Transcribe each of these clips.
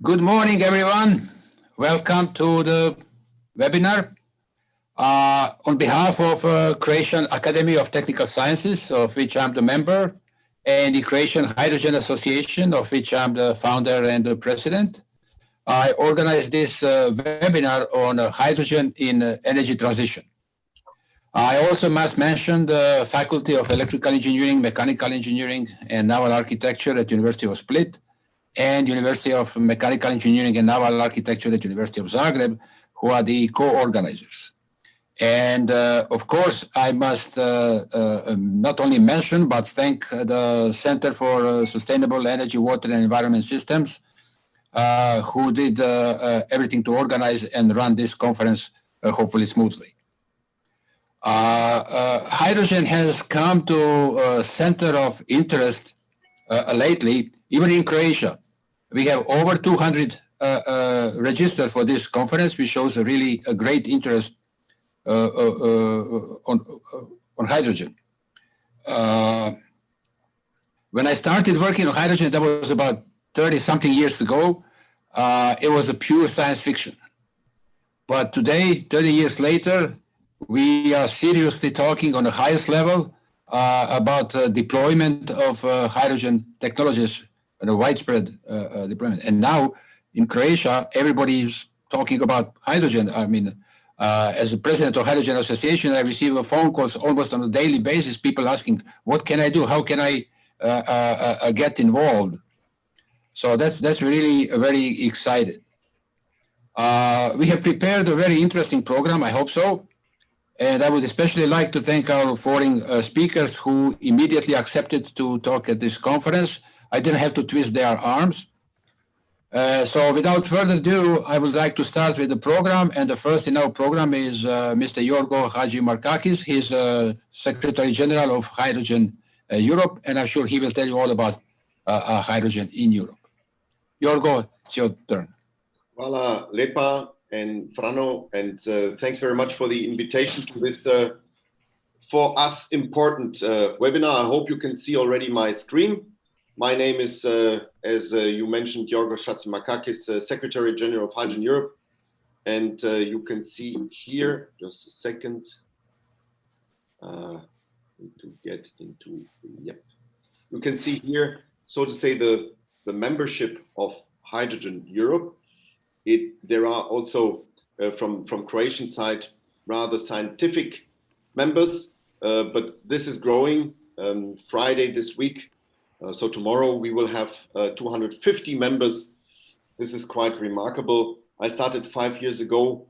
Good morning, everyone. Welcome to the webinar. On behalf of Croatian Academy of Technical Sciences, of which I'm the member, and the Croatian Hydrogen Association, of which I'm the founder and the president, I organized this webinar on hydrogen in energy transition. I also must mention the Faculty of Electrical Engineering, Mechanical Engineering, and Naval Architecture at University of Split, and University of Mechanical Engineering and Naval Architecture at University of Zagreb, who are the co-organizers. And of course, I must not only mention, but thank the Center for Sustainable Energy, Water and Environment Systems, who did everything to organize and run this conference hopefully smoothly. Hydrogen has come to a center of interest lately, even in Croatia. We have over 200 registered for this conference, which shows a great interest on hydrogen. When I started working on hydrogen, that was about 30-something years ago, it was a pure science fiction. But today, 30 years later, we are seriously talking on the highest level about deployment of hydrogen technologies and a widespread deployment. And now in Croatia, everybody is talking about hydrogen. I mean, as the president of Hydrogen Association, I receive phone calls almost on a daily basis, people asking, what can I do? How can I get involved? So that's really very excited. We have prepared a very interesting program, I hope so. And I would especially like to thank our foreign speakers who immediately accepted to talk at this conference. I didn't have to twist their arms. So without further ado, I would like to start with the program. And the first in our program is Mr. Jorgo Chatziamarkakis. He's Secretary General of Hydrogen Europe, and I'm sure he will tell you all about hydrogen in Europe. Jorgo, it's your turn. Hvala lepa and Frano, and thanks very much for the invitation to this, for us, important webinar. I hope you can see already my screen. My name is, as you mentioned, Jorgo Chatziamarkakis, Secretary General of Hydrogen Europe. And you can see here, just a second, to get into, yep. You can see here, so to say, the membership of Hydrogen Europe. There are also, from Croatian side, rather scientific members, but this is growing. Friday this week, so tomorrow we will have 250 members. This is quite remarkable. I started 5 years ago,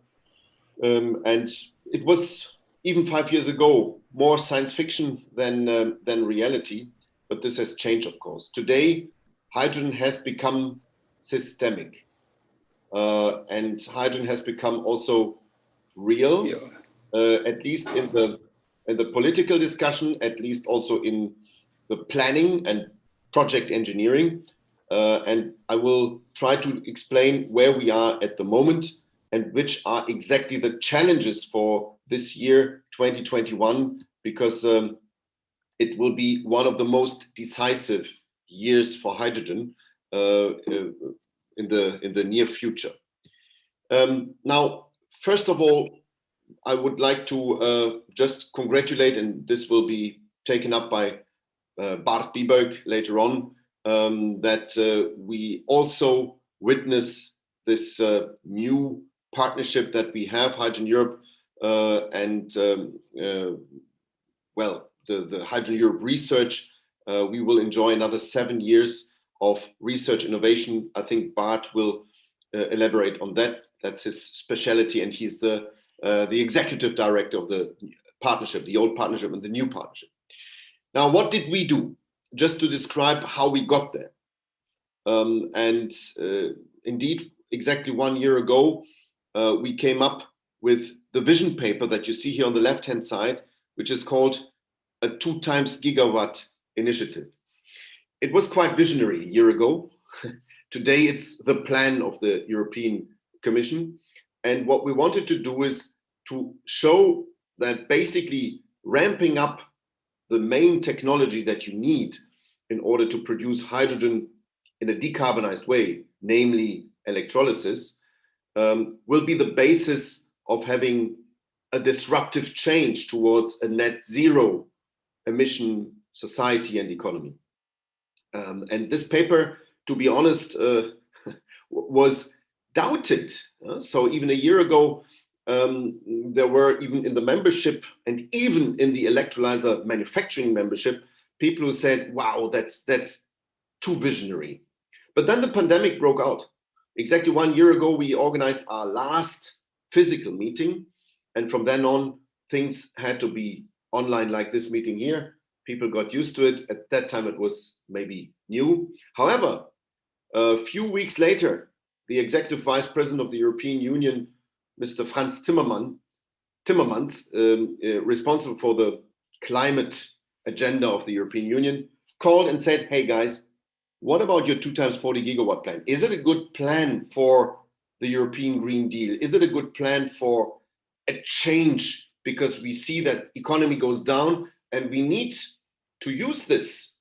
and it was, even 5 years ago, more science fiction than reality, but this has changed, of course. Today, hydrogen has become systemic. And hydrogen has become also real, at least in the political discussion, at least also in the planning and project engineering. And I will try to explain where we are at the moment and which are exactly the challenges for this year, 2021, because it will be one of the most decisive years for hydrogen in the near future. Now, first of all, I would like to just congratulate, and this will be taken up by Bart Biebuyck later on, that we also witness this new partnership that we have, Hydrogen Europe, and well, the Hydrogen Europe research. We will enjoy another 7 years of research innovation. I think Bart will elaborate on that. That's his specialty, and he's the executive director of the partnership, the old partnership and the new partnership. Now, what did we do? Just to describe how we got there. Indeed, exactly 1 year ago, we came up with the vision paper that you see here on the left-hand side, which is called a 2 times gigawatt initiative. It was quite visionary a year ago. Today, it's the plan of the European Commission. And what we wanted to do is to show that basically ramping up the main technology that you need in order to produce hydrogen in a decarbonized way, namely electrolysis, will be the basis of having a disruptive change towards a net zero emission society and economy. And this paper, to be honest, was doubted. So even a year ago, there were even in the membership and even in the electrolyzer manufacturing membership, people who said, wow, that's too visionary. But then the pandemic broke out. Exactly 1 year ago, we organized our last physical meeting. And from then on, things had to be online, like this meeting here. People got used to it. At that time, it was maybe new. However, a few weeks later, the Executive Vice President of the European Union, Mr. Franz Timmermans, responsible for the climate agenda of the European Union, called and said, hey guys, what about your 2 times 40 gigawatt plan? Is it a good plan for the European Green Deal? Is it a good plan for a change? Because we see that economy goes down and we need to use this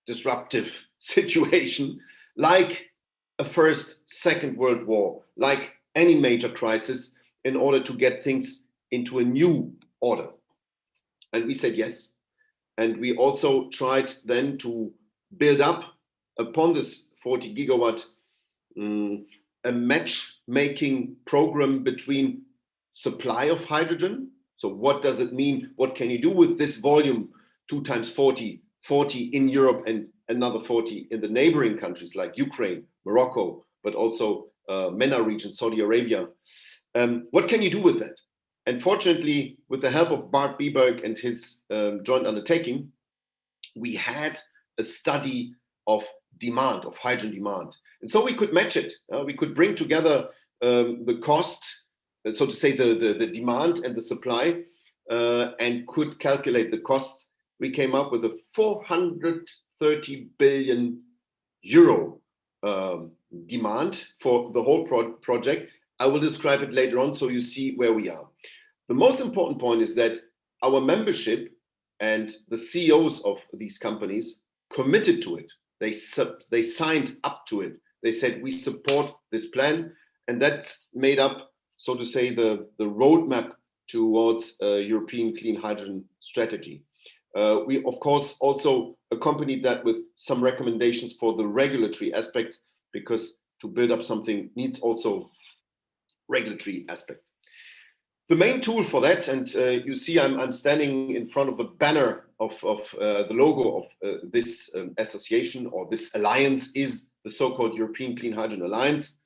disruptive situation like a first, second world war, like any major crisis, in order to get things into a new order. And we said yes. And we also tried then to build up upon this 40 gigawatt, a matchmaking program between supply of hydrogen. So what does it mean? What can you do with this volume, 2 times 40 in Europe and another 40 in the neighboring countries like Ukraine, Morocco, but also MENA region, Saudi Arabia. What can you do with that? And fortunately, with the help of Bart Biebuyck and his joint undertaking, we had a study of demand, of hydrogen demand. And so we could match it. We could bring together the cost, so to say, the demand and the supply, and could calculate the costs. We came up with a 430 billion euro demand for the whole project. I will describe it later on so you see where we are. The most important point is that our membership and the CEOs of these companies committed to it. They signed up to it. They said, we support this plan. And that made up, so to say, the roadmap towards a European clean hydrogen strategy. We, of course, also accompanied that with some recommendations for the regulatory aspects, because to build up something needs also regulatory aspects. The main tool for that, and you see I'm standing in front of the banner of the logo of this association or this alliance, is the so-called European Clean Hydrogen Alliance,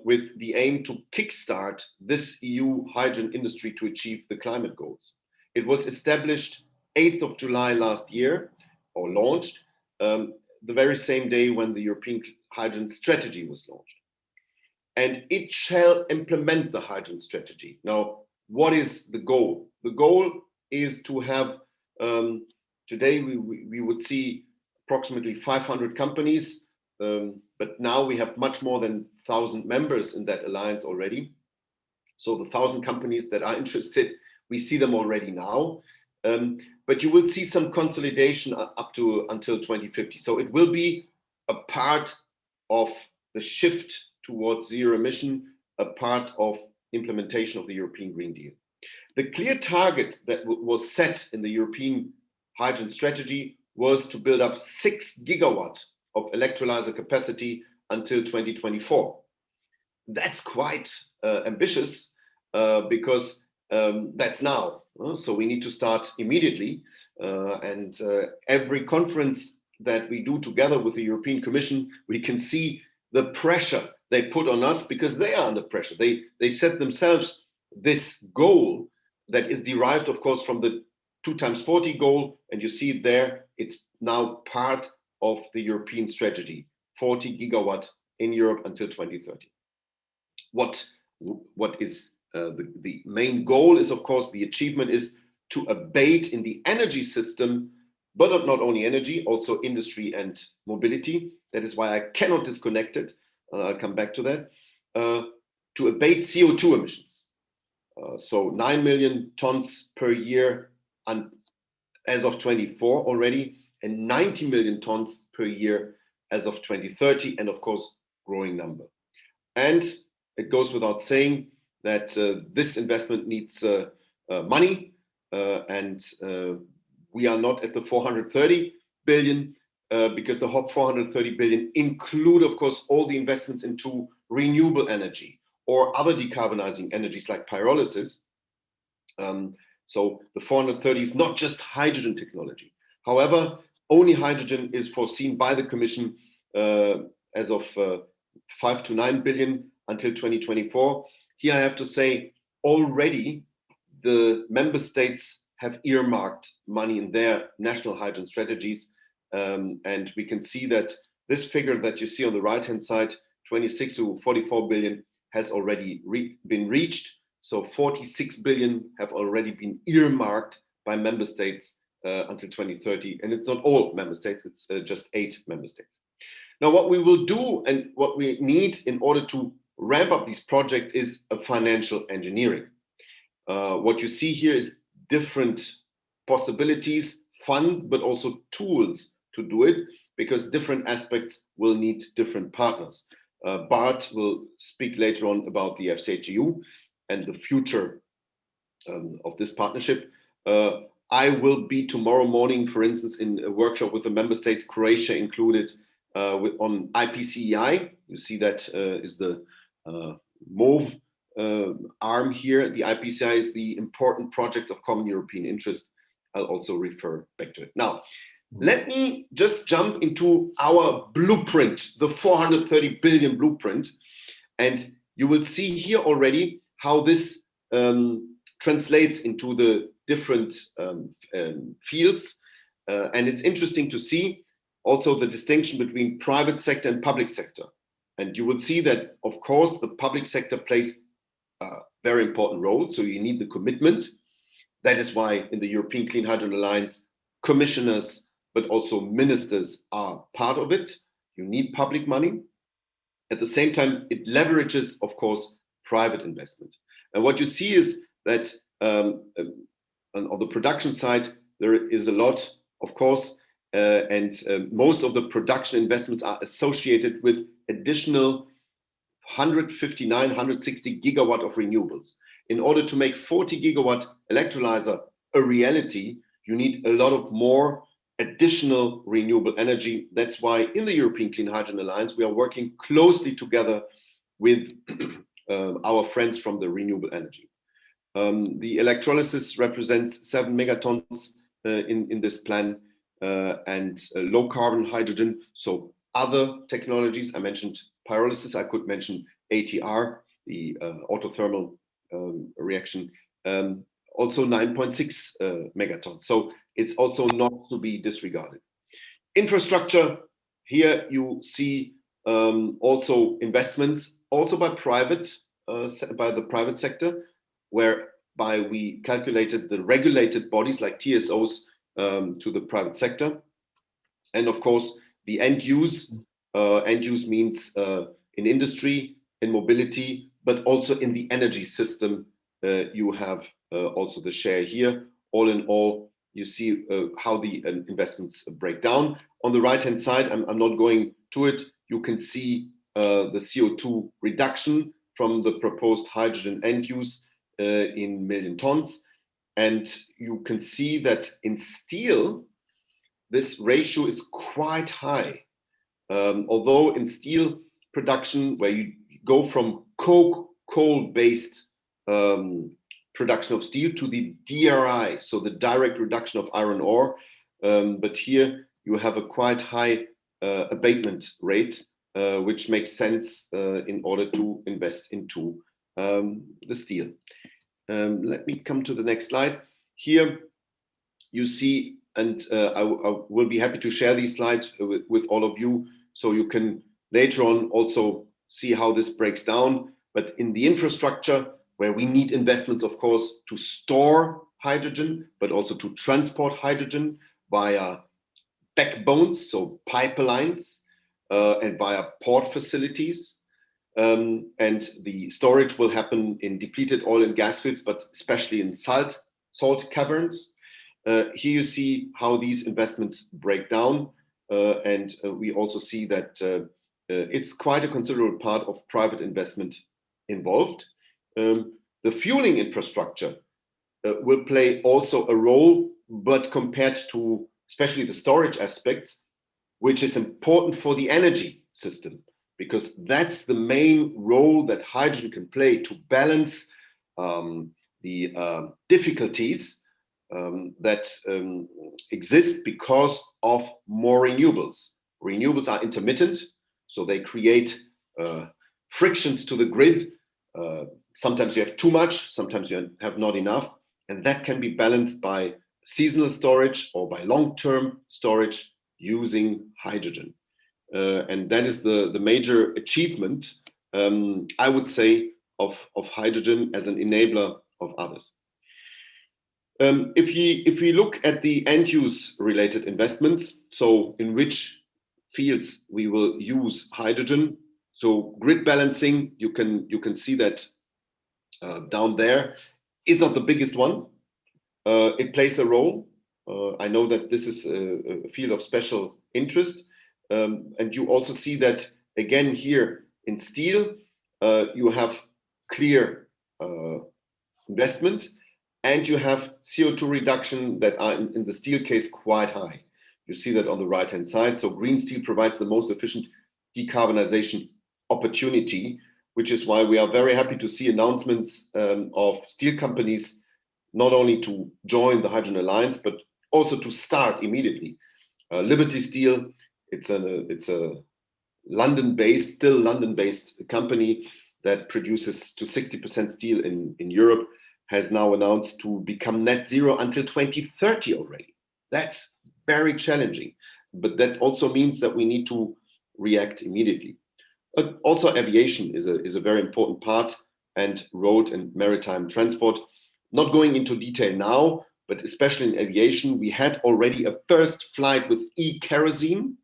with the aim to kickstart this EU hydrogen industry to achieve the climate goals. It was established 8th of July last year, or launched, the very same day when the European Hydrogen Strategy was launched. And it shall implement the hydrogen strategy. Now, what is the goal? The goal is to have, today we would see approximately 500 companies, but now we have much more than 1,000 members in that alliance already. So the 1,000 companies that are interested, we see them already now. But you will see some consolidation up to until 2050. So it will be a part of the shift towards zero emission, a part of implementation of the European Green Deal. The clear target that was set in the European hydrogen strategy was to build up 6 gigawatts of electrolyzer capacity until 2024. That's quite ambitious because that's now. So we need to start immediately. And every conference that we do together with the European Commission, we can see the pressure they put on us because they are under pressure. They set themselves this goal that is derived, of course, from the 2 times 40 goal. And you see it there, it's now part of the European strategy, 40 gigawatt in Europe until 2030. What is the main goal is, of course, the achievement is to abate in the energy system, but not only energy, also industry and mobility. That is why I cannot disconnect it. I'll come back to that. To abate CO2 emissions. So 9 million tons per year as of 24 already, and 90 million tons per year as of 2030, and of course, growing number. And it goes without saying that this investment needs money, and we are not at the 430 billion because the 430 billion include, of course, all the investments into renewable energy or other decarbonizing energies like pyrolysis. So the 430 is not just hydrogen technology. However, only hydrogen is foreseen by the Commission as of 5 to 9 billion until 2024. Here I have to say, already the member states have earmarked money in their national hydrogen strategies. And we can see that this figure that you see on the right-hand side, 26 to 44 billion, has already been reached. So 46 billion have already been earmarked by member states until 2030. And it's not all member states, it's just 8 member states. Now, what we will do and what we need in order to ramp up these projects is a financial engineering. What you see here is different possibilities, funds, but also tools to do it, because different aspects will need different partners. Bart will speak later on about the FCHEU and the future of this partnership. I will be tomorrow morning, for instance, in a workshop with the member states, Croatia included, on IPCEI. You see that is the mauve arm here. The IPCEI is the important project of common European interest. I'll also refer back to it. Now, let me just jump into our blueprint, the 430 billion blueprint. And you will see here already how this translates into the different fields. And it's interesting to see also the distinction between private sector and public sector. And you will see that, of course, the public sector plays a very important role. So you need the commitment. That is why in the European Clean Hydrogen Alliance, commissioners, but also ministers are part of it. You need public money. At the same time, it leverages, of course, private investment. And what you see is that on the production side, there is a lot, of course, and most of the production investments are associated with additional 159, 160 gigawatt of renewables. In order to make 40 gigawatt electrolyzer a reality, you need a lot of more additional renewable energy. That's why in the European Clean Hydrogen Alliance, we are working closely together with our friends from the renewable energy. The electrolysis represents 7 megatons in this plan, and low carbon hydrogen. So other technologies, I mentioned pyrolysis, I could mention ATR, the autothermal reaction, also 9.6 megatons. So it's also not to be disregarded. Infrastructure, here you see also investments, also by the private sector, whereby we calculated the regulated bodies like TSOs to the private sector. And of course, the end use means in industry, in mobility, but also in the energy system, you have also the share here. All in all, you see how the investments break down. On the right-hand side, I'm not going to it, you can see the CO2 reduction from the proposed hydrogen end use in million tons. And you can see that in steel, this ratio is quite high. Although in steel production, where you go from coal-based production of steel to the DRI, so the direct reduction of iron ore, but here you have a quite high abatement rate, which makes sense in order to invest into the steel. Let me come to the next slide. Here you see, and I will be happy to share these slides with all of you, so you can later on also see how this breaks down. But in the infrastructure, where we need investments, of course, to store hydrogen, but also to transport hydrogen via backbones, so pipelines, and via port facilities. And the storage will happen in depleted oil and gas fields, but especially in salt caverns. Here you see how these investments break down. And we also see that it's quite a considerable part of private investment involved. The fueling infrastructure will play also a role, but compared to especially the storage aspects, which is important for the energy system, because that's the main role that hydrogen can play to balance the difficulties that exist because of more renewables. Renewables are intermittent, so they create frictions to the grid. Sometimes you have too much, sometimes you have not enough, and that can be balanced by seasonal storage or by long-term storage using hydrogen. And that is the major achievement, I would say, of hydrogen as an enabler of others. If we look at the end-use related investments, so in which fields we will use hydrogen, so grid balancing, you can see that down there is not the biggest one. It plays a role. I know that this is a field of special interest. And you also see that again here in steel, you have clear investment, and you have CO2 reduction that are in the steel case quite high. You see that on the right hand side. So green steel provides the most efficient decarbonization opportunity, which is why we are very happy to see announcements of steel companies not only to join the Hydrogen Alliance, but also to start immediately. Liberty Steel, it's a London-based, still London-based company that produces to 60% steel in Europe, has now announced to become net zero until 2030 already. That's very challenging, but that also means that we need to react immediately. But also aviation is a very important part, and road and maritime transport. Not going into detail now, but especially in aviation, we had already a first flight with e-kerosene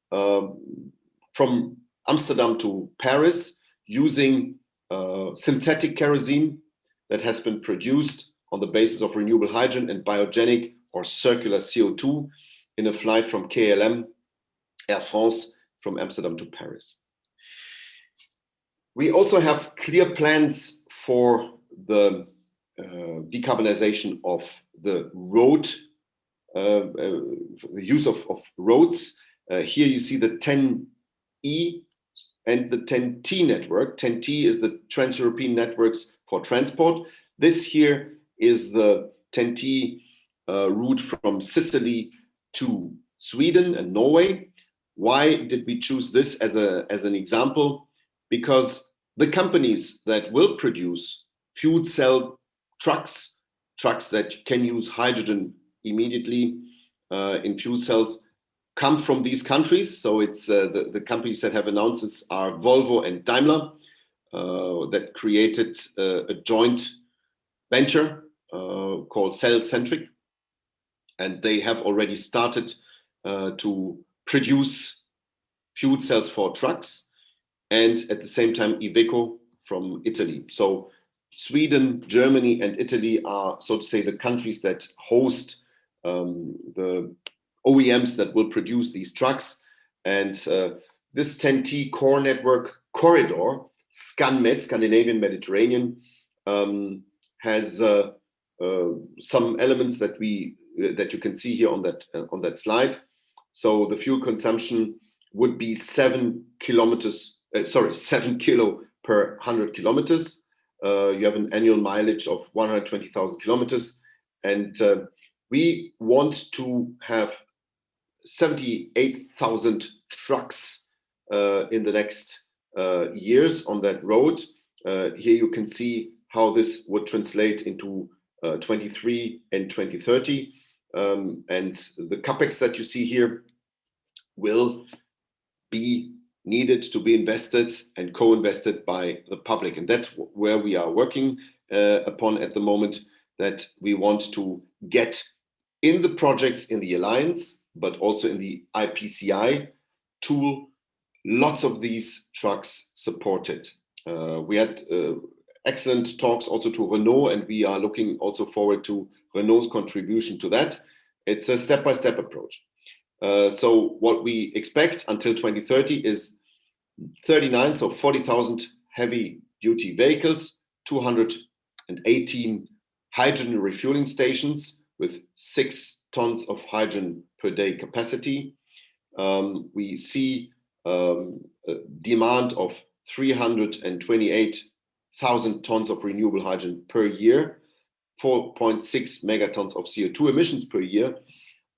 from Amsterdam to Paris using synthetic kerosene that has been produced on the basis of renewable hydrogen and biogenic or circular CO2 in a flight from KLM, Air France, from Amsterdam to Paris. We also have clear plans for the decarbonization of the road, the use of roads. Here you see the 10E and the 10T network. 10T is the Trans-European Networks for Transport. This here is the 10T route from Sicily to Sweden and Norway. Why did we choose this as an example? Because the companies that will produce fuel cell trucks that can use hydrogen immediately in fuel cells come from these countries. So it's the companies that have announced this are Volvo and Daimler that created a joint venture called Cellcentric, and they have already started to produce fuel cells for trucks, and at the same time Iveco from Italy. So Sweden, Germany, and Italy are, so to say, the countries that host the OEMs that will produce these trucks. And this 10T core network corridor, ScanMed, Scandinavian Mediterranean, has some elements that you can see here on that slide. So the fuel consumption would be 7 kilo per 100 kilometers. You have an annual mileage of 120,000 kilometers, and we want to have 78,000 trucks in the next years on that road. Here you can see how this would translate into 23 and 2030, and the capex that you see here will be needed to be invested and co-invested by the public. And that's where we are working upon at the moment, that we want to get in the projects in the Alliance, but also in the IPCI tool, lots of these trucks supported. We had excellent talks also to Renault, and we are looking also forward to Renault's contribution to that. It's a step-by-step approach. So what we expect until 2030 is 39, so 40,000 heavy-duty vehicles, 218 hydrogen refueling stations with 6 tons of hydrogen per day capacity. We see a demand of 328,000 tons of renewable hydrogen per year, 4.6 megatons of CO2 emissions per year.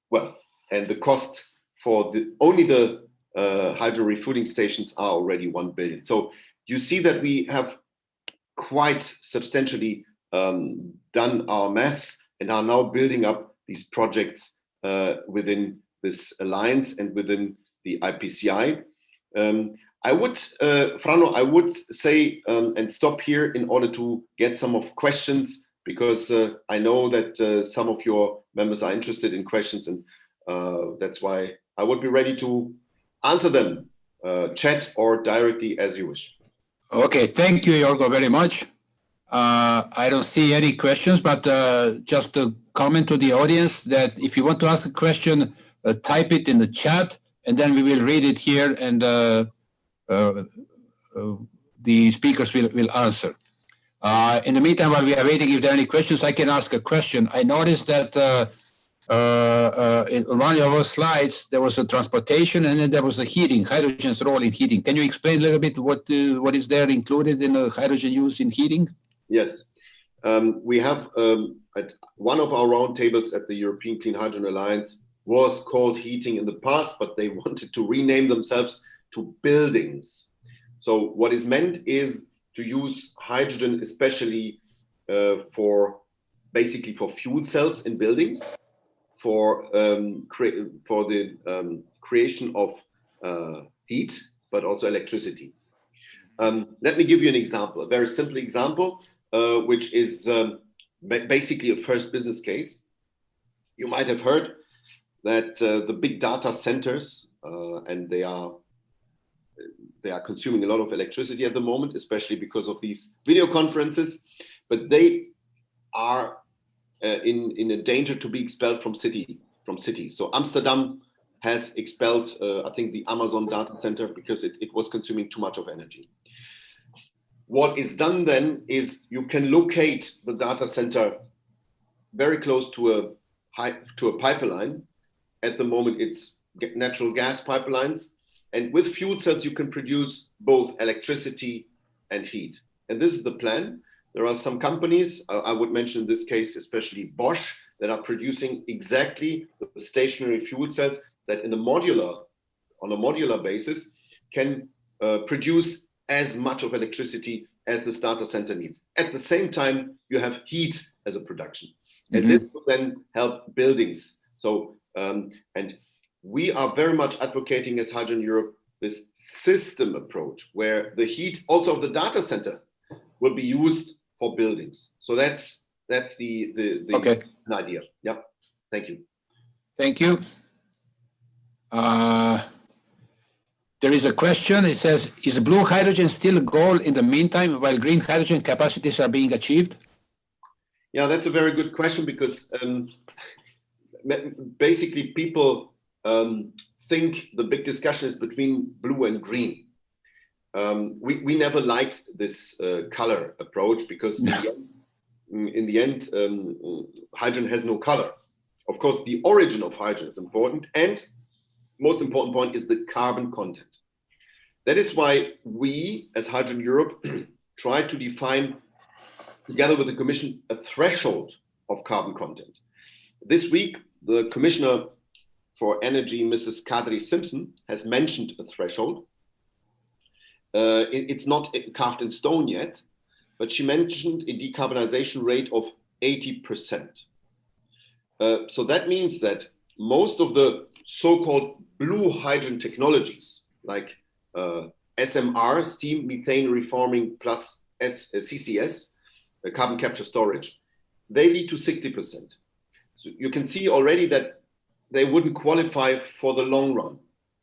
Well, and the cost for only the hydro refueling stations are already 1 billion. So you see that we have quite substantially done our maths and are now building up these projects within this alliance and within the IPCI. I would, Frano, I would say and stop here in order to get some of questions, because I know that some of your members are interested in questions, and that's why I would be ready to answer them, chat or directly as you wish. Okay, thank you, Jorgo, very much. I don't see any questions, but just to comment to the audience that if you want to ask a question, type it in the chat, and then we will read it here, and the speakers will answer. In the meantime, while we are waiting, if there are any questions, I can ask a question. I noticed that in one of your slides, there was a transportation, and then there was a heating, hydrogen's role in heating. Can you explain a little bit what is there included in the hydrogen use in heating? Yes. We have at one of our roundtables at the European Clean Hydrogen Alliance was called heating in the past, but they wanted to rename themselves to buildings. So what is meant is to use hydrogen, especially basically for fuel cells in buildings, for the creation of heat, but also electricity. Let me give you an example, a very simple example, which is basically a first business case. You might have heard that the big data centers, and they are consuming a lot of electricity at the moment, especially because of these video conferences, but they are in a danger to be expelled from cities. So Amsterdam has expelled, I think, the Amazon data center because it was consuming too much of energy. What is done then is you can locate the data center very close to a pipeline. At the moment, it's natural gas pipelines. And with fuel cells, you can produce both electricity and heat. And this is the plan. There are some companies, I would mention in this case, especially Bosch, that are producing exactly the stationary fuel cells that on a modular basis can produce as much of electricity as the data center needs. At the same time, you have heat as a production. And this will then help buildings. So, and we are very much advocating as HydrogenEurope this system approach where the heat also of the data center will be used for buildings. So that's the okay. idea. Yeah. Thank you. Thank you. There is a question. It says, is blue hydrogen still a goal in the meantime while green hydrogen capacities are being achieved? Yeah, that's a very good question, because basically people think the big discussion is between blue and green. We never liked this color approach, because in the end, hydrogen has no color. Of course, the origin of hydrogen is important, and most important point is the carbon content. That is why we, as HydrogenEurope, try to define, together with the Commission, a threshold of carbon content. This week, the Commissioner for Energy, Mrs. Kadri Simpson, has mentioned a threshold. It's not carved in stone yet, but she mentioned a decarbonization rate of 80%. So that means that most of the so-called blue hydrogen technologies, like SMR, steam methane reforming plus CCS, carbon capture storage, they lead to 60%. So you can see already that they wouldn't qualify for the long run.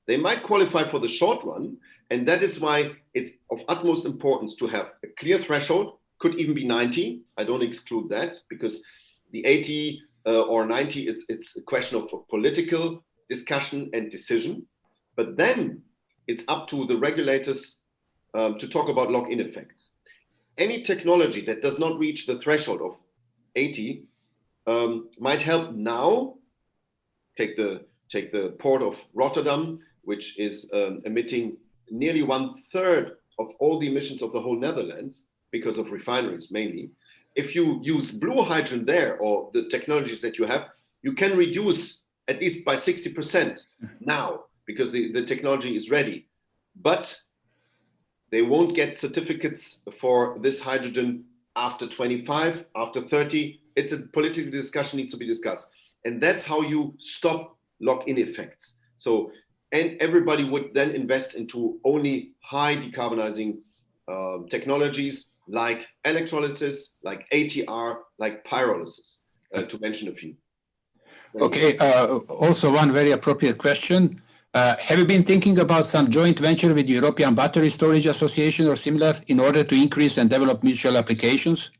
They might qualify for the short run, and that is why it's of utmost importance to have a clear threshold. Could even be 90. I don't exclude that, because the 80 or 90 it's a question of political discussion and decision. But then it's up to the regulators to talk about lock-in effects. Any technology that does not reach the threshold of 80 might help now. Take the port of Rotterdam, which is emitting nearly 1/3 of all the emissions of the whole Netherlands because of refineries mainly. If you use blue hydrogen there, or the technologies that you have, you can reduce at least by 60% now because the technology is ready. But they won't get certificates for this hydrogen after 25, after 30. It's a political discussion, needs to be discussed. And that's how you stop lock-in effects. So, and everybody would then invest into only high decarbonizing technologies like electrolysis, like ATR, like pyrolysis, to mention a few. Okay, also one very appropriate question. Have you been thinking about some joint venture with the European Battery Storage Association or similar in order to increase and develop mutual applications?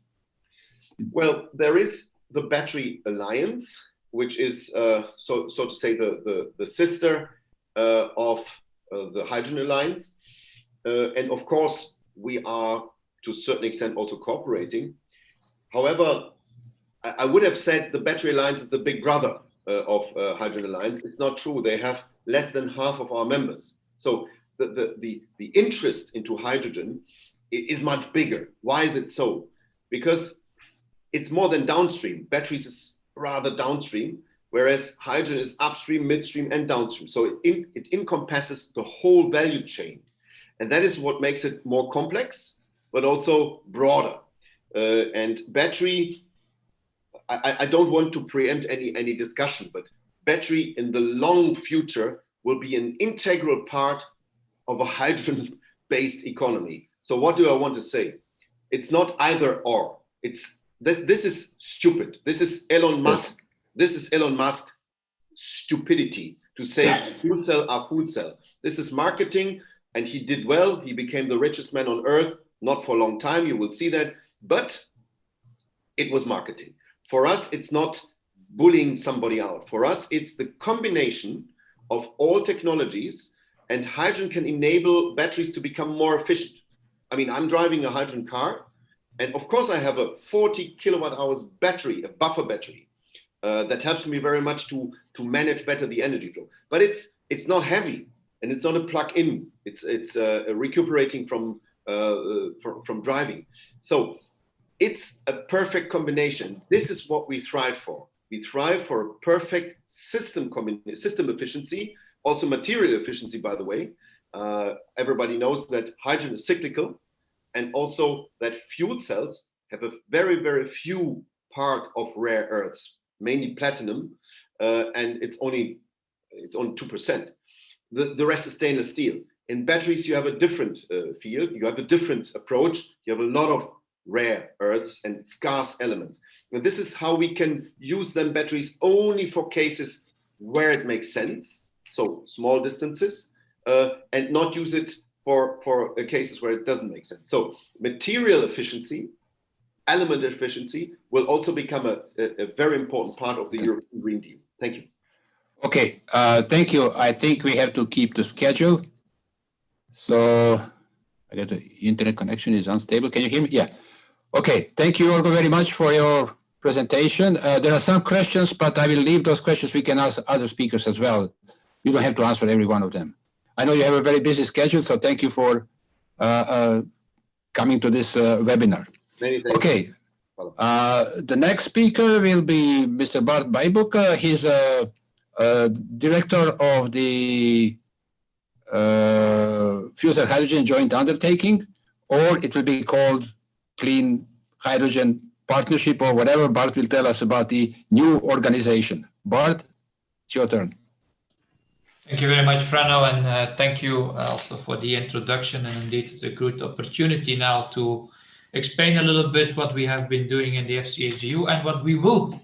Well, there is the Battery Alliance, which is, so to say, the sister of the Hydrogen Alliance. And of course, we are to a certain extent also cooperating. However, I would have said the Battery Alliance is the big brother of Hydrogen Alliance. It's not true. They have less than half of our members. So the interest into hydrogen is much bigger. Why is it so? Because it's more than downstream. Batteries is rather downstream, whereas hydrogen is upstream, midstream, and downstream. So it encompasses the whole value chain. And that is what makes it more complex, but also broader. And battery, I don't want to preempt any discussion, but battery in the long future will be an integral part of a hydrogen-based economy. So what do I want to say? It's not either or. This is stupid. This is Elon Musk. This is Elon Musk stupidity to say fuel cell are food cell. This is marketing, and he did well. He became the richest man on earth, not for a long time. You will see that, but it was marketing. For us, it's not bullying somebody out. For us, it's the combination of all technologies, and hydrogen can enable batteries to become more efficient. I mean, I'm driving a hydrogen car, and of course I have a 40 kilowatt hours battery, a buffer battery, that helps me very much to manage better the energy flow. But it's not heavy, and it's not a plug-in. It's recuperating from driving. So it's a perfect combination. This is what we thrive for. We thrive for a perfect system efficiency, also material efficiency, by the way. Everybody knows that hydrogen is cyclical, and also that fuel cells have a very, very few part of rare earths, mainly platinum, and it's only 2%. The rest is stainless steel. In batteries, you have a different field. You have a different approach. You have a lot of rare earths and scarce elements. And this is how we can use them batteries only for cases where it makes sense, so small distances, and not use it for cases where it doesn't make sense. So material efficiency, element efficiency will also become a very important part of the European Green Deal. Thank you. Okay, thank you. I think we have to keep the schedule. So I got the internet connection is unstable. Can you hear me? Yeah. Okay, thank you, Jorgo, very much for your presentation. There are some questions, but I will leave those questions. We can ask other speakers as well. You don't have to answer every one of them. I know you have a very busy schedule, so thank you for coming to this webinar. Many thanks. Okay, the next speaker will be Mr. Bart Biebuyck. He's a director of the Fuel Cell Hydrogen Joint Undertaking, or it will be called Clean Hydrogen Partnership or whatever. Bart will tell us about the new organization. Bart, it's your turn. Thank you very much, Frano, and thank you also for the introduction. And indeed, it's a good opportunity now to explain a little bit what we have been doing in the FCHGU and what we will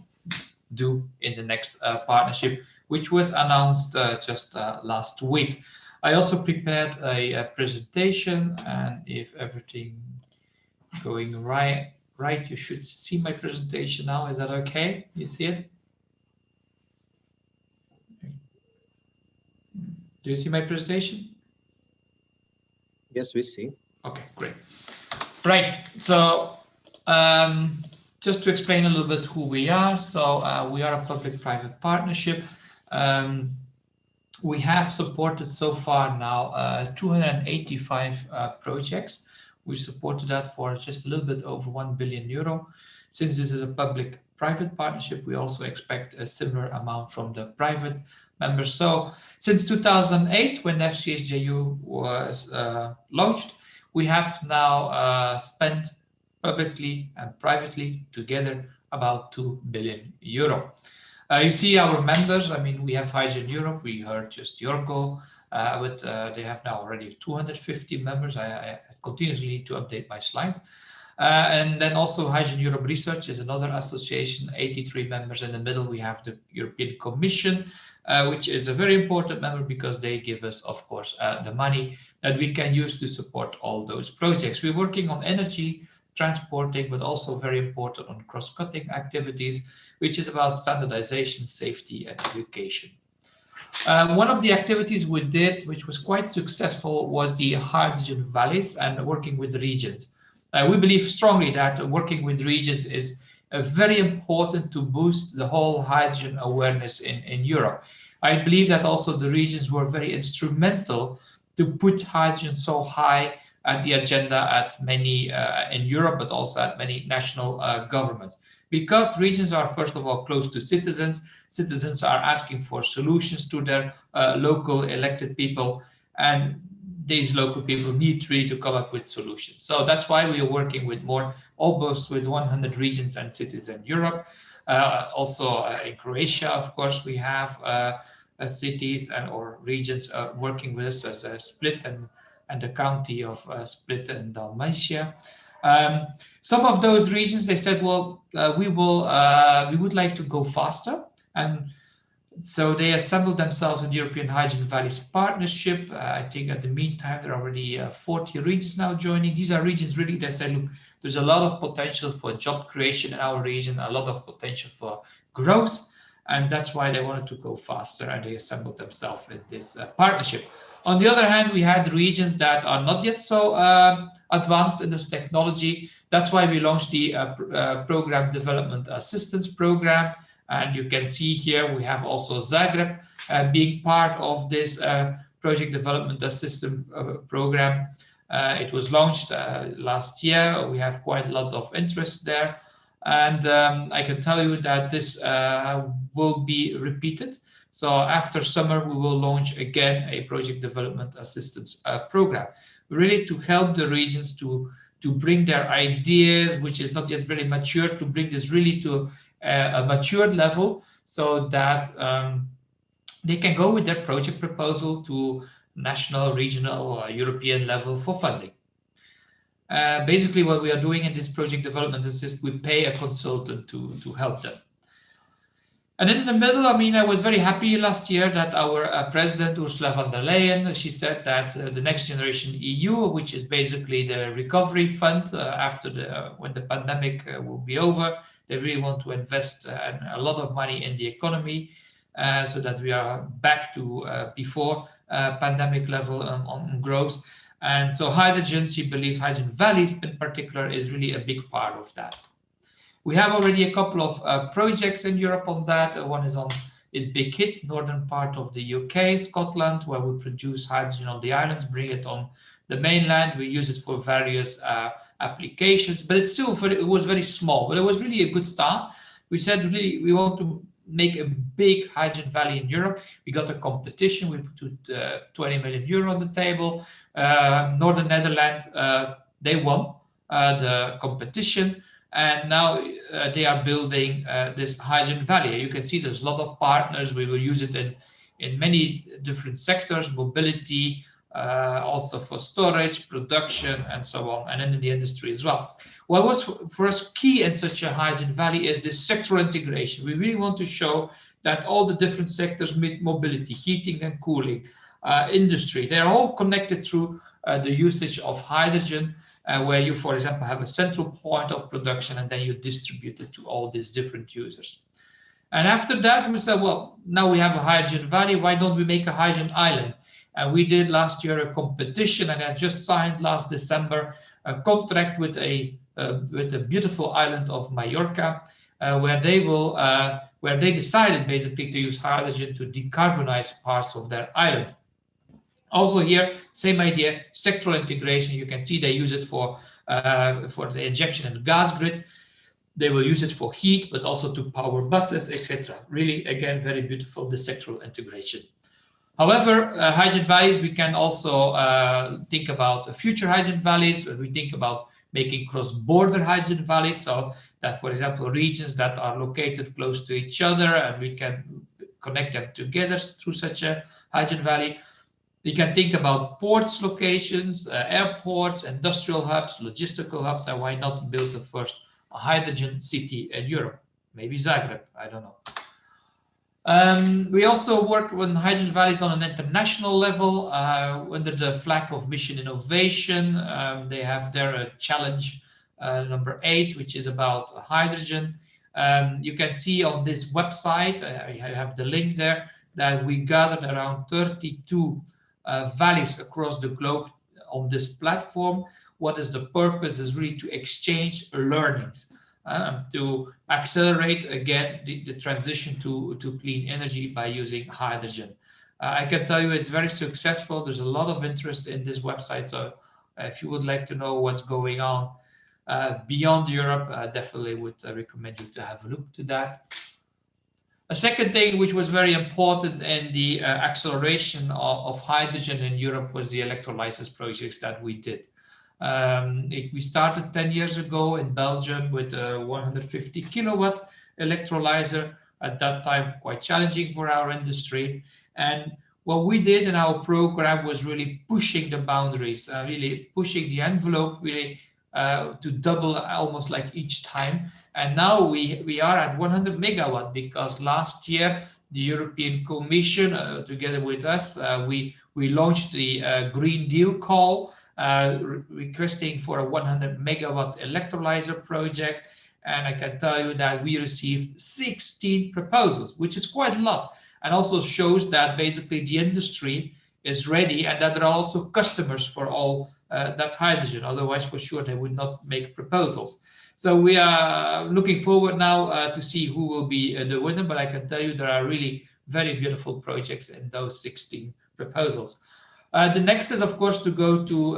do in the next partnership, which was announced just last week. I also prepared a presentation, and if everything going right, you should see my presentation now. Is that okay? You see it? Do you see my presentation? Yes, we see. Okay, great. Right. So just to explain a little bit who we are. So we are a public-private partnership. We have supported so far now 285 projects. We supported that for just a little bit over 1 billion euro. Since this is a public-private partnership, we also expect a similar amount from the private members. So since 2008, when FCSJU was launched, we have now spent publicly and privately together about 2 billion euro. You see our members. I mean, we have HydrogenEurope. We heard just Jorgo, but they have now already 250 members. I continuously need to update my slide. And then also HydrogenEurope Research is another association, 83 members. In the middle, we have the European Commission, which is a very important member because they give us, of course, the money that we can use to support all those projects. We're working on energy, transporting, but also very important on cross-cutting activities, which is about standardization, safety, and education. One of the activities we did, which was quite successful, was the hydrogen valleys and working with the regions. We believe strongly that working with regions is very important to boost the whole hydrogen awareness in Europe. I believe that also the regions were very instrumental to put hydrogen so high at the agenda at many in Europe, but also at many national governments. Because regions are, first of all, close to citizens. Citizens are asking for solutions to their local elected people, and these local people need really to come up with solutions. So that's why we are working with almost with 100 regions and cities in Europe. Also in Croatia, of course, we have cities or regions working with us as a Split and the county of Split and Dalmatia. Some of those regions, they said, well, we would like to go faster. And so they assembled themselves in the European Hydrogen Valleys Partnership. I think at the meantime, there are already 40 regions now joining. These are regions really that say, look, there's a lot of potential for job creation in our region, a lot of potential for growth. And that's why they wanted to go faster, and they assembled themselves in this partnership. On the other hand, we had regions that are not yet so advanced in this technology. That's why we launched the Program Development Assistance Program. And you can see here, we have also Zagreb being part of this Project Development Assistance Program. It was launched last year. We have quite a lot of interest there. And I can tell you that this will be repeated. So after summer, we will launch again a project development assistance program, really to help the regions to bring their ideas, which is not yet very mature, to bring this really to a matured level so that they can go with their project proposal to national, regional, or European level for funding. Basically, what we are doing in this project development assist, we pay a consultant to help them. And in the middle, I mean, I was very happy last year that our president, Ursula von der Leyen, she said that the Next Generation EU, which is basically the recovery fund after when the pandemic will be over, they really want to invest a lot of money in the economy so that we are back to before pandemic level on growth. And so hydrogen, she believes hydrogen valleys in particular is really a big part of that. We have already a couple of projects in Europe on that. One is Big Hit, northern part of the UK, Scotland, where we produce hydrogen on the islands, bring it on the mainland. We use it for various applications, but it's still it was very small, but it was really a good start. We said really we want to make a big hydrogen valley in Europe. We got a competition. We put 20 million euro on the table. Northern Netherlands, they won the competition. And now they are building this hydrogen valley. You can see there's a lot of partners. We will use it in many different sectors, mobility, also for storage, production, and so on, and in the industry as well. What was for us key in such a hydrogen valley is this sectoral integration. We really want to show that all the different sectors, mobility, heating and cooling, industry, they're all connected through the usage of hydrogen, where you, for example, have a central point of production and then you distribute it to all these different users. And after that, we said, well, now we have a hydrogen valley. Why don't we make a hydrogen island? And we did last year a competition, and I just signed last December a contract with a beautiful island of Mallorca, where they decided basically to use hydrogen to decarbonize parts of their island. Also here, same idea, sectoral integration. You can see they use it for the injection in the gas grid. They will use it for heat, but also to power buses, etc. Really, again, very beautiful, the sectoral integration. However, hydrogen valleys, we can also think about future hydrogen valleys. We think about making cross-border hydrogen valleys, so that, for example, regions that are located close to each other, and we can connect them together through such a hydrogen valley. We can think about ports locations, airports, industrial hubs, logistical hubs, and why not build the first hydrogen city in Europe? Maybe Zagreb, I don't know. We also work with hydrogen valleys on an international level under the flag of Mission Innovation. They have their challenge number 8, which is about hydrogen. You can see on this website, I have the link there, that we gathered around 32 valleys across the globe on this platform. What is the purpose is really to exchange learnings, to accelerate again the transition to clean energy by using hydrogen. I can tell you it's very successful. There's a lot of interest in this website. So if you would like to know what's going on beyond Europe, I definitely would recommend you to have a look to that. A second thing which was very important in the acceleration of hydrogen in Europe was the electrolysis projects that we did. We started 10 years ago in Belgium with a 150 kilowatt electrolyzer, at that time quite challenging for our industry. And what we did in our program was really pushing the boundaries, really pushing the envelope, really to double almost like each time. And now we are at 100 megawatt because last year the European Commission, together with us, we launched the Green Deal call, requesting for a 100 megawatt electrolyzer project. And I can tell you that we received 16 proposals, which is quite a lot, and also shows that basically the industry is ready and that there are also customers for all that hydrogen. Otherwise, for sure, they would not make proposals. So we are looking forward now to see who will be the winner, but I can tell you there are really very beautiful projects in those 16 proposals. The next is, of course, to go to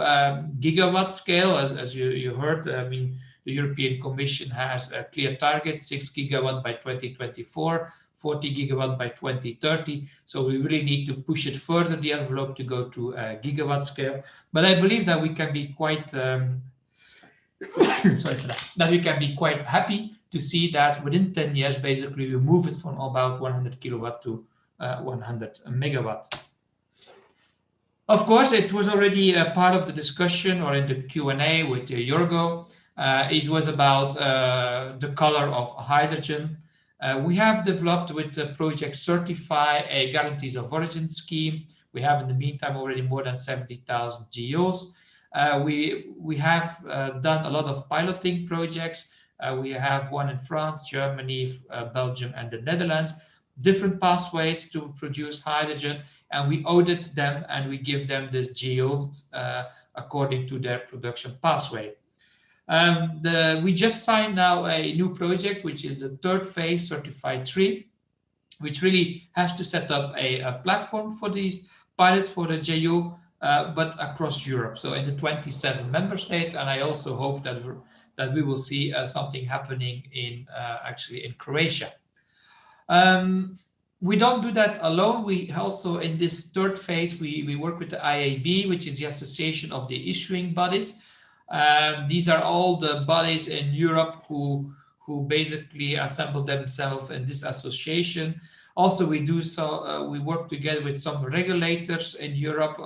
gigawatt scale. As you heard, I mean, the European Commission has a clear target, 6 gigawatt by 2024, 40 gigawatt by 2030. So we really need to push it further, the envelope, to go to gigawatt scale. But I believe that we can be quite, sorry for that we can be quite happy to see that within 10 years, basically, we move it from about 100 kilowatt to 100 megawatt. Of course, it was already a part of the discussion or in the Q&A with Jorgo. It was about the color of hydrogen. We have developed with the project Certify a guarantees of origin scheme. We have in the meantime already more than 70,000 GEOs. We have done a lot of piloting projects. We have one in France, Germany, Belgium, and the Netherlands. Different pathways to produce hydrogen, and we audit them and we give them this GEOs according to their production pathway. We just signed now a new project, which is the third phase, Certified 3, which really has to set up a platform for these pilots for the GEO, but across Europe, so in the 27 member states. And I also hope that we will see something happening in actually in Croatia. We don't do that alone. We also, in this third phase, we work with the IAB, which is the Association of the Issuing Bodies. These are all the bodies in Europe who basically assemble themselves in this association. Also, we work together with some regulators in Europe,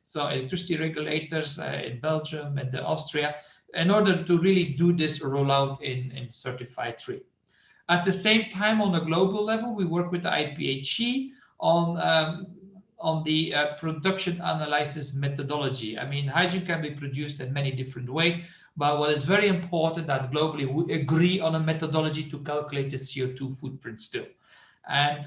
so electricity regulators in Belgium and Austria, in order to really do this rollout in Certified 3. At the same time, on a global level, we work with the IPHE on the production analysis methodology. I mean, hydrogen can be produced in many different ways, but what is very important that globally we agree on a methodology to calculate the CO2 footprint still. And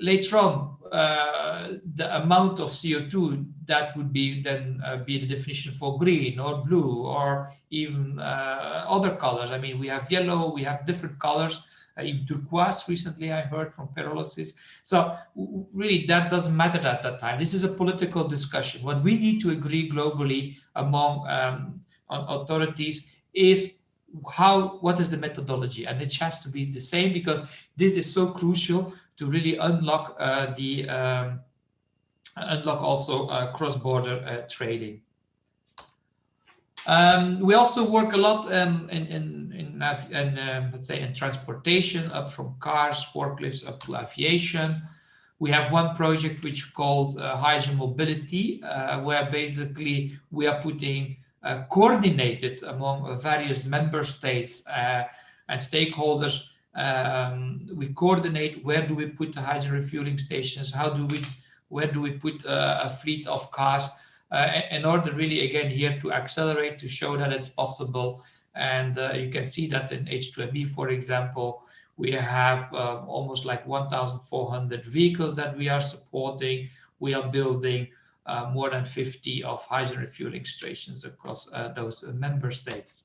later on, the amount of CO2 that would be then be the definition for green or blue or even other colors. I mean, we have yellow, we have different colors, even turquoise recently I heard from pyrolysis. So really that doesn't matter at that time. This is a political discussion. What we need to agree globally among authorities is what is the methodology, and it has to be the same, because this is so crucial to really unlock also cross-border trading. We also work a lot let's say in transportation, up from cars, forklifts, up to aviation. We have one project which called hydrogen mobility, where basically we are putting coordinated among various member states and stakeholders. We coordinate where do we put the hydrogen refueling stations, where do we put a fleet of cars, in order really again here to accelerate, to show that it's possible. And you can see that in H2ME, for example, we have almost like 1,400 vehicles that we are supporting. We are building more than 50 of hydrogen refueling stations across those member states.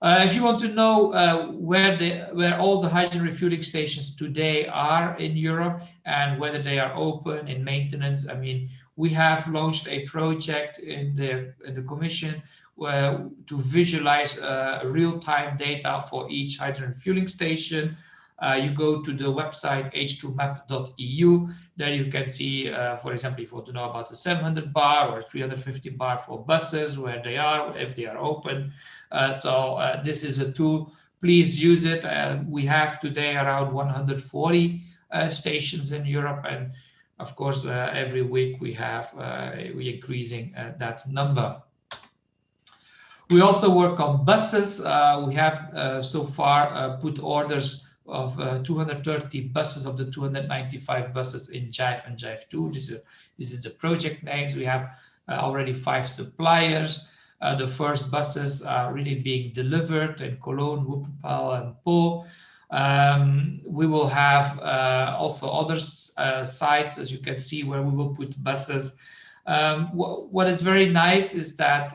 If you want to know where all the hydrogen refueling stations today are in Europe and whether they are open in maintenance, I mean, we have launched a project in the Commission to visualize real-time data for each hydrogen refueling station. You go to the website h2map.eu. There you can see, for example, if you want to know about the 700 bar or 350 bar for buses, where they are, if they are open. So this is a tool. Please use it. We have today around 140 stations in Europe, and of course, every week we're increasing that number. We also work on buses. We have so far put orders of 230 buses of the 295 buses in JIVE and JIVE 2. This is the project names. We have already 5 suppliers. The first buses are really being delivered in Cologne, Wuppertal, and Po. We will have also other sites, as you can see, where we will put buses. What is very nice is that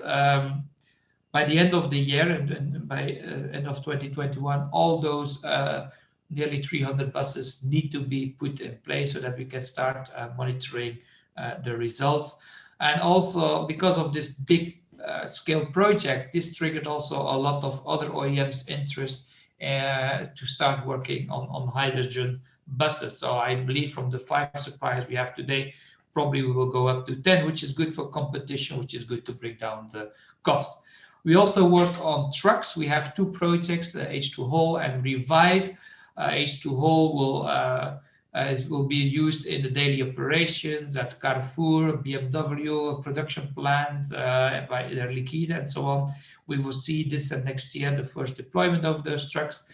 by the end of the year and by end of 2021, all those nearly 300 buses need to be put in place so that we can start monitoring the results. And also, because of this big scale project, this triggered also a lot of other OEMs' interest to start working on hydrogen buses. So I believe from the 5 suppliers we have today, probably we will go up to 10, which is good for competition, which is good to bring down the cost. We also work on trucks. We have 2 projects, H2Hole and Revive. H2Hole will be used in the daily operations at Carrefour, BMW, production plant, by Air Liquide, and so on. We will see this next year, the first deployment of those trucks.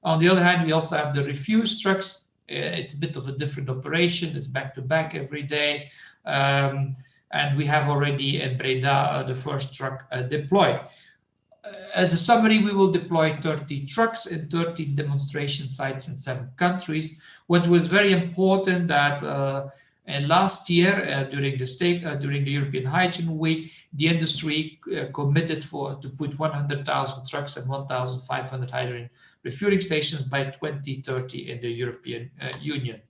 On the other hand, we also have the refuse trucks. It's a bit of a different operation. It's back-to-back every day. And we have already in Breda the first truck deployed. As a summary, we will deploy 30 trucks in 13 demonstration sites in 7 countries. What was very important that last year during the European Hydrogen Week, the industry committed to put 100,000 trucks and 1,500 hydrogen refueling stations by 2030 in the European Union.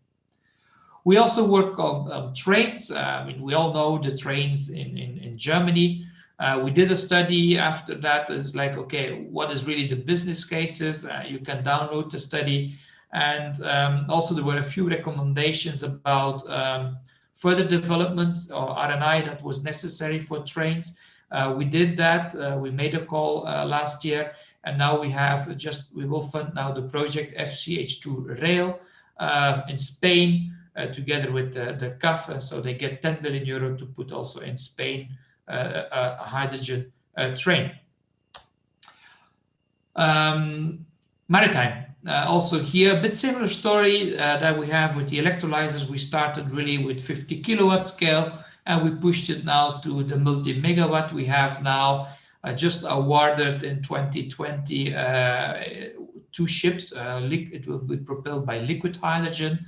We also work on trains. I mean, we all know the trains in Germany. We did a study after that. It's like, okay, what is really the business cases? You can download the study. And also there were a few recommendations about further developments or R&I that was necessary for trains. We did that. We made a call last year, and now we will fund now the project FCH2 Rail in Spain together with the CAF. And so they get 10 million euro to put also in Spain a hydrogen train. Maritime. Also here, a bit similar story that we have with the electrolyzers. We started really with 50 kilowatt scale, and we pushed it now to the multi-megawatt. We have now just awarded in 2020 2 ships. It will be propelled by liquid hydrogen.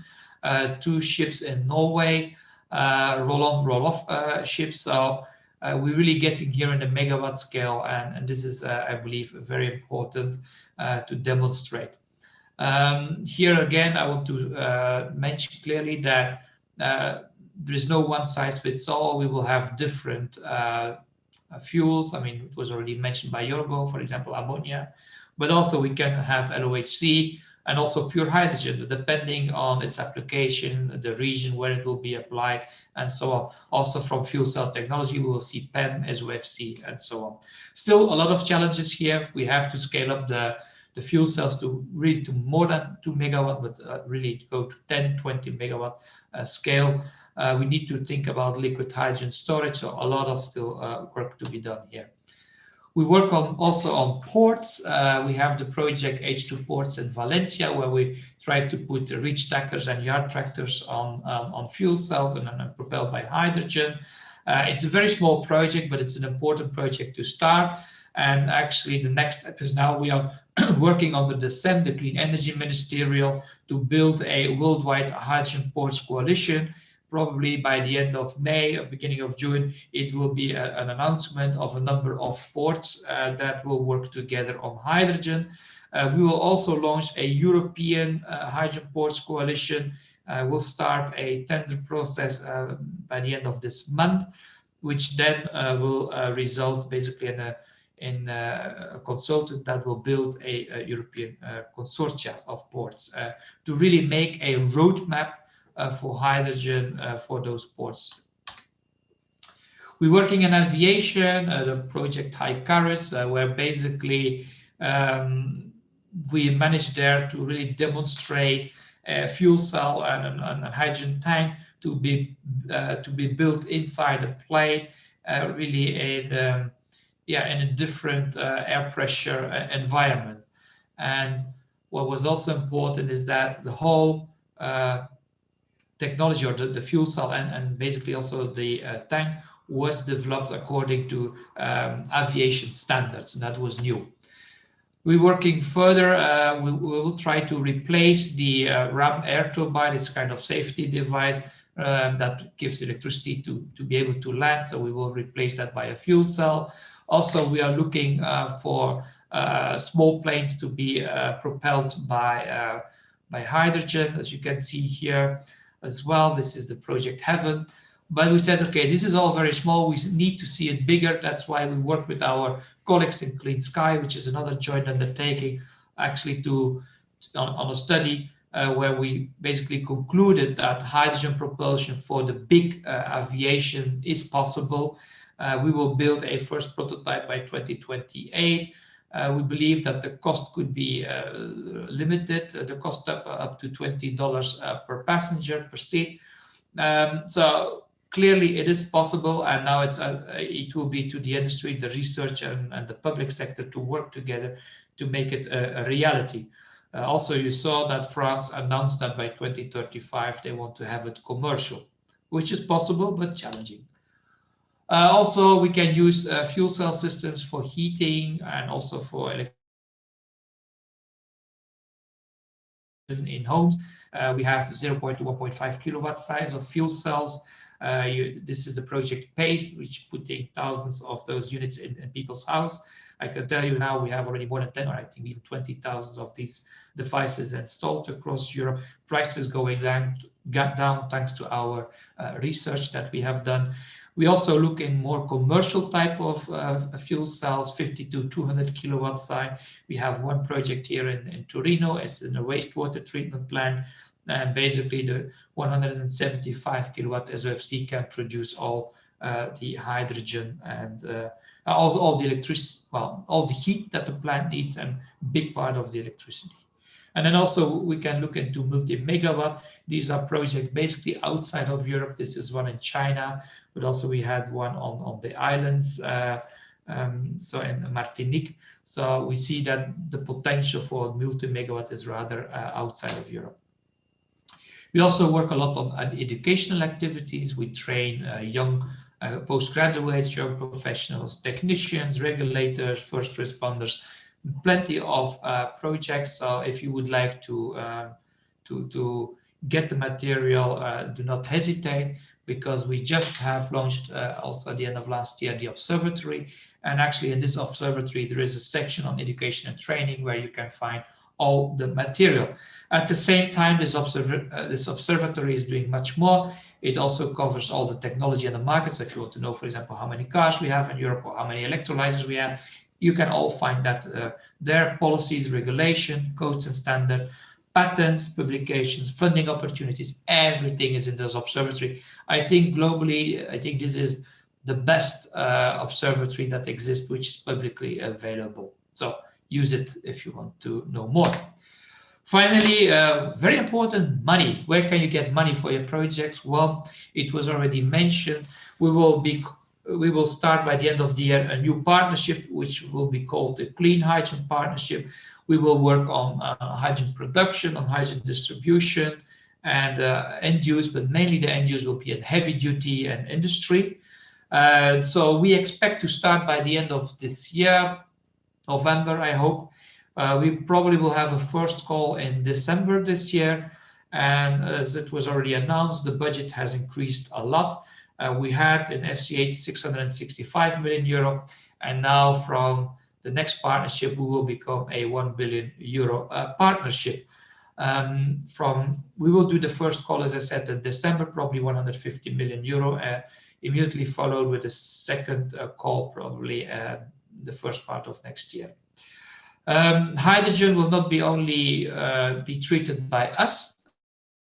2 ships in Norway, roll-on, roll-off ships. So we're really getting here in the megawatt scale, and this is, I believe, very important to demonstrate. Here again, I want to mention clearly that there is no one size fits all. We will have different fuels. I mean, it was already mentioned by Jorgo, for example, ammonia, but also we can have LOHC and also pure hydrogen, depending on its application, the region where it will be applied, and so on. Also from fuel cell technology, we will see PEM, SOFC, and so on. Still a lot of challenges here. We have to scale up the fuel cells to really to more than 2 megawatt, but really to go to 10, 20 megawatt scale. We need to think about liquid hydrogen storage, so a lot of still work to be done here. We work also on ports. We have the project H2 Ports in Valencia, where we try to put reach stackers and yard tractors on fuel cells and propelled by hydrogen. It's a very small project, but it's an important project to start. And actually, the next step is now we are working under the CEM, the Clean Energy Ministerial, to build a worldwide hydrogen ports coalition. Probably by the end of May or beginning of June, it will be an announcement of a number of ports that will work together on hydrogen. We will also launch a European hydrogen ports coalition. We'll start a tender process by the end of this month, which then will result basically in a consultant that will build a European consortia of ports to really make a roadmap for hydrogen for those ports. We're working in aviation, the project Icarus, where basically we managed there to really demonstrate a fuel cell and a hydrogen tank to be built inside a plane, really in a different air pressure environment. And what was also important is that the whole technology, or the fuel cell and basically also the tank, was developed according to aviation standards, and that was new. We're working further. We will try to replace the ram air turbine. It's a kind of safety device that gives electricity to be able to land, so we will replace that by a fuel cell. Also, we are looking for small planes to be propelled by hydrogen, as you can see here as well. This is the project Heaven. But we said, okay, this is all very small. We need to see it bigger. That's why we work with our colleagues in Clean Sky, which is another joint undertaking, actually on a study where we basically concluded that hydrogen propulsion for the big aviation is possible. We will build a first prototype by 2028. We believe that the cost could be limited, the cost up to $20 per passenger per seat. So clearly it is possible, and now it will be to the industry, the research and the public sector to work together to make it a reality. Also, you saw that France announced that by 2035 they want to have it commercial, which is possible but challenging. Also, we can use fuel cell systems for heating and also for electricity in homes. We have 0.1 to 1.5 kilowatt size of fuel cells. This is the project PACE, which putting thousands of those units in people's house. I can tell you now we have already more than 10 or I think even 20,000 of these devices installed across Europe. Prices going down thanks to our research that we have done. We also look in more commercial type of fuel cells, 50 to 200 kilowatt size. We have one project here in Torino. It's in a wastewater treatment plant. And basically the 175 kilowatt SOFC can produce all the hydrogen and all the electricity, well, all the heat that the plant needs and big part of the electricity. And then also we can look into multi-megawatt. These are projects basically outside of Europe. This is one in China, but also we had one on the islands, so in Martinique. So we see that the potential for multi-megawatt is rather outside of Europe. We also work a lot on educational activities. We train young postgraduates, young professionals, technicians, regulators, first responders, plenty of projects. So if you would like to get the material, do not hesitate, because we just have launched also at the end of last year the observatory. And actually in this observatory, there is a section on education and training where you can find all the material. At the same time, this observatory is doing much more. It also covers all the technology and the markets. So if you want to know, for example, how many cars we have in Europe or how many electrolyzers we have, you can all find that their policies, regulation, codes and standard, patents, publications, funding opportunities, everything is in this observatory. I think globally, I think this is the best observatory that exists, which is publicly available. So use it if you want to know more. Finally, very important, money. Where can you get money for your projects? Well, it was already mentioned. We will start by the end of the year a new partnership, which will be called the Clean Hydrogen Partnership. We will work on hydrogen production, on hydrogen distribution, and end use, but mainly the end use will be in heavy duty and industry. So we expect to start by the end of this year, November, I hope. We probably will have a first call in December this year. And as it was already announced, the budget has increased a lot. We had in FCH 665 million euro, and now from the next partnership, we will become a 1 billion euro partnership. We will do the first call, as I said, in December, probably 150 million euro, immediately followed with a second call, probably the first part of next year. Hydrogen will not be only be treated by us,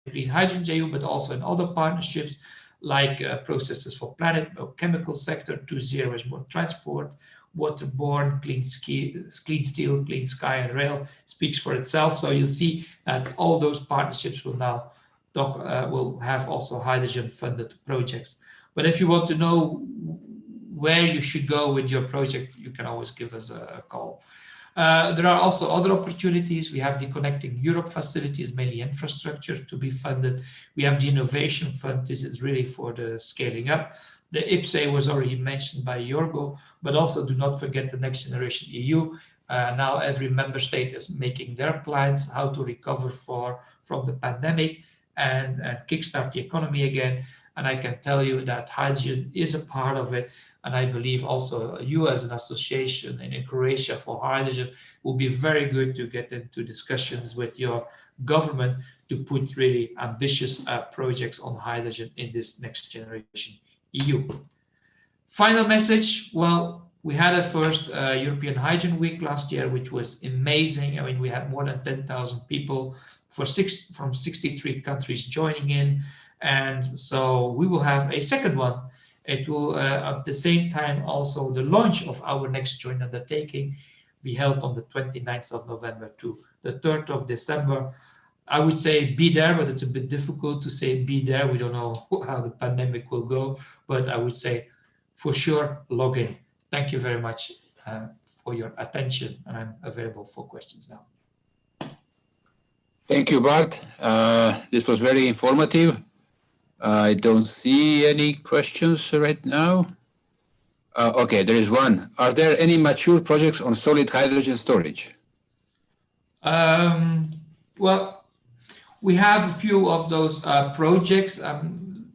Clean HydrogenEurope, but also in other partnerships like Processes for Planet or chemical sector, 2.0 is more transport, waterborne, clean steel, clean sky and rail speaks for itself. So you'll see that all those partnerships will now will have also hydrogen funded projects. But if you want to know where you should go with your project, you can always give us a call. There are also other opportunities. We have the Connecting Europe facilities, mainly infrastructure to be funded. We have the Innovation Fund. This is really for the scaling up. The IPCEI was already mentioned by Jorgo, but also do not forget the Next Generation EU. Now every member state is making their plans how to recover from the pandemic and kickstart the economy again. And I can tell you that hydrogen is a part of it. And I believe also you as an association in Croatia for hydrogen will be very good to get into discussions with your government to put really ambitious projects on hydrogen in this Next Generation EU. Final message, well, we had a first European Hydrogen Week last year, which was amazing. I mean, we had more than 10,000 people from 63 countries joining in. And so we will have a second one. It will, at the same time, also the launch of our next joint undertaking be held on the 29th of November to the 3rd of December. I would say be there, but it's a bit difficult to say be there. We don't know how the pandemic will go, but I would say for sure log in. Thank you very much for your attention, and I'm available for questions now. Thank you, Bart. This was very informative. I don't see any questions right now. Okay, there is one. Are there any mature projects on solid hydrogen storage? Well, we have a few of those projects. I'm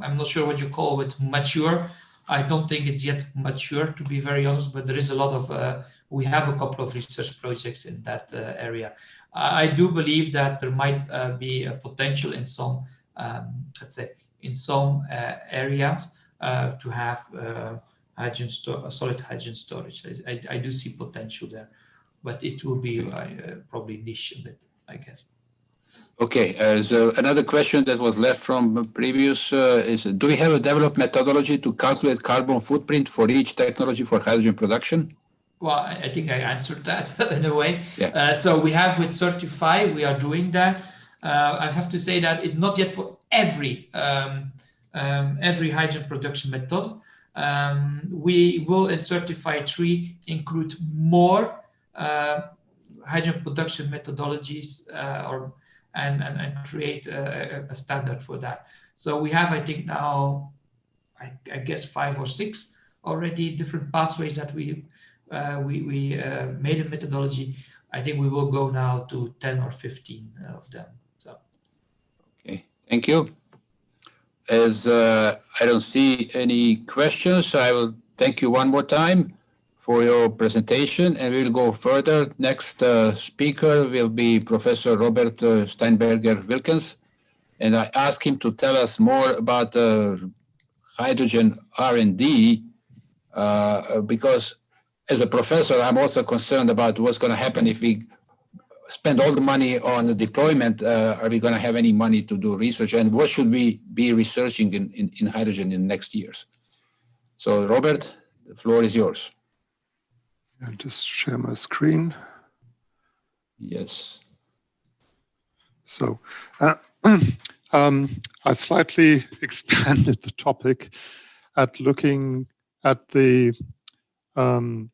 not sure what you call it mature. I don't think it's yet mature, to be very honest, but there is a lot of, we have a couple of research projects in that area. I do believe that there might be a potential in some, let's say, in some areas to have solid hydrogen storage. I do see potential there, but it will be probably niche a bit, I guess. Okay, so another question that was left from previous is, do we have a developed methodology to calculate carbon footprint for each technology for hydrogen production? Well, I think I answered that in a way. Yeah. So we have with Certify, we are doing that. I have to say that it's not yet for every hydrogen production method. We will in Certify 3 include more hydrogen production methodologies and create a standard for that. So we have, I think now, I guess 5 or 6 already different pathways that we made a methodology. I think we will go now to 10 or 15 of them. So. Thank you. As I don't see any questions, I will thank you one more time for your presentation, and we'll go further. Next speaker will be Professor Robert Steinberger-Wilkens, and I ask him to tell us more about hydrogen R&D, because as a professor, I'm also concerned about what's going to happen if we spend all the money on the deployment. Are we going to have any money to do research, and what should we be researching in hydrogen in the next years? So Robert, the floor is yours. I'll just share my screen. Yes. So I slightly expanded the topic at looking at the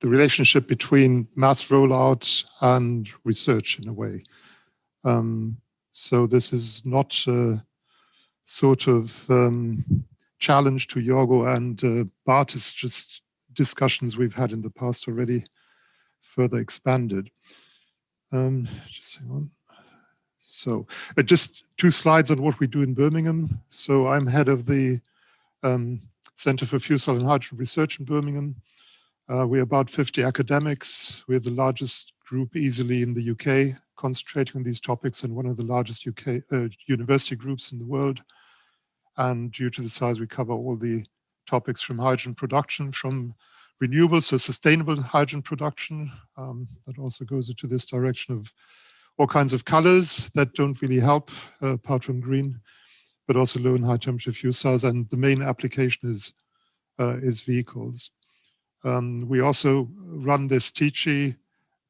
relationship between mass rollout and research in a way. So this is not a sort of challenge to Jorgo and Bart. It's just discussions we've had in the past already, further expanded. Just hang on. So just 2 slides on what we do in Birmingham. So I'm head of the Center for Fuel Cell and Hydrogen Research in Birmingham. We're about 50 academics. We're the largest group easily in the UK, concentrating on these topics, and one of the largest UK university groups in the world. And due to the size, we cover all the topics from hydrogen production, from renewables, so sustainable hydrogen production. That also goes into this direction of all kinds of colors that don't really help, apart from green, but also low and high temperature fuel cells. And the main application is vehicles. We also run this TICHI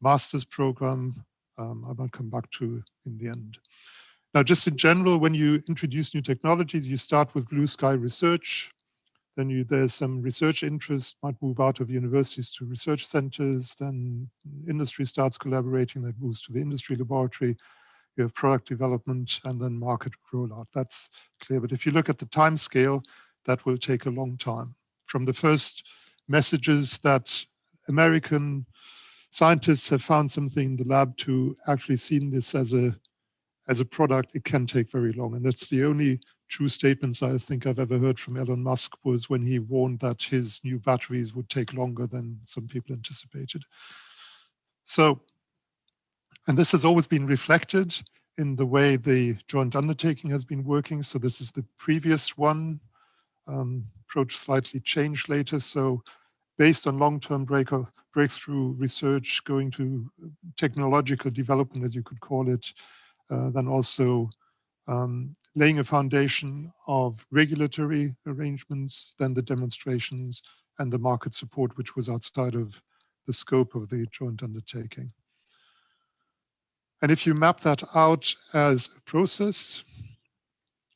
master's program. I might come back to in the end. Now, just in general, when you introduce new technologies, you start with blue sky research. Then there's some research interest, might move out of universities to research centers. Then industry starts collaborating, that moves to the industry laboratory. You have product development and then market rollout. That's clear. But if you look at the time scale, that will take a long time. From the first messages that American scientists have found something in the lab to actually seeing this as a product, it can take very long. And that's the only true statements I think I've ever heard from Elon Musk was when he warned that his new batteries would take longer than some people anticipated. So, and this has always been reflected in the way the joint undertaking has been working. So this is the previous one, approach slightly changed later. So based on long-term breakthrough research, going to technological development, as you could call it, then also laying a foundation of regulatory arrangements, then the demonstrations and the market support, which was outside of the scope of the joint undertaking. And if you map that out as a process,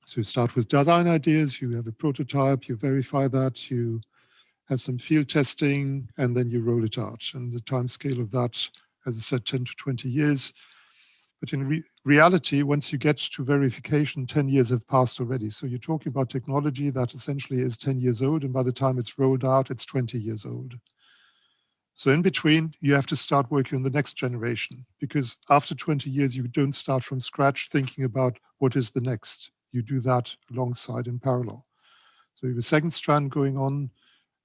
so you start with design ideas, you have a prototype, you verify that, you have some field testing, and then you roll it out. And the time scale of that, as I said, 10 to 20 years. But in reality, once you get to verification, 10 years have passed already. So you're talking about technology that essentially is 10 years old, and by the time it's rolled out, it's 20 years old. So in between, you have to start working on the next generation, because after 20 years, you don't start from scratch thinking about what is the next. You do that alongside in parallel. So you have a second strand going on,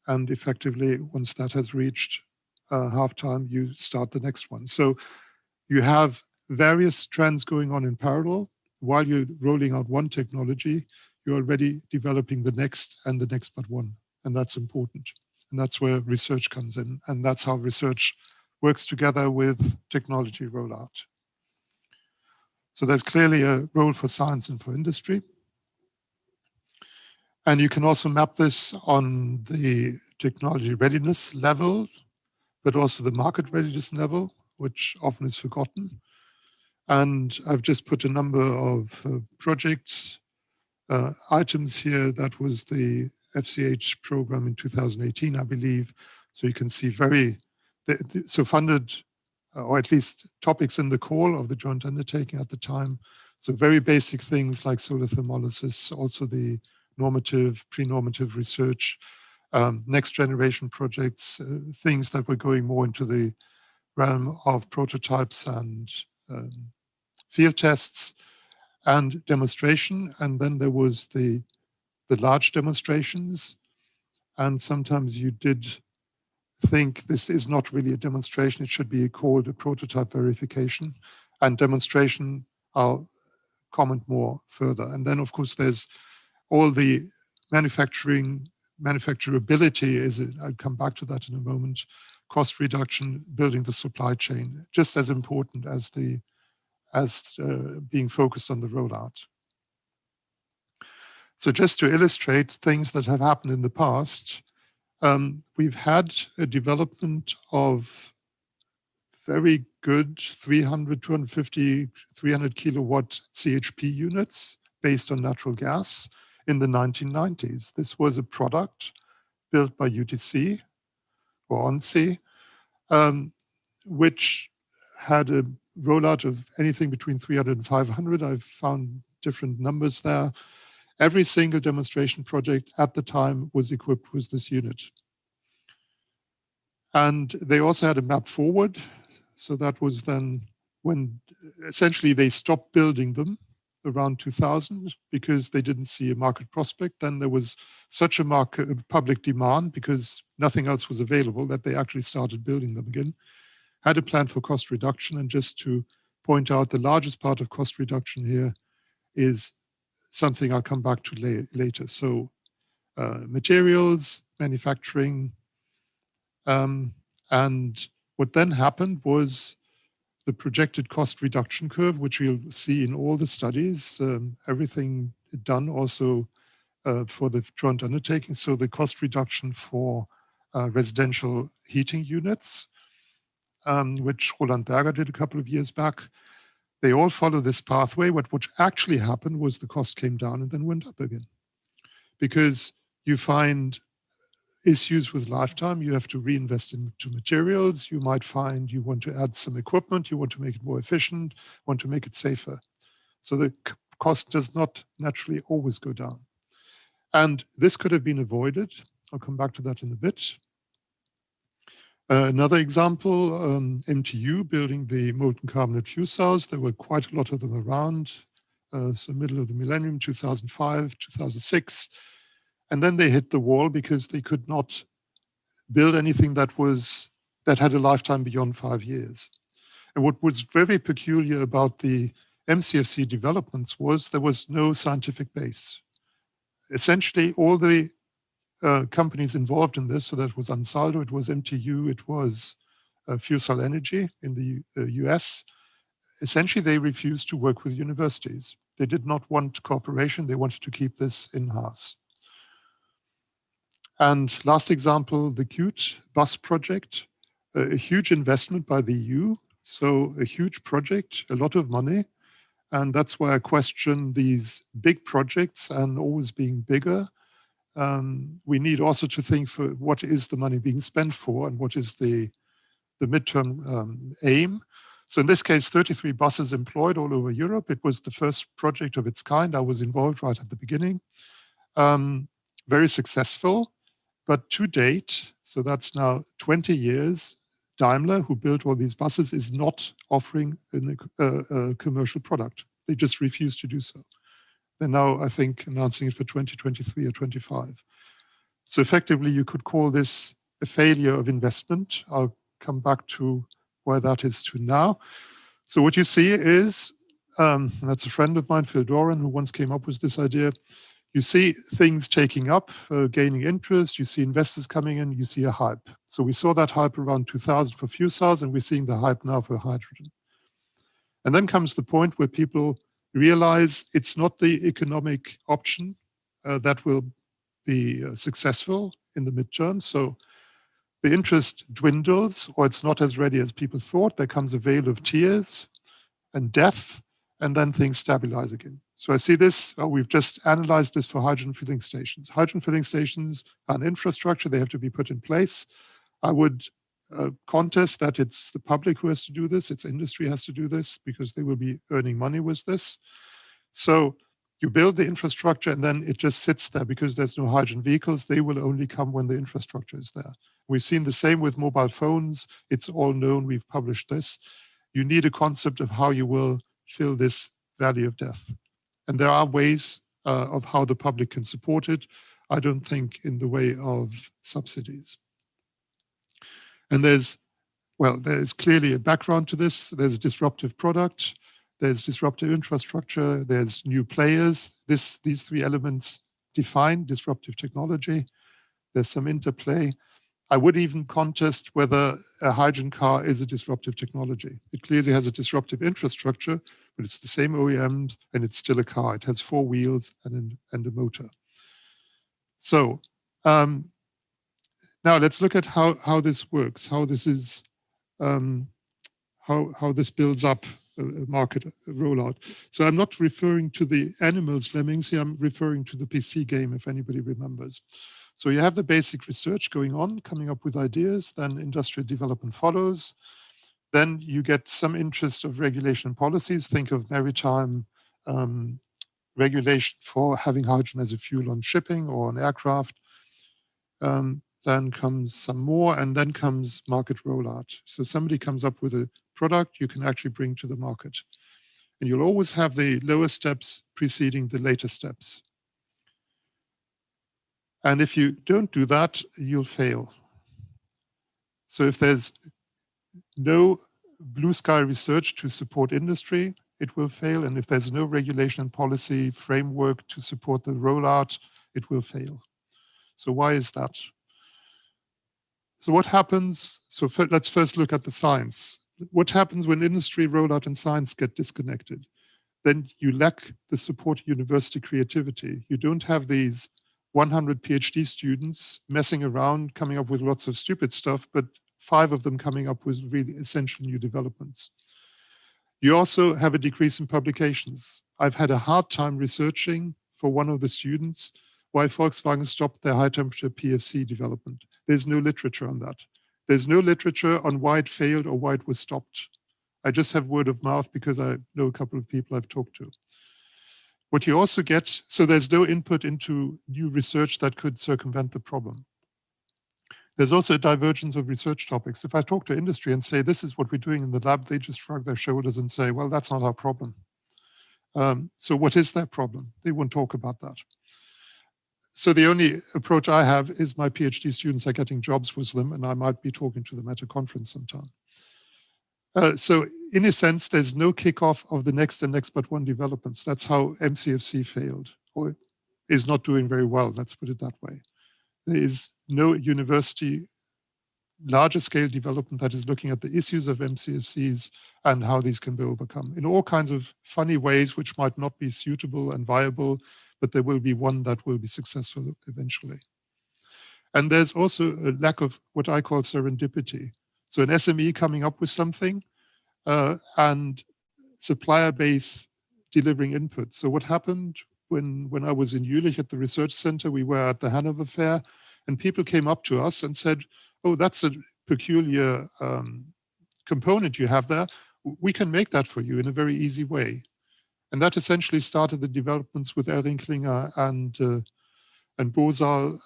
and effectively, once that has reached halftime, you start the next one. So you have various strands going on in parallel. While you're rolling out one technology, you're already developing the next and the next but one. And that's important. And that's where research comes in. And that's how research works together with technology rollout. So there's clearly a role for science and for industry. And you can also map this on the technology readiness level, but also the market readiness level, which often is forgotten. And I've just put a number of projects, items here. That was the FCH program in 2018, I believe. So you can see so funded, or at least topics in the call of the joint undertaking at the time. So very basic things like solar thermolysis, also the normative, pre-normative research, next generation projects, things that were going more into the realm of prototypes and field tests. and demonstration. And then there was the large demonstrations. And sometimes you did think this is not really a demonstration. It should be called a prototype verification. And demonstration, I'll comment more further. And then, of course, there's all the manufacturability. I'll come back to that in a moment. Cost reduction, building the supply chain, just as important as being focused on the rollout. So just to illustrate things that have happened in the past, we've had a development of very good 300, 250, 300 kilowatt CHP units based on natural gas in the 1990s. This was a product built by UTC or ONSI, which had a rollout of anything between 300 and 500. I've found different numbers there. Every single demonstration project at the time was equipped with this unit. And they also had a map forward. So that was then when essentially they stopped building them around 2000 because they didn't see a market prospect. Then there was such a public demand because nothing else was available that they actually started building them again. Had a plan for cost reduction. And just to point out, the largest part of cost reduction here is something I'll come back to later. So materials, manufacturing, and what then happened was the projected cost reduction curve, which you'll see in all the studies, everything done also for the joint undertaking. So the cost reduction for residential heating units, which Roland Berger did a couple of years back, they all follow this pathway. What actually happened was the cost came down and then went up again. Because you find issues with lifetime, you have to reinvest into materials, you might find you want to add some equipment, you want to make it more efficient, want to make it safer. So the cost does not naturally always go down. And this could have been avoided. I'll come back to that in a bit. Another example, MTU building the molten carbonate fuel cells. There were quite a lot of them around. So middle of the millennium, 2005, 2006. And then they hit the wall because they could not build anything that had a lifetime beyond 5 years. And what was very peculiar about the MCFC developments was there was no scientific base. Essentially, all the companies involved in this, so that was Ansaldo, it was MTU, it was Fuel Cell Energy in the US. Essentially, they refused to work with universities. They did not want cooperation. They wanted to keep this in-house. And last example, the CUTE bus project, a huge investment by the EU. So a huge project, a lot of money. And that's why I question these big projects and always being bigger. We need also to think for what is the money being spent for and what is the midterm aim. So in this case, 33 buses employed all over Europe. It was the first project of its kind. I was involved right at the beginning. Very successful, but to date, so that's now 20 years, Daimler, who built all these buses, is not offering a commercial product. They just refuse to do so. They're now, I think, announcing it for 2023 or 25. So effectively, you could call this a failure of investment. I'll come back to where that is to now. So what you see is, that's a friend of mine, Phil Doran, who once came up with this idea. You see things taking up, gaining interest. You see investors coming in. You see a hype. So we saw that hype around 2000 for fuel cells, and we're seeing the hype now for hydrogen. And then comes the point where people realize it's not the economic option that will be successful in the midterm. So the interest dwindles, or it's not as ready as people thought. There comes a veil of tears and death, and then things stabilize again. So I see this, we've just analyzed this for hydrogen filling stations. Hydrogen filling stations are an infrastructure, they have to be put in place. I would contest that it's the public who has to do this, it's industry has to do this, because they will be earning money with this. So you build the infrastructure and then it just sits there because there's no hydrogen vehicles. They will only come when the infrastructure is there. We've seen the same with mobile phones. It's all known, we've published this. You need a concept of how you will fill this valley of death. And there are ways of how the public can support it. I don't think in the way of subsidies. And there's clearly a background to this. There's a disruptive product, there's disruptive infrastructure, there's new players. These three elements define disruptive technology. There's some interplay. I would even contest whether a hydrogen car is a disruptive technology. It clearly has a disruptive infrastructure, but it's the same OEMs and it's still a car. It has 4 wheels and a motor. So now let's look at how this works, how this is, how this builds up a market rollout. So I'm not referring to the animals lemmings here, I'm referring to the PC game, if anybody remembers. So you have the basic research going on, coming up with ideas, then industrial development follows. Then you get some interest of regulation and policies. Think of maritime regulation for having hydrogen as a fuel on shipping or on aircraft. Then comes some more, and then comes market rollout. So somebody comes up with a product you can actually bring to the market. And you'll always have the lower steps preceding the later steps. And if you don't do that, you'll fail. So if there's no blue sky research to support industry, it will fail. And if there's no regulation and policy framework to support the rollout, it will fail. So why is that? So what happens? So let's first look at the science. What happens when industry, rollout, and science get disconnected? Then you lack the support university creativity. You don't have these 100 PhD students messing around, coming up with lots of stupid stuff, but 5 of them coming up with really essential new developments. You also have a decrease in publications. I've had a hard time researching for one of the students why Volkswagen stopped their high temperature PFC development. There's no literature on that. There's no literature on why it failed or why it was stopped. I just have word of mouth because I know a couple of people I've talked to. What you also get, so there's no input into new research that could circumvent the problem. There's also a divergence of research topics. If I talk to industry and say, this is what we're doing in the lab, they just shrug their shoulders and say, well, that's not our problem. So what is their problem? They won't talk about that. So the only approach I have is my PhD students are getting jobs with them, and I might be talking to them at a conference sometime. So in a sense, there's no kickoff of the next and next but one developments. That's how MCFC failed, or is not doing very well, let's put it that way. There is no university larger scale development that is looking at the issues of MCFCs and how these can be overcome in all kinds of funny ways, which might not be suitable and viable, but there will be one that will be successful eventually. And there's also a lack of what I call serendipity. So an SME coming up with something and supplier base delivering input. So what happened when I was in Jülich at the research center, we were at the Hanover Fair, and people came up to us and said, oh, that's a peculiar component you have there. We can make that for you in a very easy way. And that essentially started the developments with Ehrinklinger and Bosal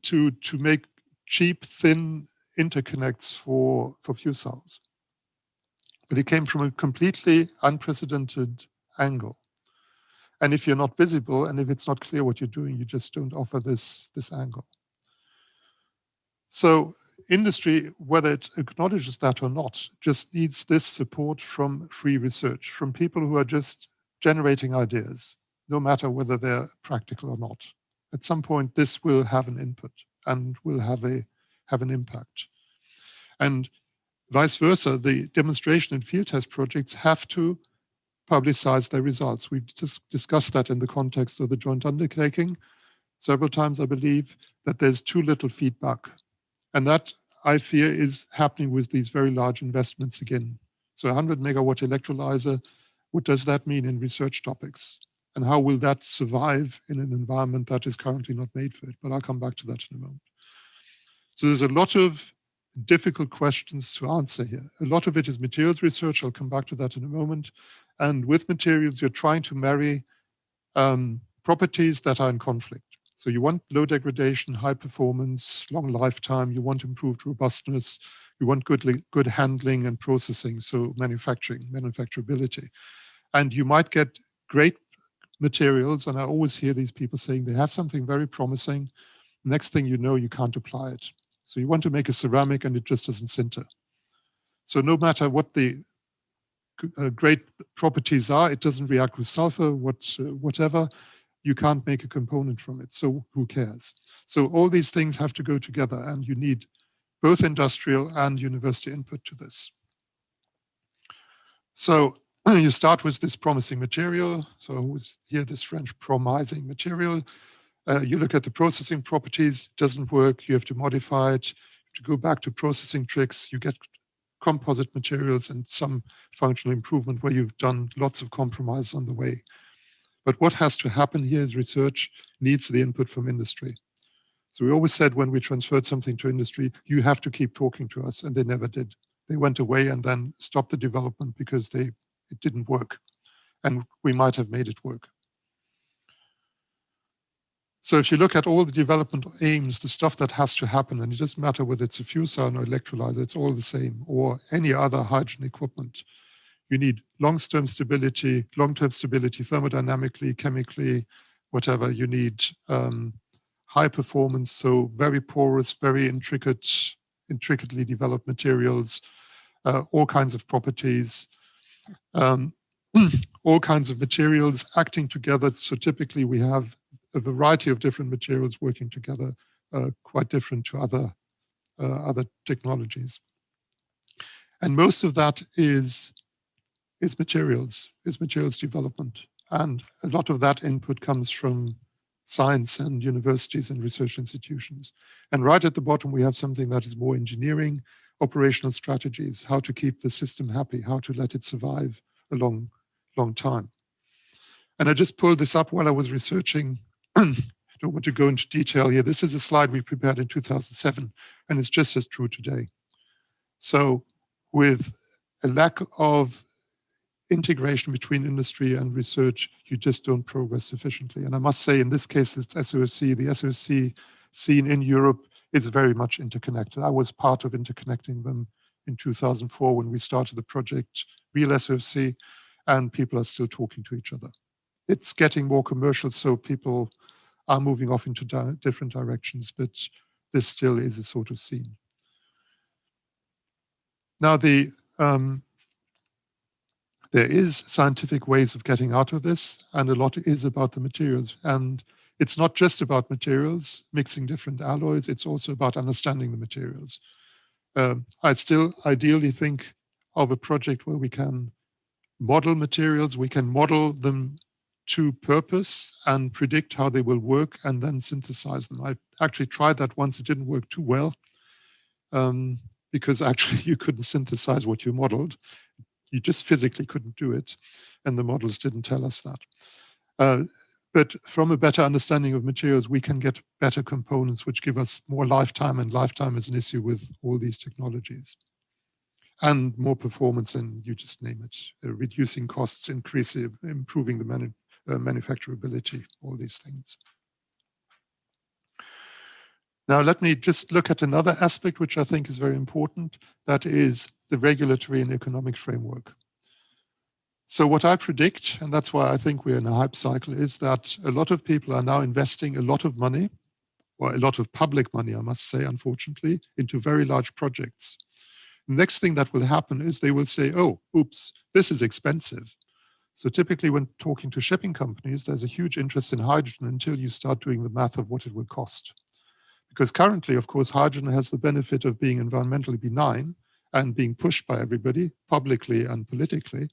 to make cheap, thin interconnects for fuel cells. But it came from a completely unprecedented angle. And if you're not visible and if it's not clear what you're doing, you just don't offer this angle. So industry, whether it acknowledges that or not, just needs this support from free research, from people who are just generating ideas, no matter whether they're practical or not. At some point, this will have an input and will have an impact. And vice versa, the demonstration and field test projects have to publicize their results. We've just discussed that in the context of the joint undertaking several times, I believe, that there's too little feedback. And that, I fear, is happening with these very large investments again. So 100 megawatt electrolyzer, what does that mean in research topics? And how will that survive in an environment that is currently not made for it? But I'll come back to that in a moment. So there's a lot of difficult questions to answer here. A lot of it is materials research. I'll come back to that in a moment. And with materials, you're trying to marry properties that are in conflict. So you want low degradation, high performance, long lifetime. You want improved robustness. You want good handling and processing, so manufacturability. And you might get great materials, and I always hear these people saying they have something very promising. Next thing you know, you can't apply it. So you want to make a ceramic and it just doesn't sinter. So no matter what the great properties are, it doesn't react with sulfur, whatever, you can't make a component from it. So who cares? So all these things have to go together, and you need both industrial and university input to this. So you start with this promising material. So always hear this French promising material. You look at the processing properties, doesn't work, you have to modify it, you have to go back to processing tricks, you get composite materials and some functional improvement where you've done lots of compromise on the way. But what has to happen here is research needs the input from industry. So we always said when we transferred something to industry, you have to keep talking to us, and they never did. They went away and then stopped the development because it didn't work, and we might have made it work. So if you look at all the development aims, the stuff that has to happen, and it doesn't matter whether it's a fuel cell or electrolyzer, it's all the same, or any other hydrogen equipment. You need long-term stability thermodynamically, chemically, whatever. You need high performance, so very porous, very intricately developed materials, all kinds of properties, all kinds of materials acting together. So typically we have a variety of different materials working together, quite different to other technologies. And most of that is materials development. And a lot of that input comes from science and universities and research institutions. And right at the bottom, we have something that is more engineering, operational strategies, how to keep the system happy, how to let it survive a long, long time. And I just pulled this up while I was researching. I don't want to go into detail here. This is a slide we prepared in 2007, and it's just as true today. So with a lack of integration between industry and research, you just don't progress sufficiently. And I must say, in this case, it's SOFC. The SOFC scene in Europe is very much interconnected. I was part of interconnecting them in 2004 when we started the project, Real SOFC, and people are still talking to each other. It's getting more commercial, so people are moving off into different directions, but this still is a sort of scene. Now, there is scientific ways of getting out of this, and a lot is about the materials. And it's not just about materials, mixing different alloys, it's also about understanding the materials. I still ideally think of a project where we can model materials, we can model them to purpose and predict how they will work and then synthesize them. I actually tried that once, it didn't work too well because actually you couldn't synthesize what you modeled. You just physically couldn't do it, and the models didn't tell us that. But from a better understanding of materials, we can get better components which give us more lifetime, and lifetime is an issue with all these technologies. And more performance, and you just name it, reducing costs, improving the manufacturability, all these things. Now, let me just look at another aspect which I think is very important, that is the regulatory and economic framework. So what I predict, and that's why I think we're in a hype cycle, is that a lot of people are now investing a lot of money, or a lot of public money, I must say, unfortunately, into very large projects. The next thing that will happen is they will say, oh, oops, this is expensive. So typically when talking to shipping companies, there's a huge interest in hydrogen until you start doing the math of what it will cost. Because currently, of course, hydrogen has the benefit of being environmentally benign and being pushed by everybody, publicly and politically,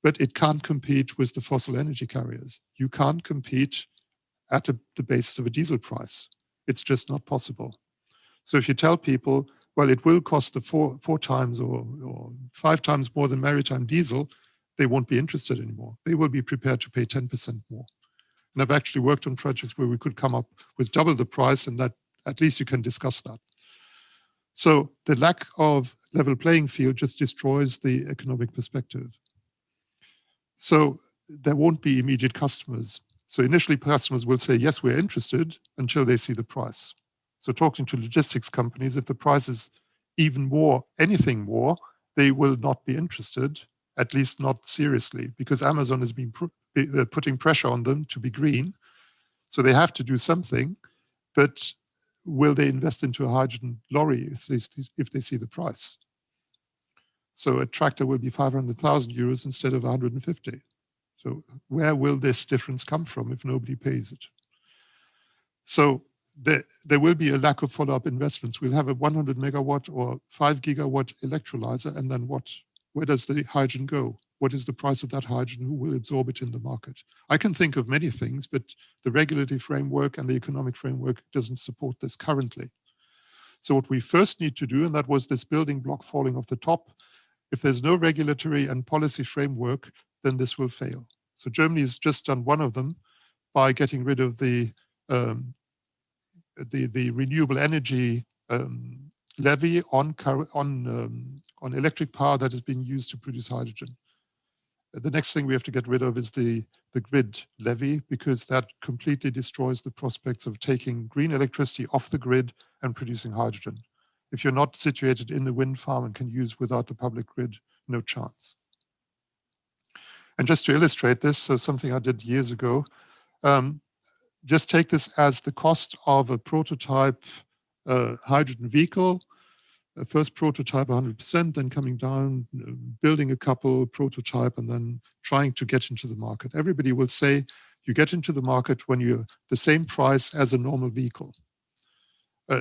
but it can't compete with the fossil energy carriers. You can't compete at the basis of a diesel price. It's just not possible. So if you tell people, well, it will cost the four times or 5 times more than maritime diesel, they won't be interested anymore. They will be prepared to pay 10% more. And I've actually worked on projects where we could come up with double the price, and that at least you can discuss that. So the lack of level playing field just destroys the economic perspective. So there won't be immediate customers. So initially customers will say, yes, we're interested, until they see the price. So talking to logistics companies, if the price is even more, anything more, they will not be interested, at least not seriously, because Amazon has been putting pressure on them to be green. So they have to do something, but will they invest into a hydrogen lorry if they see the price? So a tractor will be 500,000 euros instead of 150. So where will this difference come from if nobody pays it? So there will be a lack of follow-up investments. We'll have a 100 megawatt or 5 gigawatt electrolyzer, and then what? Where does the hydrogen go? What is the price of that hydrogen? Who will absorb it in the market? I can think of many things, but the regulatory framework and the economic framework doesn't support this currently. So what we first need to do, and that was this building block falling off the top, if there's no regulatory and policy framework, then this will fail. So Germany has just done one of them by getting rid of the renewable energy levy on electric power that is being used to produce hydrogen. The next thing we have to get rid of is the grid levy, because that completely destroys the prospects of taking green electricity off the grid and producing hydrogen. If you're not situated in the wind farm and can use without the public grid, no chance. And just to illustrate this, so something I did years ago, just take this as the cost of a prototype hydrogen vehicle. First prototype 100%, then coming down, building a couple prototype, and then trying to get into the market. Everybody will say you get into the market when you're the same price as a normal vehicle.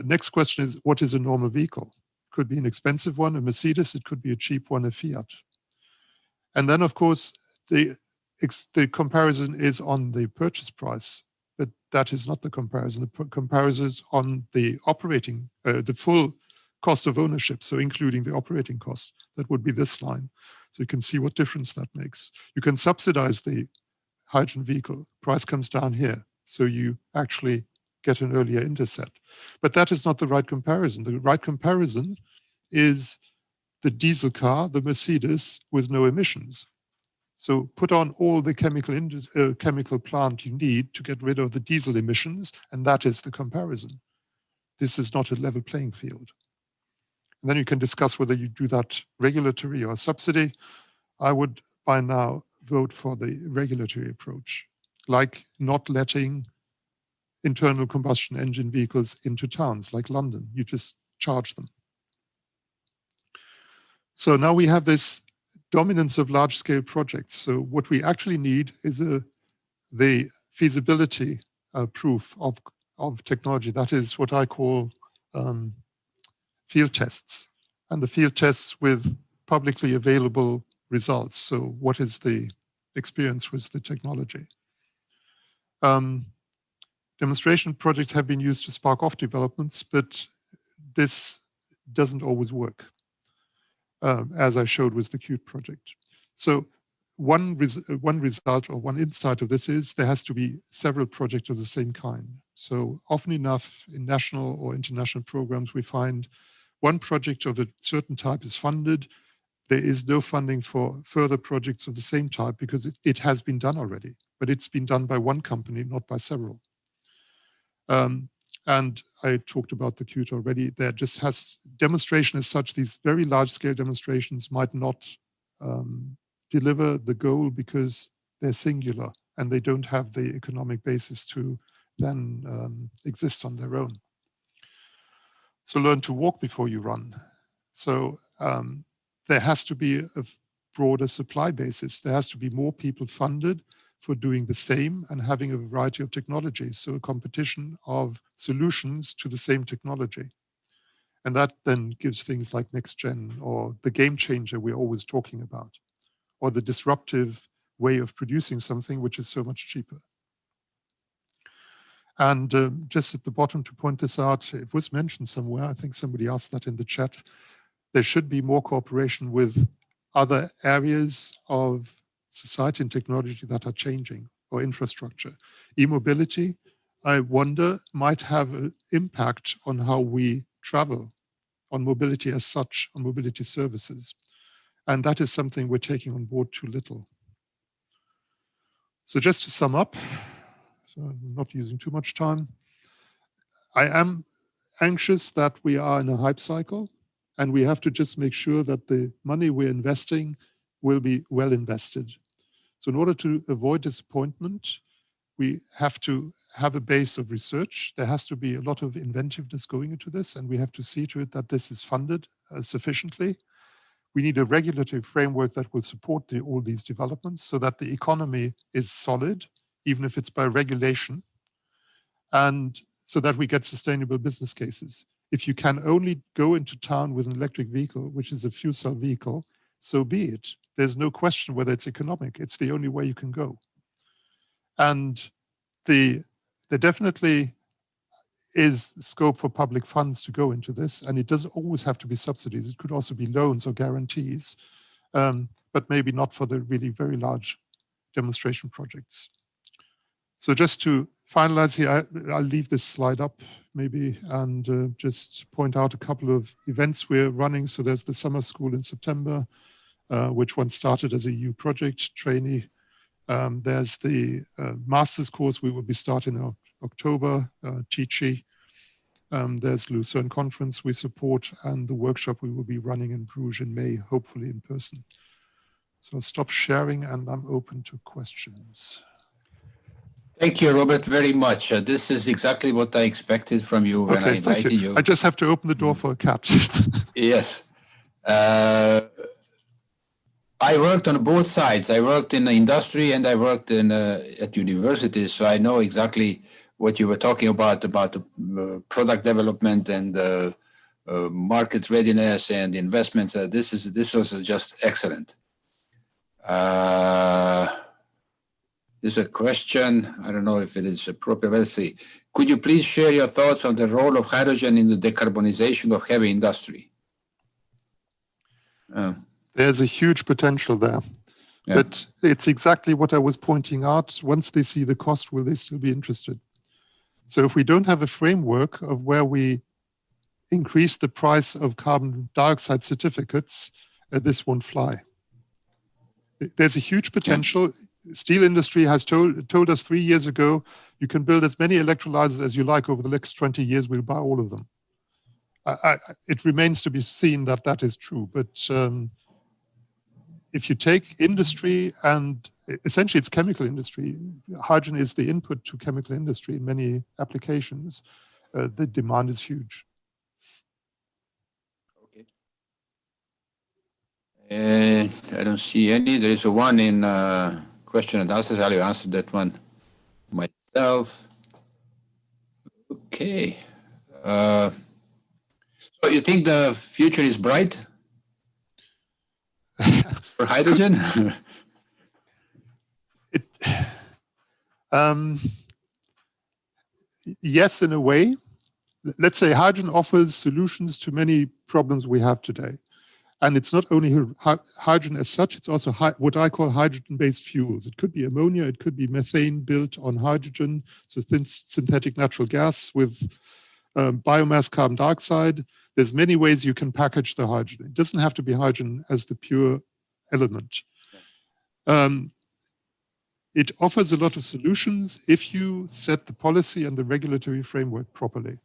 Next question is, what is a normal vehicle? Could be an expensive one, a Mercedes, it could be a cheap one, a Fiat. And then, of course, the comparison is on the purchase price, but that is not the comparison. The comparison is on the operating, the full cost of ownership, so including the operating cost. That would be this line. So you can see what difference that makes. You can subsidize the hydrogen vehicle. Price comes down here. So you actually get an earlier intercept. But that is not the right comparison. The right comparison is the diesel car, the Mercedes, with no emissions. So put on all the chemical plant you need to get rid of the diesel emissions, and that is the comparison. This is not a level playing field. And then you can discuss whether you do that regulatory or subsidy. I would by now vote for the regulatory approach, like not letting internal combustion engine vehicles into towns like London. You just charge them. So now we have this dominance of large-scale projects. So what we actually need is the feasibility proof of technology. That is what I call field tests, and the field tests with publicly available results. So what is the experience with the technology? Demonstration projects have been used to spark off developments, but this doesn't always work, as I showed with the Qt project. So one result or one insight of this is there has to be several projects of the same kind. So often enough in national or international programs, we find one project of a certain type is funded. There is no funding for further projects of the same type because it has been done already, but it's been done by one company, not by several. And I talked about the Qt already. There just has demonstration as such. These very large scale demonstrations might not deliver the goal because they're singular and they don't have the economic basis to then exist on their own. So learn to walk before you run. So there has to be a broader supply basis. There has to be more people funded for doing the same and having a variety of technologies. So a competition of solutions to the same technology. And that then gives things like next gen or the game changer we're always talking about, or the disruptive way of producing something which is so much cheaper. And just at the bottom to point this out, it was mentioned somewhere, I think somebody asked that in the chat, there should be more cooperation with other areas of society and technology that are changing, or infrastructure. E-mobility, I wonder, might have an impact on how we travel, on mobility as such, on mobility services. And that is something we're taking on board too little. So just to sum up, so I'm not using too much time, I am anxious that we are in a hype cycle, and we have to just make sure that the money we're investing will be well invested. So in order to avoid disappointment, we have to have a base of research. There has to be a lot of inventiveness going into this, and we have to see to it that this is funded sufficiently. We need a regulatory framework that will support all these developments so that the economy is solid, even if it's by regulation, and so that we get sustainable business cases. If you can only go into town with an electric vehicle, which is a fuel cell vehicle, so be it. There's no question whether it's economic. It's the only way you can go. And there definitely is scope for public funds to go into this, and it doesn't always have to be subsidies. It could also be loans or guarantees, but maybe not for the really very large demonstration projects. So just to finalize here, I'll leave this slide up maybe and just point out a couple of events we're running. So there's the summer school in September, which once started as a EU project trainee. There's the master's course we will be starting in October, Tichy. There's Lucerne conference we support, and the workshop we will be running in Bruges in May, hopefully in person. So I'll stop sharing and I'm open to questions. Thank you, Robert, very much. This is exactly what I expected from you when I invited you. I just have to open the door for a cat. Yes. I worked on both sides. I worked in the industry and I worked at universities, so I know exactly what you were talking about the product development and market readiness and investments. This was just excellent. There's a question. I don't know if it is appropriate. Let's see. Could you please share your thoughts on the role of hydrogen in the decarbonization of heavy industry? There's a huge potential there. Yeah. But it's exactly what I was pointing out. Once they see the cost, will they still be interested? So if we don't have a framework of where we increase the price of carbon dioxide certificates, this won't fly. There's a huge potential. Yeah. Steel industry has told us 3 years ago, you can build as many electrolyzers as you like over the next 20 years, we'll buy all of them. It remains to be seen that that is true, but if you take industry, and essentially it's chemical industry, hydrogen is the input to chemical industry in many applications, the demand is huge. Okay. I don't see any. There is one in question and answers. I'll answer that one myself. Okay. So you think the future is bright for hydrogen? Yes, in a way. Let's say hydrogen offers solutions to many problems we have today. And it's not only hydrogen as such, it's also what I call hydrogen-based fuels. It could be ammonia, it could be methane built on hydrogen, so synthetic natural gas with biomass carbon dioxide. There's many ways you can package the hydrogen. It doesn't have to be hydrogen as the pure element. It offers a lot of solutions if you set the policy and the regulatory framework properly.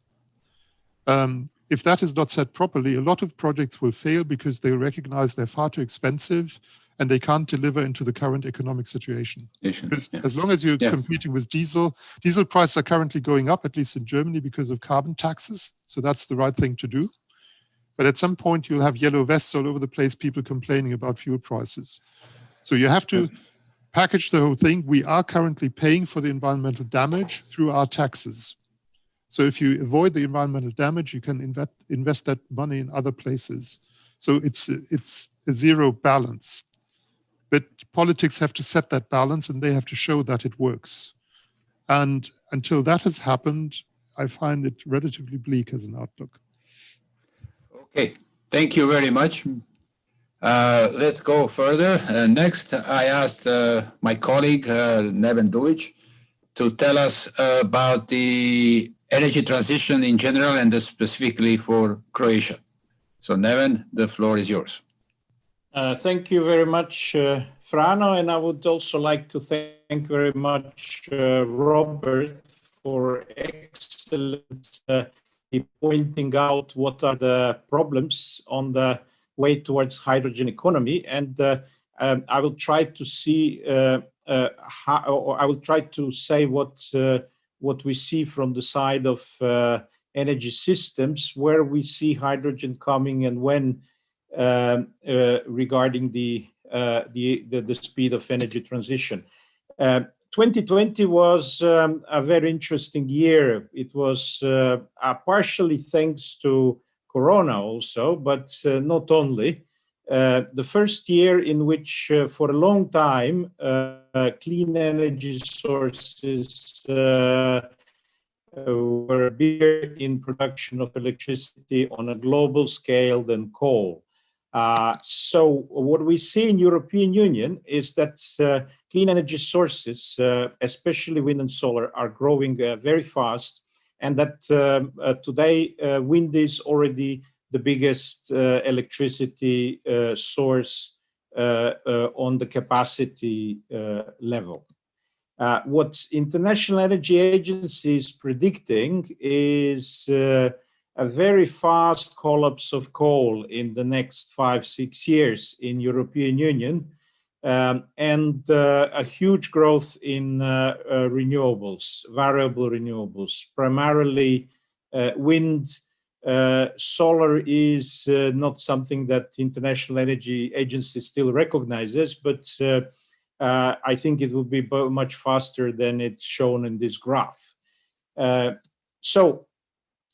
If that is not set properly, a lot of projects will fail because they recognize they're far too expensive and they can't deliver into the current economic situation. As long as you're competing with diesel prices are currently going up, at least in Germany, because of carbon taxes. So that's the right thing to do. But at some point, you'll have yellow vests all over the place, people complaining about fuel prices. So you have to package the whole thing. We are currently paying for the environmental damage through our taxes. So if you avoid the environmental damage, you can invest that money in other places. So it's a zero balance. But politics have to set that balance and they have to show that it works. And until that has happened, I find it relatively bleak as an outlook. Okay, thank you very much. Let's go further. Next, I asked my colleague, Neven Duic, to tell us about the energy transition in general and specifically for Croatia. So Neven, the floor is yours. Thank you very much, Frano, and I would also like to thank very much Robert for excellent pointing out what are the problems on the way towards hydrogen economy. And I will try to see how, or I will try to say what we see from the side of energy systems, where we see hydrogen coming and when, regarding the speed of energy transition. 2020 was a very interesting year. It was partially thanks to Corona also, but not only. The first year in which for a long time clean energy sources were bigger in production of electricity on a global scale than coal. So what we see in European Union is that clean energy sources, especially wind and solar, are growing very fast, and that today wind is already the biggest electricity source on the capacity level. What International Energy Agency is predicting is a very fast collapse of coal in the next 5-6 years in European Union, and a huge growth in renewables, variable renewables, primarily wind. Solar is not something that the International Energy Agency still recognizes, but I think it will be much faster than it's shown in this graph. So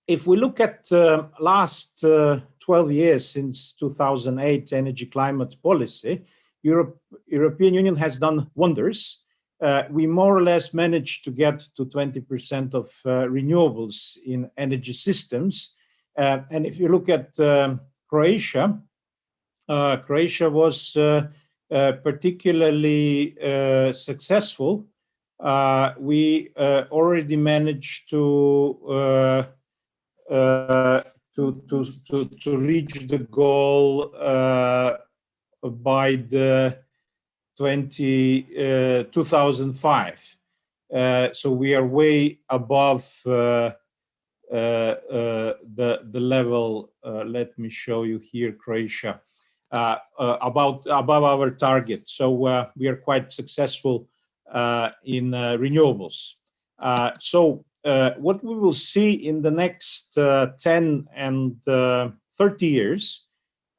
if we look at last 12 years since 2008 energy climate policy, European Union has done wonders. We more or less managed to get to 20% of renewables in energy systems. And if you look at Croatia, Croatia was particularly successful. We already managed to reach the goal by the 2005. So we are way above the level. Let me show you here, Croatia, above our target. So we are quite successful in renewables. So what we will see in the next 10 and 30 years,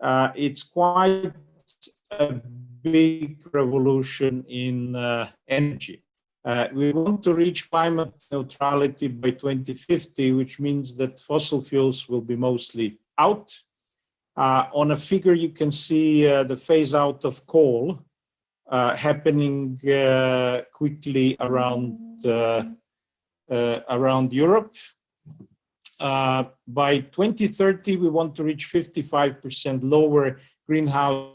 it's quite a big revolution in energy. We want to reach climate neutrality by 2050, which means that fossil fuels will be mostly out. On a figure, you can see the phase out of coal happening quickly around Europe. By 2030, we want to reach 55% lower greenhouse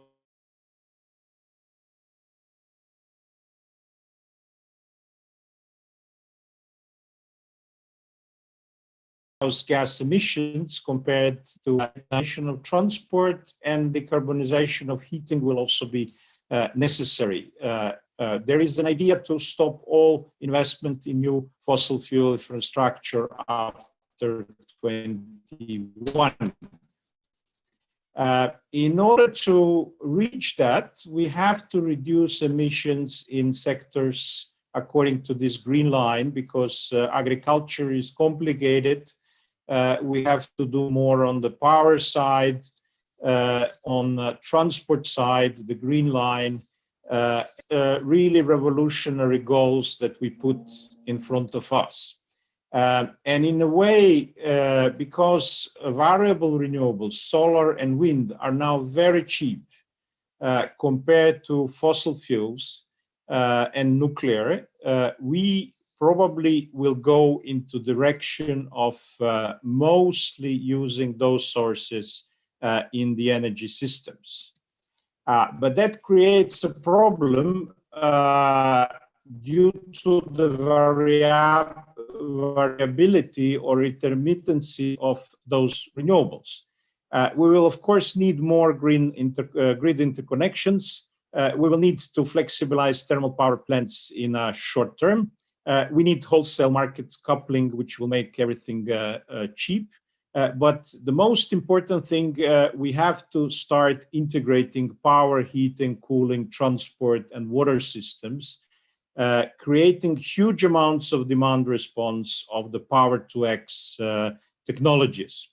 gas emissions compared to national transport, and decarbonization of heating will also be necessary. There is an idea to stop all investment in new fossil fuel infrastructure after 2021. In order to reach that, we have to reduce emissions in sectors according to this green line, because agriculture is complicated. We have to do more on the power side, on the transport side, the green line, really revolutionary goals that we put in front of us. And in a way, because variable renewables, solar and wind, are now very cheap compared to fossil fuels and nuclear, we probably will go into direction of mostly using those sources in the energy systems. But that creates a problem due to the variability or intermittency of those renewables. We will, of course, need more grid interconnections. We will need to flexibilize thermal power plants in a short term. We need wholesale markets coupling, which will make everything cheap. But the most important thing, we have to start integrating power, heating, cooling, transport, and water systems, creating huge amounts of demand response of the power to X technologies.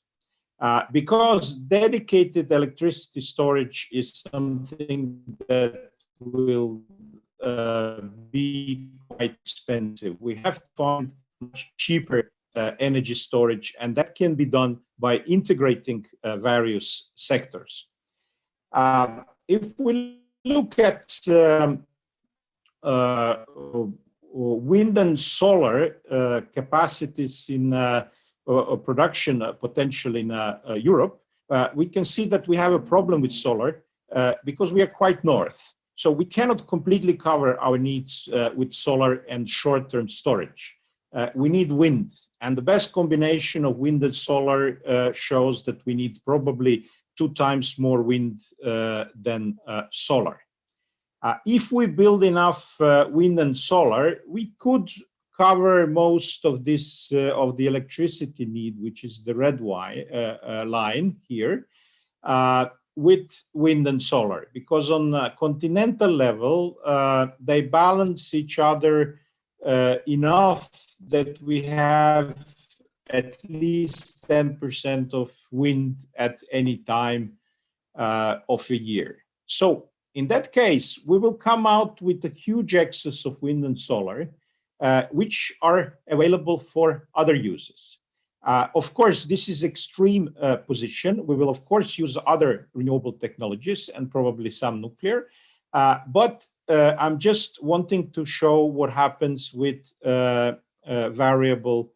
Because dedicated electricity storage is something that will be quite expensive. We have to find much cheaper energy storage, and that can be done by integrating various sectors. If we look at wind and solar capacities in production potential in Europe, we can see that we have a problem with solar because we are quite north. So we cannot completely cover our needs with solar and short-term storage. We need wind, and the best combination of wind and solar shows that we need probably 2 times more wind than solar. If we build enough wind and solar, we could cover most of this of the electricity need, which is the red line here, with wind and solar, because on a continental level, they balance each other enough that we have at least 10% of wind at any time of a year. So in that case, we will come out with a huge excess of wind and solar, which are available for other uses. Of course, this is extreme position. We will, of course, use other renewable technologies and probably some nuclear. But I'm just wanting to show what happens with variable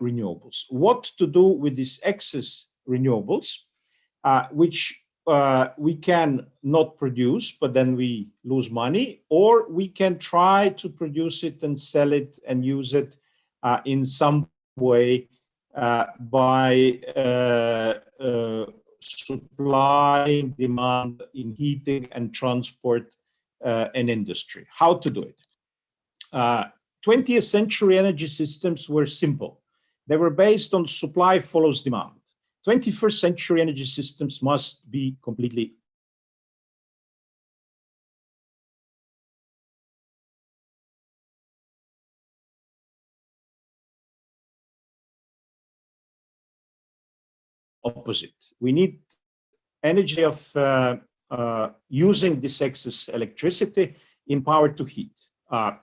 renewables. What to do with these excess renewables, which we can not produce, but then we lose money, or we can try to produce it and sell it and use it in some way by supplying demand in heating and transport and industry. How to do it? 20th century energy systems were simple. They were based on supply follows demand. 21st century energy systems must be completely opposite. We need energy of using this excess electricity in power to heat.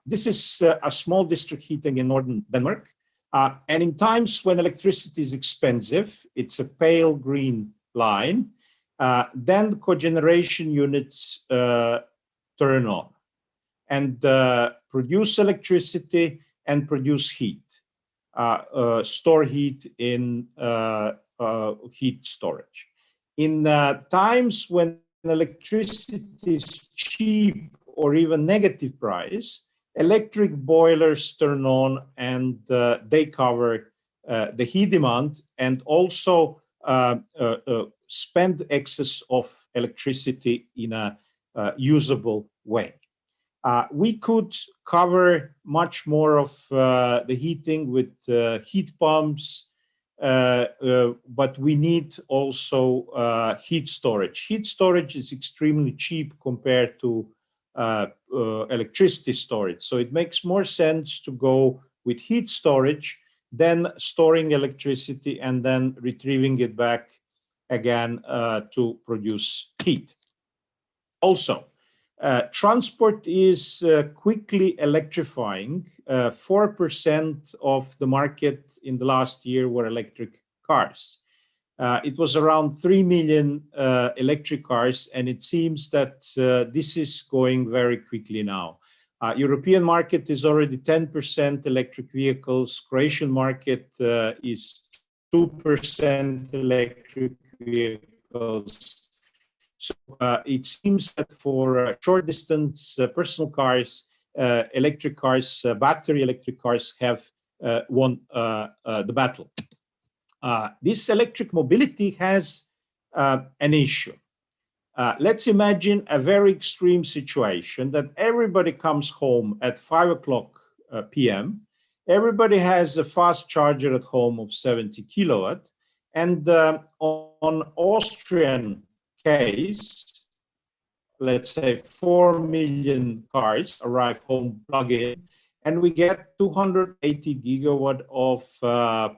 This is a small district heating in northern Denmark. And in times when electricity is expensive, it's a pale green line, then the cogeneration units turn on and produce electricity and produce heat, store heat in heat storage. In times when electricity is cheap or even negative price, electric boilers turn on and they cover the heat demand and also spend excess of electricity in a usable way. We could cover much more of the heating with heat pumps, but we need also heat storage. Heat storage is extremely cheap compared to electricity storage. So it makes more sense to go with heat storage than storing electricity and then retrieving it back again to produce heat. Also, transport is quickly electrifying. 4% of the market in the last year were electric cars. It was around 3 million electric cars, and it seems that this is going very quickly now. European market is already 10% electric vehicles. Croatian market is 2% electric vehicles. So it seems that for short distance personal cars, electric cars, battery electric cars have won the battle. This electric mobility has an issue. Let's imagine a very extreme situation that everybody comes home at 5 o'clock p.m. Everybody has a fast charger at home of 70 kilowatt, And on Austrian case, let's say 4 million cars arrive home plug-in, and we get 280 gigawatt of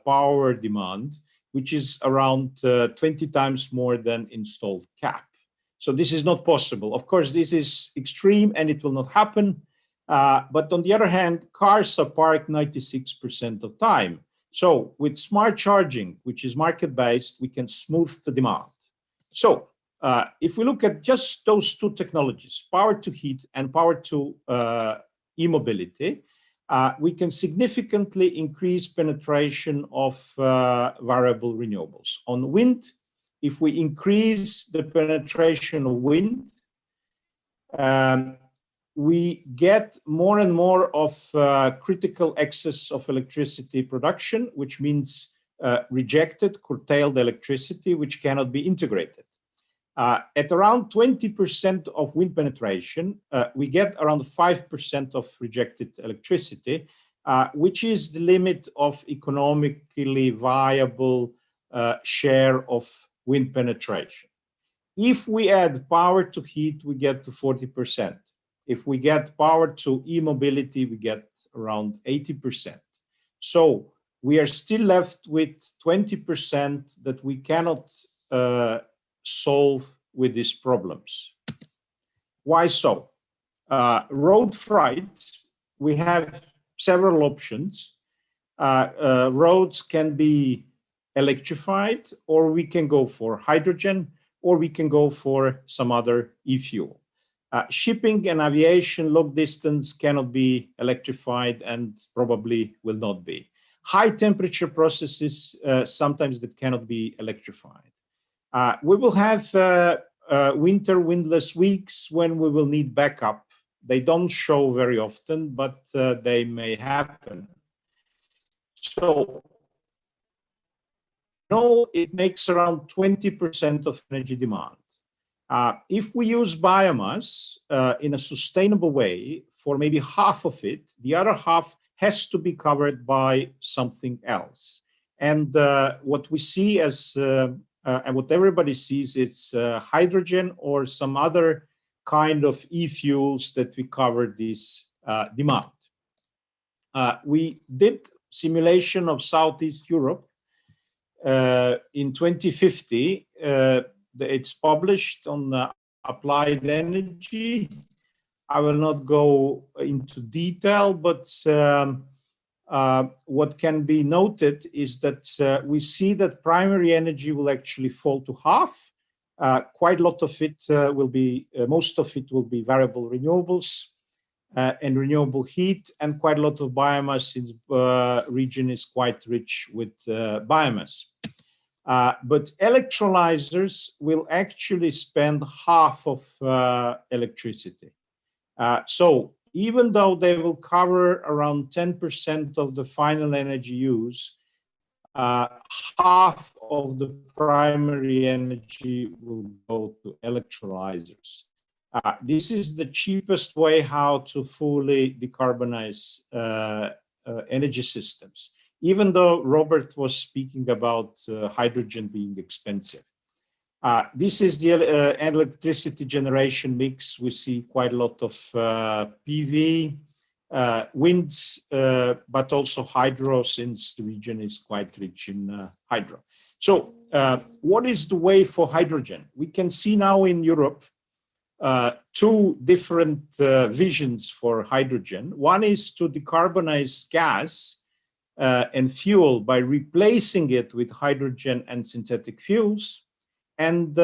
power demand, which is around 20 times more than installed cap. So this is not possible. Of course, this is extreme and it will not happen. But on the other hand, cars are parked 96% of time. So with smart charging, which is market-based, we can smooth the demand. So if we look at just those two technologies, power to heat and power to e-mobility, we can significantly increase penetration of variable renewables. On wind, if we increase the penetration of wind, we get more and more of critical excess of electricity production, which means rejected, curtailed electricity, which cannot be integrated. At around 20% of wind penetration, we get around 5% of rejected electricity, which is the limit of economically viable share of wind penetration. If we add power to heat, we get to 40%. If we get power to e-mobility, we get around 80%. So we are still left with 20% that we cannot solve with these problems. Why so? Road freight, we have several options. Roads can be electrified, or we can go for hydrogen, or we can go for some other e-fuel. Shipping and aviation long distance cannot be electrified and probably will not be. High temperature processes, sometimes that cannot be electrified. We will have winter windless weeks when we will need backup. They don't show very often, but they may happen. So, it makes around 20% of energy demand. If we use biomass in a sustainable way for maybe half of it, the other half has to be covered by something else. And what we see as, and what everybody sees, it's hydrogen or some other kind of e-fuels that we cover this demand. We did simulation of Southeast Europe in 2050. It's published on applied energy. I will not go into detail, but what can be noted is that we see that primary energy will actually fall to half. Quite a lot of it will be, most of it will be variable renewables and renewable heat, and quite a lot of biomass, since region is quite rich with biomass. But electrolyzers will actually spend half of electricity. So even though they will cover around 10% of the final energy use, half of the primary energy will go to electrolyzers. This is the cheapest way how to fully decarbonize energy systems, even though Robert was speaking about hydrogen being expensive. This is the electricity generation mix. We see quite a lot of PV, winds, but also hydro, since the region is quite rich in hydro. So what is the way for hydrogen? We can see now in Europe two different visions for hydrogen. One is to decarbonize gas and fuel by replacing it with hydrogen and synthetic fuels. And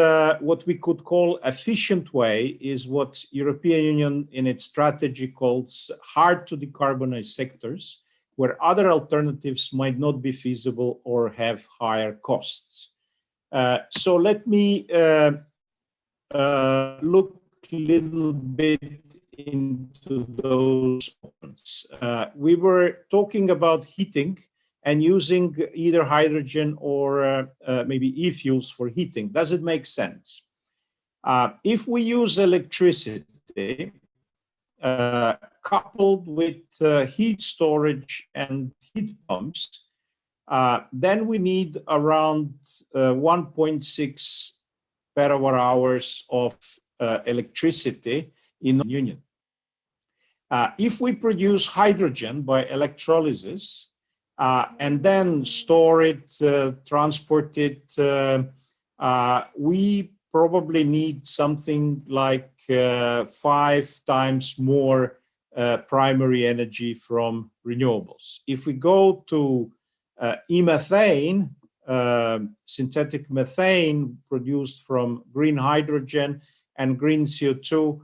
what we could call efficient way is what European Union in its strategy calls hard to decarbonize sectors, where other alternatives might not be feasible or have higher costs. So let me look a little bit into those options. We were talking about heating and using either hydrogen or maybe e-fuels for heating. Does it make sense? If we use electricity coupled with heat storage and heat pumps, then we need around 1.6 terawatt hours of electricity in the Union. If we produce hydrogen by electrolysis and then store it, transport it, we probably need something like 5 times more primary energy from renewables. If we go to e-methane, synthetic methane produced from green hydrogen and green CO2,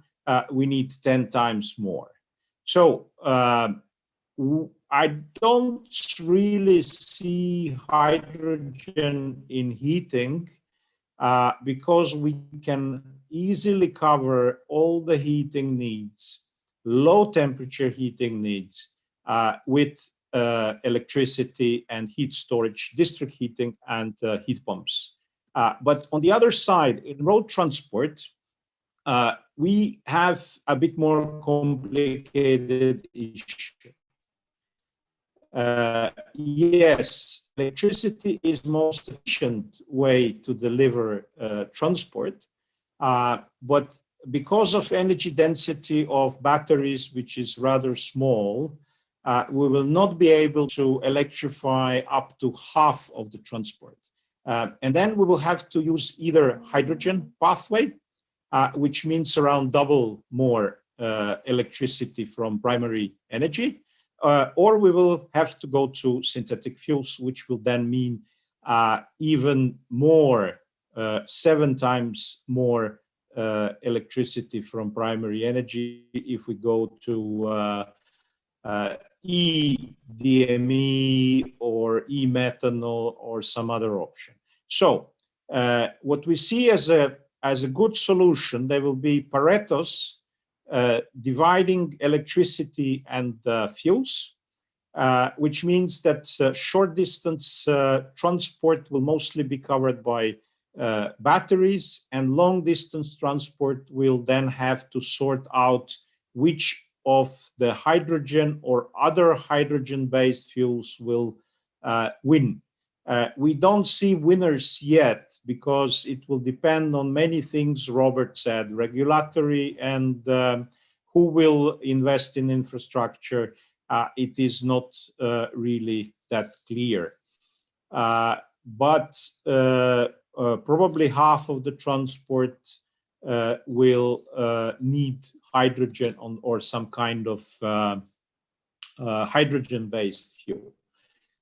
we need 10 times more. So I don't really see hydrogen in heating because we can easily cover all the heating needs, low temperature heating needs with electricity and heat storage, district heating and heat pumps. But on the other side, in road transport, we have a bit more complicated issue. Yes, electricity is most efficient way to deliver transport, but because of energy density of batteries, which is rather small, we will not be able to electrify up to half of the transport. And then we will have to use either hydrogen pathway, which means around double more electricity from primary energy, or we will have to go to synthetic fuels, which will then mean even more, 7 times more electricity from primary energy if we go to e-DME or e-methanol or some other option. So what we see as a good solution, there will be Paretos dividing electricity and fuels, which means that short distance transport will mostly be covered by batteries, and long distance transport will then have to sort out which of the hydrogen or other hydrogen-based fuels will win. We don't see winners yet because it will depend on many things Robert said, regulatory and who will invest in infrastructure. It is not really that clear. But probably half of the transport will need hydrogen or some kind of hydrogen-based fuel.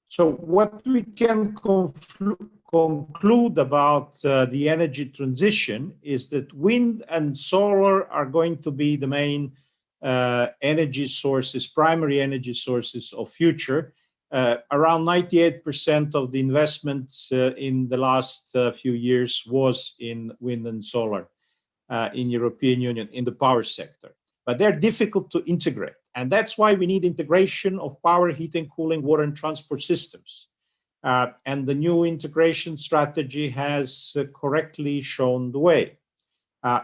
So what we can conclude about the energy transition is that wind and solar are going to be the main energy sources, primary energy sources of future. Around 98% of the investments in the last few years was in wind and solar in European Union, in the power sector. But they're difficult to integrate. And that's why we need integration of power, heating, cooling, water, and transport systems. And the new integration strategy has correctly shown the way.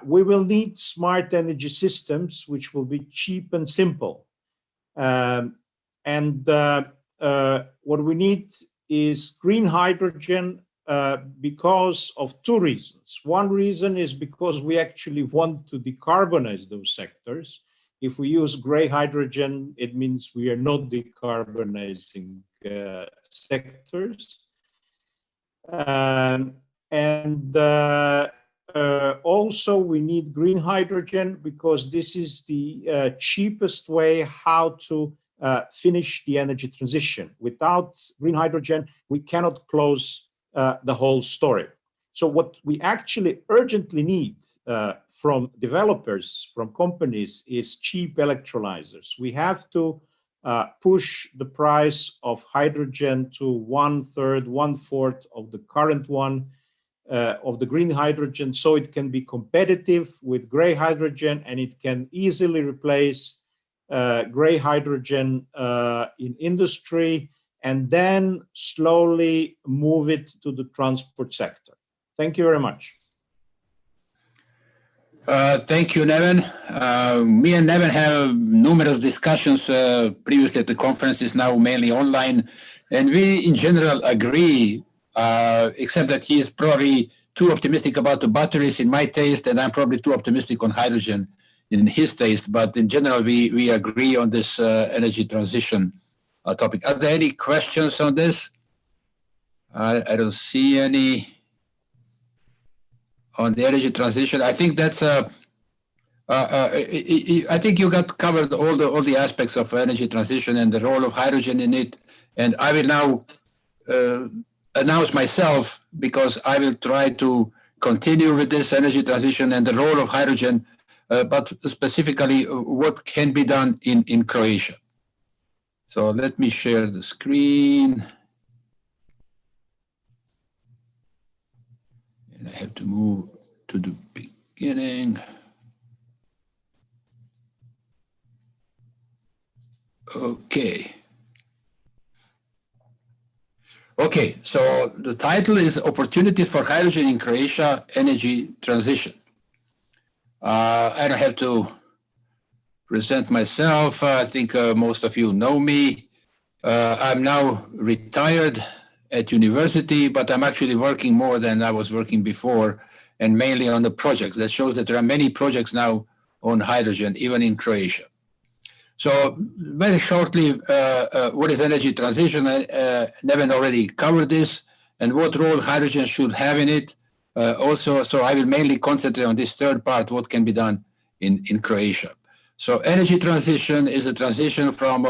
We will need smart energy systems, which will be cheap and simple. What we need is green hydrogen because of 2 reasons. One reason is because we actually want to decarbonize those sectors. If we use gray hydrogen, it means we are not decarbonizing sectors. Also, we need green hydrogen because this is the cheapest way how to finish the energy transition. Without green hydrogen, we cannot close the whole story. So what we actually urgently need from developers, from companies, is cheap electrolyzers. We have to push the price of hydrogen to 1/3, 1/4 of the current one, of the green hydrogen, so it can be competitive with gray hydrogen, and it can easily replace gray hydrogen in industry, and then slowly move it to the transport sector. Thank you very much. Thank you, Neven. Me and Neven have numerous discussions previously at the conferences, now mainly online, And we, in general, agree, except that he is probably too optimistic about the batteries in my taste, and I'm probably too optimistic on hydrogen in his taste. But in general, we agree on this energy transition topic. Are there any questions on this? I don't see any on the energy transition. I think that's I think you got covered all the aspects of energy transition and the role of hydrogen in it. And I will now announce myself, because I will try to continue with this energy transition and the role of hydrogen, but specifically what can be done in Croatia. So let me share the screen. And I have to move to the beginning. Okay. Okay, so the title is Opportunities for Hydrogen in Croatia, Energy Transition. I don't have to present myself. I think most of you know me. I'm now retired at university, but I'm actually working more than I was working before, and mainly on the projects. That shows that there are many projects now on hydrogen, even in Croatia. So very shortly, what is energy transition? Neven already covered this, and what role hydrogen should have in it. Also, so I will mainly concentrate on this third part, what can be done in Croatia. So energy transition is a transition from,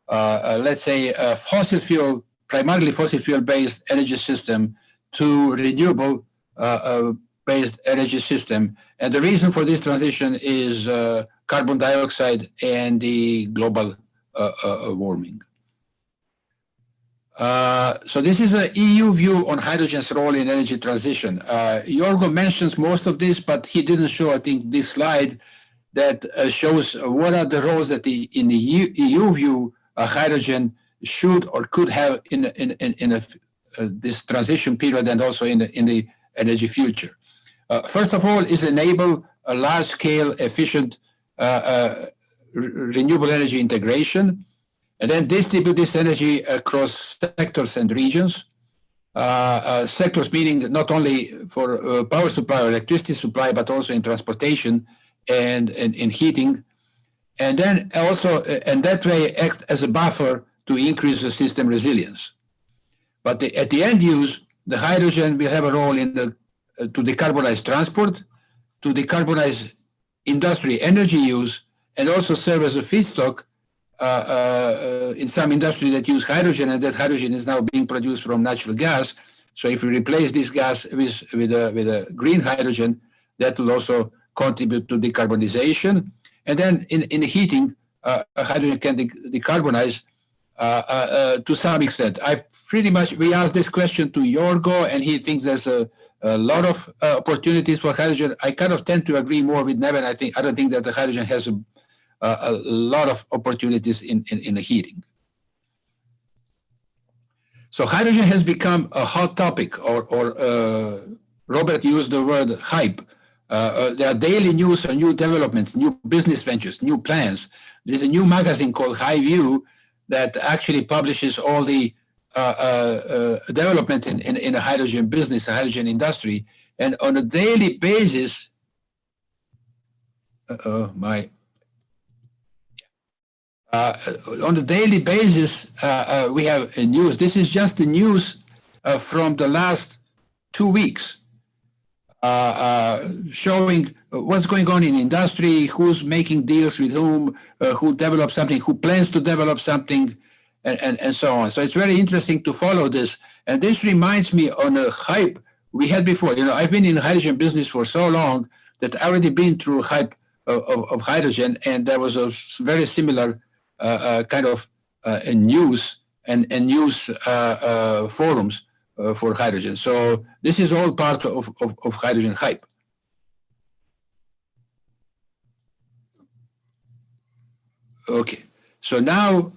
let's say, a fossil fuel, primarily fossil fuel-based energy system to renewable-based energy system. And the reason for this transition is carbon dioxide and the global warming. So this is an EU view on hydrogen's role in energy transition. Jorgo mentions most of this, but he didn't show, I think, this slide that shows what are the roles that in the EU view hydrogen should or could have in this transition period and also in the energy future. First of all, is enable a large-scale, efficient renewable energy integration, and then distribute this energy across sectors and regions. Sectors meaning not only for power supply or electricity supply, but also in transportation and in heating. And then also, and that way act as a buffer to increase the system resilience. But at the end use, the hydrogen will have a role in to decarbonize transport, to decarbonize industry energy use, and also serve as a feedstock in some industry that use hydrogen, and that hydrogen is now being produced from natural gas. So if we replace this gas with a green hydrogen, that will also contribute to decarbonization. And then in heating, hydrogen can decarbonize to some extent. We asked this question to Jorgo, and he thinks there's a lot of opportunities for hydrogen. I kind of tend to agree more with Neven. I don't think that the hydrogen has a lot of opportunities in the heating. So hydrogen has become a hot topic, or Robert used the word hype. There are daily news on new developments, new business ventures, new plans. There's a new magazine called High View that actually publishes all the development in a hydrogen business, a hydrogen industry. And on a daily basis, on a daily basis, we have news. This is just the news from the last 2 weeks, showing what's going on in industry, who's making deals with whom, who develops something, who plans to develop something, and so on. So it's very interesting to follow this. And this reminds me on a hype we had before. You know, I've been in the hydrogen business for so long that I've already been through hype of hydrogen, and there was a very similar kind of news and news forums for hydrogen. So this is all part of hydrogen hype. Okay, so now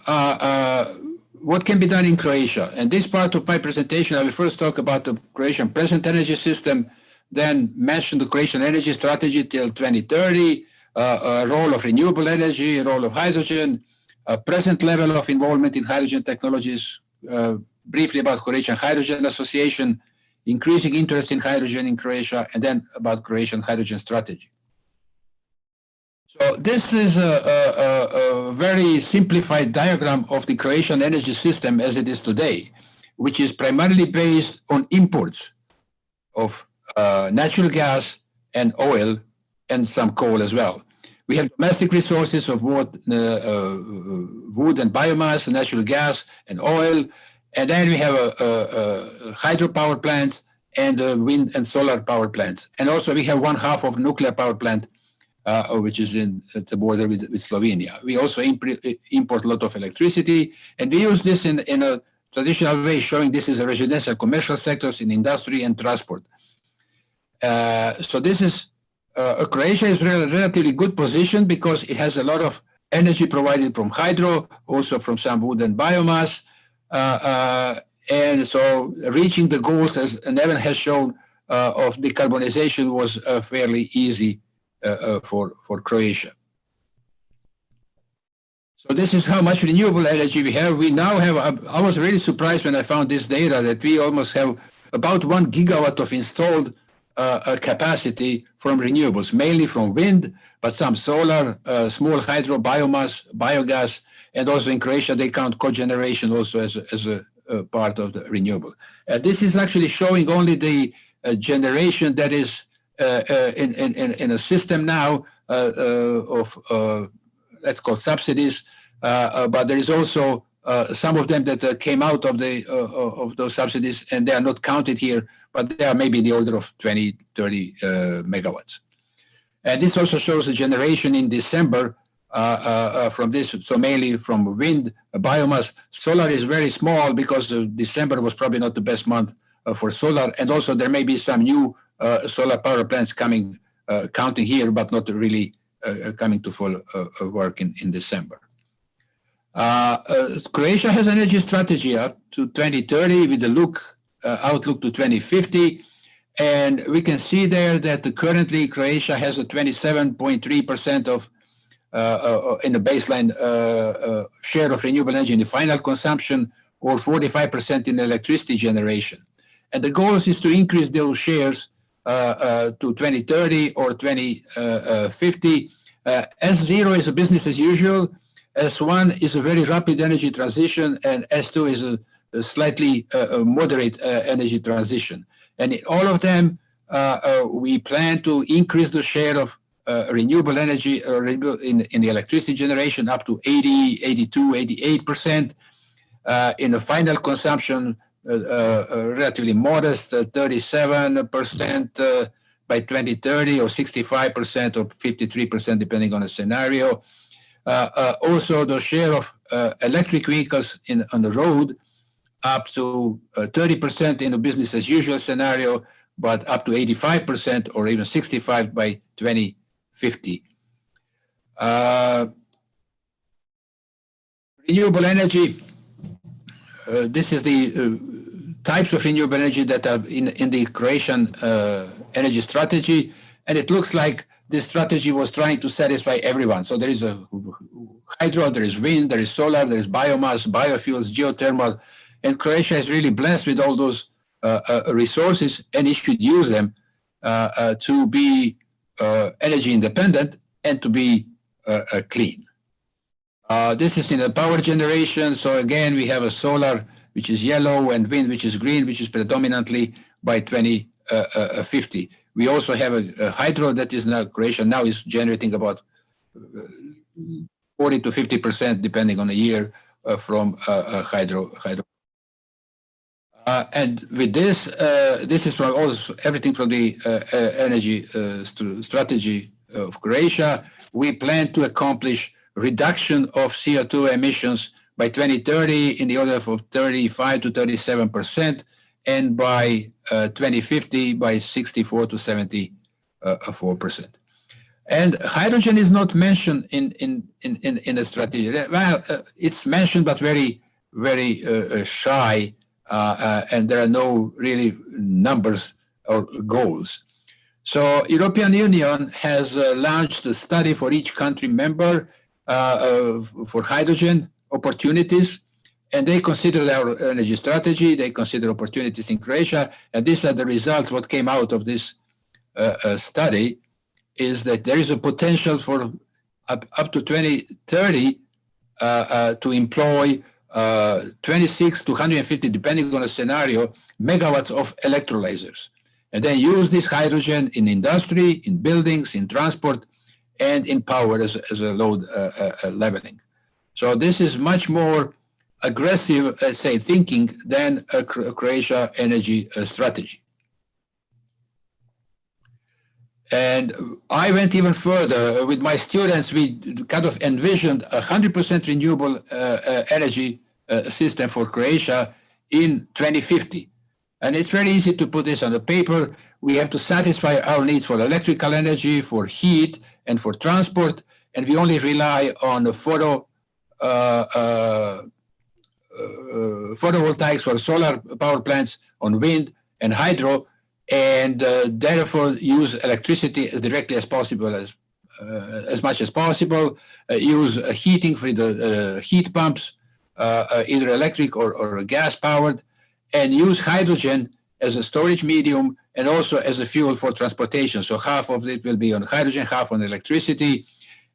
what can be done in Croatia? And this part of my presentation, I will first talk about the Croatian present energy system, then mention the Croatian energy strategy till 2030, role of renewable energy, role of hydrogen, present level of involvement in hydrogen technologies, briefly about Croatian Hydrogen Association, increasing interest in hydrogen in Croatia, and then about Croatian hydrogen strategy. So this is a very simplified diagram of the Croatian energy system as it is today, which is primarily based on imports of natural gas and oil and some coal as well. We have domestic resources of both wood and biomass, natural gas and oil, and then we have hydropower plants and wind and solar power plants. And also we have 1/2 of nuclear power plant, which is at the border with Slovenia. We also import a lot of electricity, and we use this in a traditional way, showing this is a residential commercial sectors in industry and transport. So this is Croatia is relatively good position because it has a lot of energy provided from hydro, also from some wood and biomass. And so reaching the goals, as Neven has shown, of decarbonization was fairly easy for Croatia. So this is how much renewable energy we have. We now have, I was really surprised when I found this data that we almost have about 1 gigawatt of installed capacity from renewables, mainly from wind, but some solar, small hydro, biomass, biogas, and also in Croatia they count cogeneration also as a part of the renewable. This is actually showing only the generation that is in a system now of let's call subsidies, but there is also some of them that came out of those subsidies, and they are not counted here, but they are maybe in the order of 20, 30 megawatts. And this also shows the generation in December from this, so mainly from wind, biomass. Solar is very small because December was probably not the best month for solar, and also there may be some new solar power plants coming, counting here, but not really coming to full work in December. Croatia has an energy strategy up to 2030 with the outlook to 2050. And we can see there that currently Croatia has a 27.3% of in the baseline share of renewable energy in the final consumption, or 45% in electricity generation. And the goal is to increase those shares to 2030 or 2050. S0 is a business as usual. S1 is a very rapid energy transition, and S2 is a slightly moderate energy transition. And in all of them, we plan to increase the share of renewable energy in the electricity generation up to 80, 82, 88%. In the final consumption, relatively modest, 37% by 2030, or 65% or 53%, depending on the scenario. Also, the share of electric vehicles on the road up to 30% in a business as usual scenario, but up to 85% or even 65% by 2050. Renewable energy, this is the types of renewable energy that are in the Croatian energy strategy, and it looks like this strategy was trying to satisfy everyone. So there is a hydro, there is wind, there is solar, there is biomass, biofuels, geothermal, and Croatia is really blessed with all those resources, and it should use them to be energy independent and to be clean. This is in the power generation. So again, we have a solar, which is yellow, and wind, which is green, which is predominantly by 2050. We also have a hydro that is now, Croatia now is generating about 40 to 50%, depending on the year, from hydro. And with this, this is from also everything from the energy strategy of Croatia. We plan to accomplish reduction of CO2 emissions by 2030 in the order of 35 to 37%, and by 2050 by 64 to 74%. And hydrogen is not mentioned in the strategy. Well, it's mentioned, but very, very shy, and there are no really numbers or goals. So European Union has launched a study for each country member for hydrogen opportunities, And they considered our energy strategy, they consider opportunities in Croatia, and these are the results. What came out of this study is that there is a potential for up to 2030 to employ 26 to 150, depending on the scenario, megawatts of electrolyzers, and then use this hydrogen in industry, in buildings, in transport, and in power as a load leveling. So this is much more aggressive, say, thinking than a Croatia energy strategy. And I went even further. With my students, we kind of envisioned 100% renewable energy system for Croatia in 2050. And it's very easy to put this on the paper. We have to satisfy our needs for electrical energy, for heat, and for transport, and we only rely on the photovoltaics for solar power plants, on wind and hydro, and therefore use electricity as directly as possible, as much as possible, use heating for the heat pumps, either electric or gas powered, and use hydrogen as a storage medium and also as a fuel for transportation. So half of it will be on hydrogen, half on electricity,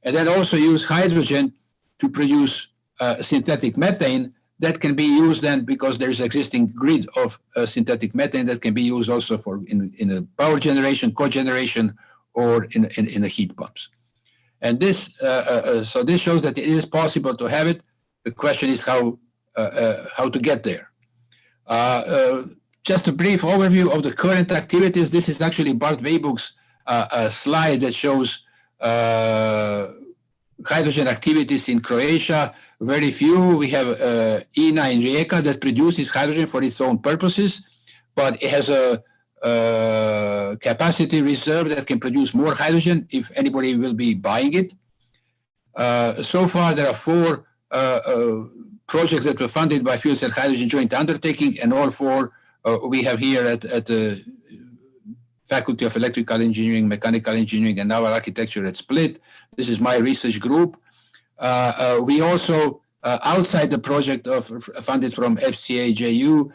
and then also use hydrogen to produce synthetic methane that can be used then, because there's existing grid of synthetic methane that can be used also for in a power generation, cogeneration, or in the heat pumps. And this, so this shows that it is possible to have it. The question is how to get there. Just a brief overview of the current activities. This is actually Bart Biebuyck's slide that shows hydrogen activities in Croatia. Very few. We have INA in Rijeka that produces hydrogen for its own purposes, but it has a capacity reserve that can produce more hydrogen if anybody will be buying it. So far, there are 4 projects that were funded by Fuel Cell Hydrogen Joint Undertaking, and all 4 we have here at the Faculty of Electrical Engineering, Mechanical Engineering, and Naval Architecture at Split. This is my research group. We also, outside the project funded from FCA-JU,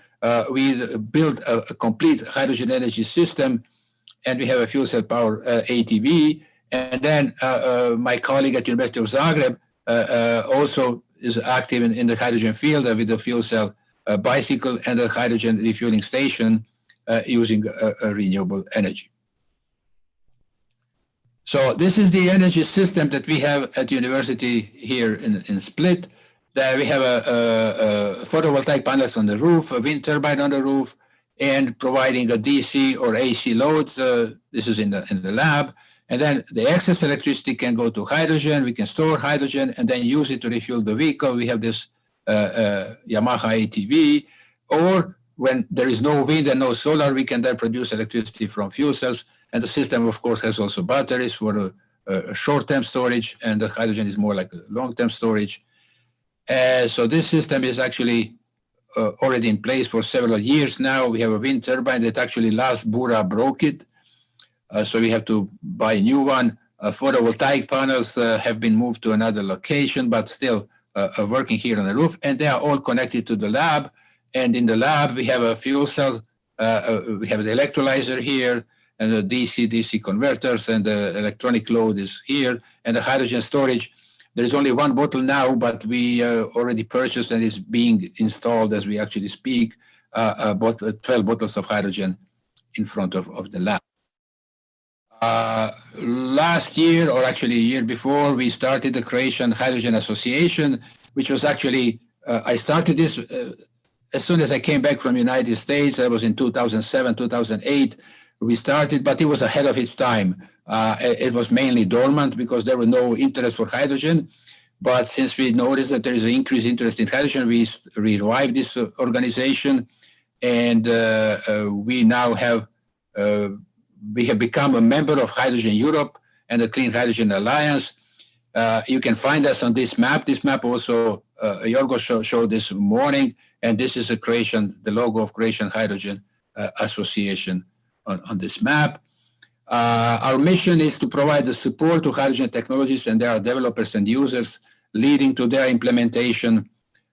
we built a complete hydrogen energy system, and we have a fuel cell power ATV. And then my colleague at the University of Zagreb also is active in the hydrogen field with the fuel cell bicycle and a hydrogen refueling station using renewable energy. So this is the energy system that we have at the university here in Split. We have a photovoltaic panels on the roof, a wind turbine on the roof, and providing a DC or AC loads. This is in the lab. And then the excess electricity can go to hydrogen. We can store hydrogen and then use it to refuel the vehicle. We have this Yamaha ATV. Or when there is no wind and no solar, we can then produce electricity from fuel cells. And the system, of course, has also batteries for a short-term storage, and the hydrogen is more like a long-term storage. So this system is actually already in place for several years now. We have a wind turbine that actually last Bura broke it. So we have to buy a new one. Photovoltaic panels have been moved to another location, but still working here on the roof. And they are all connected to the lab. And in the lab, we have a fuel cell. We have the electrolyzer here, and the DC-DC converters, and the electronic load is here, and the hydrogen storage. There is only one bottle now, but we already purchased and is being installed as we actually speak, 12 bottles of hydrogen in front of the lab. Last year, or actually a year before, we started the Croatian Hydrogen Association, which was actually, I started this as soon as I came back from the United States. That was in 2007, 2008. We started, but it was ahead of its time. It was mainly dormant because there was no interest for hydrogen. But since we noticed that there is an increased interest in hydrogen, we revived this organization, and we now have become a member of HydrogenEurope and the Clean Hydrogen Alliance. You can find us on this map. This map also Jorgo showed this morning, and this is the logo of Croatian Hydrogen Association on this map. Our mission is to provide the support to hydrogen technologies and their developers and users, leading to their implementation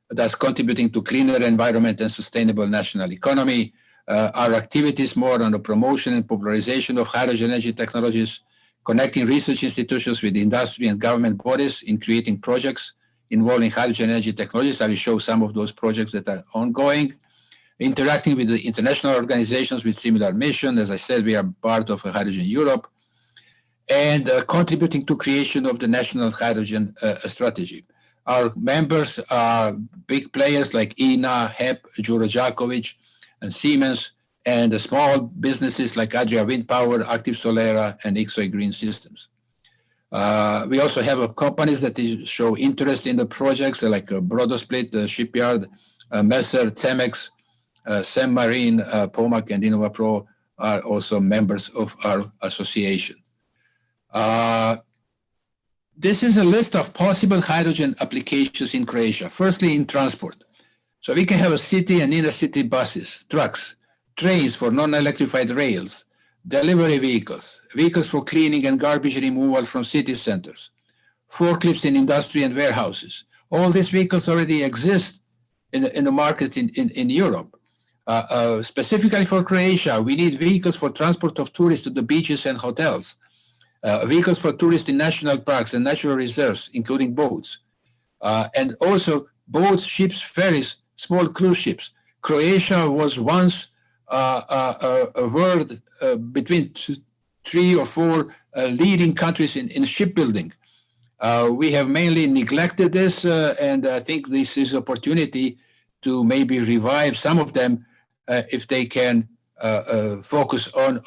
thus contributing to cleaner environment and sustainable national economy. Our activities more on the promotion and popularization of hydrogen energy technologies, connecting research institutions with industry and government bodies in creating projects involving hydrogen energy technologies. I will show some of those projects that are ongoing. Interacting with the international organizations with similar mission. As I said, we are part of HydrogenEurope. And contributing to creation of the national hydrogen strategy. Our members are big players like INA, HEP, Đuro and Siemens, and the small businesses like Adria Wind Power, Active Solera, and Ixoy Green Systems. We also have companies that show interest in the projects like Brodosplit, Shipyard, Messer, Cemex, Sem Marine, Pomac, and InnovaPro are also members of our association. This is a list of possible hydrogen applications in Croatia. Firstly, in transport. So we can have a city and inner city buses, trucks, trains for non-electrified rails, delivery vehicles, vehicles for cleaning and garbage removal from city centers, forklifts in industry and warehouses. All these vehicles already exist in the market in Europe. Specifically for Croatia, we need vehicles for transport of tourists to the beaches and hotels, vehicles for tourists in national parks and natural reserves, including boats, and also boats, ships, ferries, small cruise ships. Croatia was once a world between 3 or 4 leading countries in shipbuilding. We have mainly neglected this, and I think this is an opportunity to maybe revive some of them if they can focus on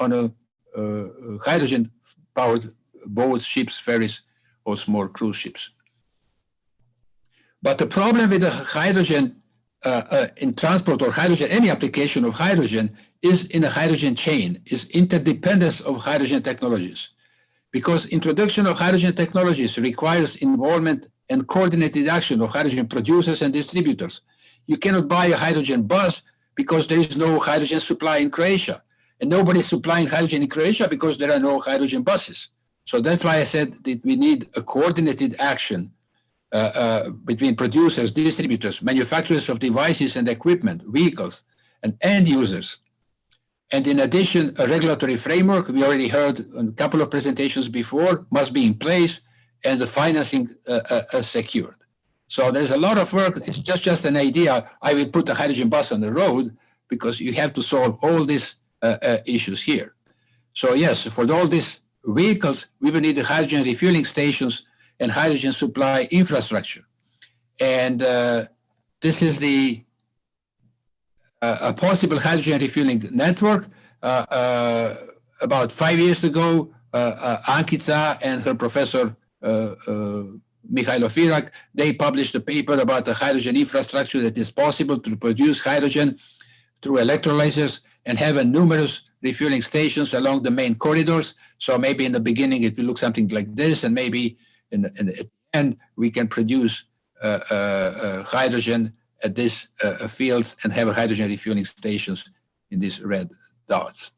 hydrogen-powered boats, ships, ferries, or small cruise ships. But the problem with the hydrogen in transport or hydrogen, any application of hydrogen, is in a hydrogen chain, is interdependence of hydrogen technologies. Because introduction of hydrogen technologies requires involvement and coordinated action of hydrogen producers and distributors. You cannot buy a hydrogen bus because there is no hydrogen supply in Croatia. And nobody is supplying hydrogen in Croatia because there are no hydrogen buses. So that's why I said that we need a coordinated action between producers, distributors, manufacturers of devices and equipment, vehicles, and end users. And in addition, a regulatory framework, we already heard a couple of presentations before, must be in place and the financing secured. So there's a lot of work. It's just an idea. I will put a hydrogen bus on the road because you have to solve all these issues here. So yes, for all these vehicles, we will need the hydrogen refueling stations and hydrogen supply infrastructure. And this is a possible hydrogen refueling network. About 5 years ago, Ankica and her professor, Mihailo Firak, they published a paper about the hydrogen infrastructure that is possible to produce hydrogen through electrolyzers and have numerous refueling stations along the main corridors. So maybe in the beginning it will look something like this, and maybe at the end we can produce hydrogen at these fields and have hydrogen refueling stations in these red dots.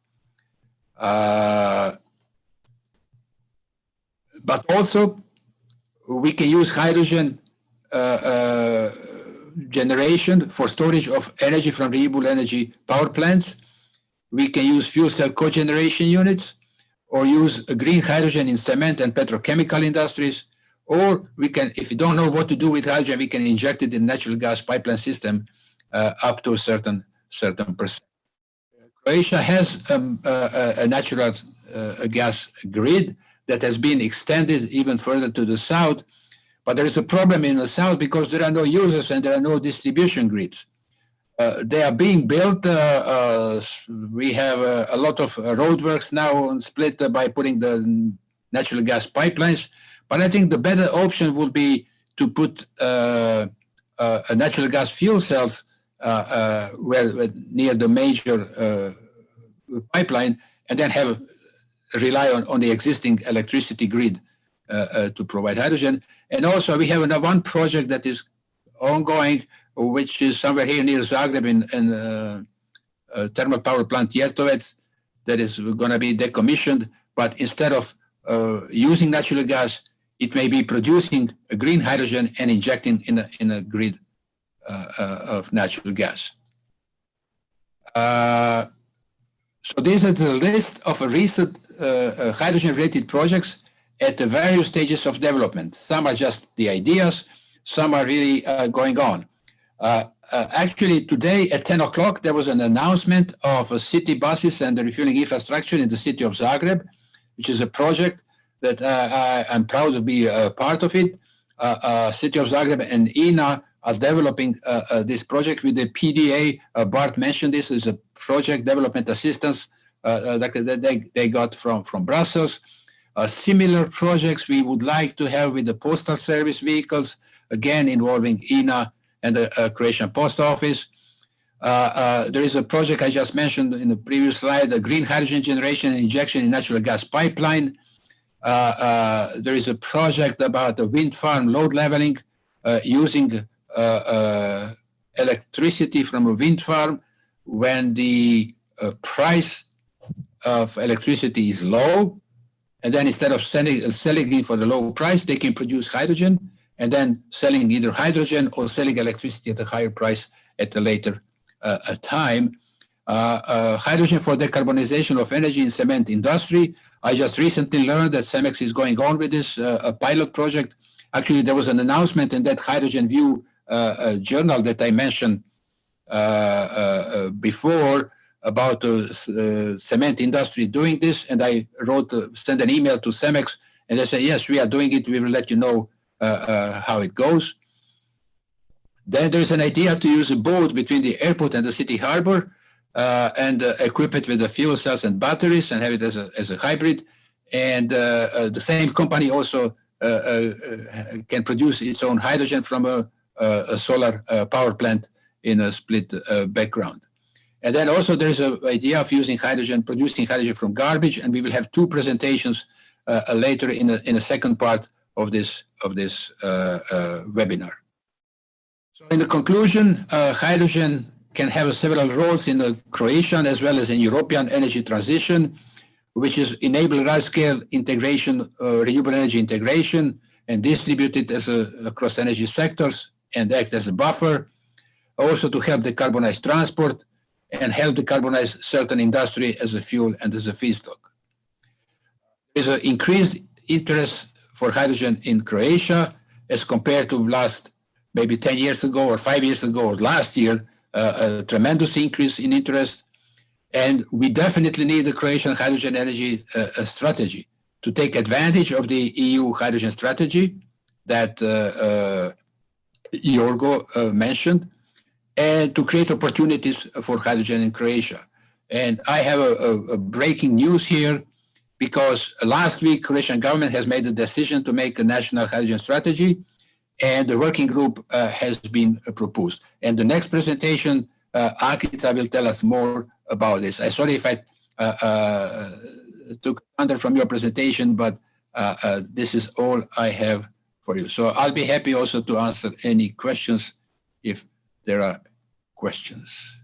But also we can use hydrogen generation for storage of energy from renewable energy power plants. We can use fuel cell cogeneration units, or use green hydrogen in cement and petrochemical industries, or we can, if you don't know what to do with hydrogen, we can inject it in natural gas pipeline system up to a certain percent. Croatia has a natural gas grid that has been extended even further to the south, but there is a problem in the south because there are no users and there are no distribution grids. They are being built. We have a lot of roadworks now split by putting the natural gas pipelines. But I think the better option would be to put a natural gas fuel cells near the major pipeline, and then rely on the existing electricity grid to provide hydrogen. And also we have one project that is ongoing, which is somewhere here near Zagreb in thermal power plant Jertovec, that is going to be decommissioned. But instead of using natural gas, it may be producing a green hydrogen and injecting in a grid of natural gas. So this is the list of recent hydrogen-related projects at the various stages of development. Some are just the ideas, some are really going on. Actually, today at 10 o'clock, there was an announcement of city buses and the refueling infrastructure in the city of Zagreb, which is a project that I'm proud to be a part of it. City of Zagreb and INA are developing this project with the PDA. Bart mentioned this as a project development assistance that they got from Brussels. Similar projects we would like to have with the postal service vehicles, again involving INA and the Croatian Post Office. There is a project I just mentioned in the previous slide, the green hydrogen generation and injection in natural gas pipeline. There is a project about the wind farm load leveling using electricity from a wind farm when the price of electricity is low, and then instead of selling it for the low price, they can produce hydrogen and then selling either hydrogen or selling electricity at a higher price at a later time. Hydrogen for decarbonization of energy in cement industry. I just recently learned that CEMEX is going on with this pilot project. Actually, there was an announcement in that Hydrogen View journal that I mentioned before about the cement industry doing this, and I sent an email to CEMEX, and they said, yes, we are doing it. We will let you know how it goes. Then there's an idea to use a boat between the airport and the city harbor and equip it with the fuel cells and batteries and have it as a hybrid. And the same company also can produce its own hydrogen from a solar power plant in a split background. And then also there's an idea of using hydrogen, producing hydrogen from garbage, and we will have two presentations later in a second part of this webinar. So in the conclusion, hydrogen can have several roles in the Croatian as well as in European energy transition, which is enable large-scale integration, renewable energy integration, and distribute it across energy sectors and act as a buffer. Also to help decarbonize transport and help decarbonize certain industry as a fuel and as a feedstock. There is an increased interest for hydrogen in Croatia as compared to maybe 10 years ago or 5 years ago or last year, a tremendous increase in interest. And we definitely need the Croatian hydrogen energy strategy to take advantage of the EU hydrogen strategy that Jorgo mentioned, and to create opportunities for hydrogen in Croatia. And I have a breaking news here, because last week Croatian government has made a decision to make a national hydrogen strategy, and the working group has been proposed. And the next presentation, Akita will tell us more about this. I'm sorry if I took under from your presentation, but this is all I have for you. So I'll be happy also to answer any questions if there are questions.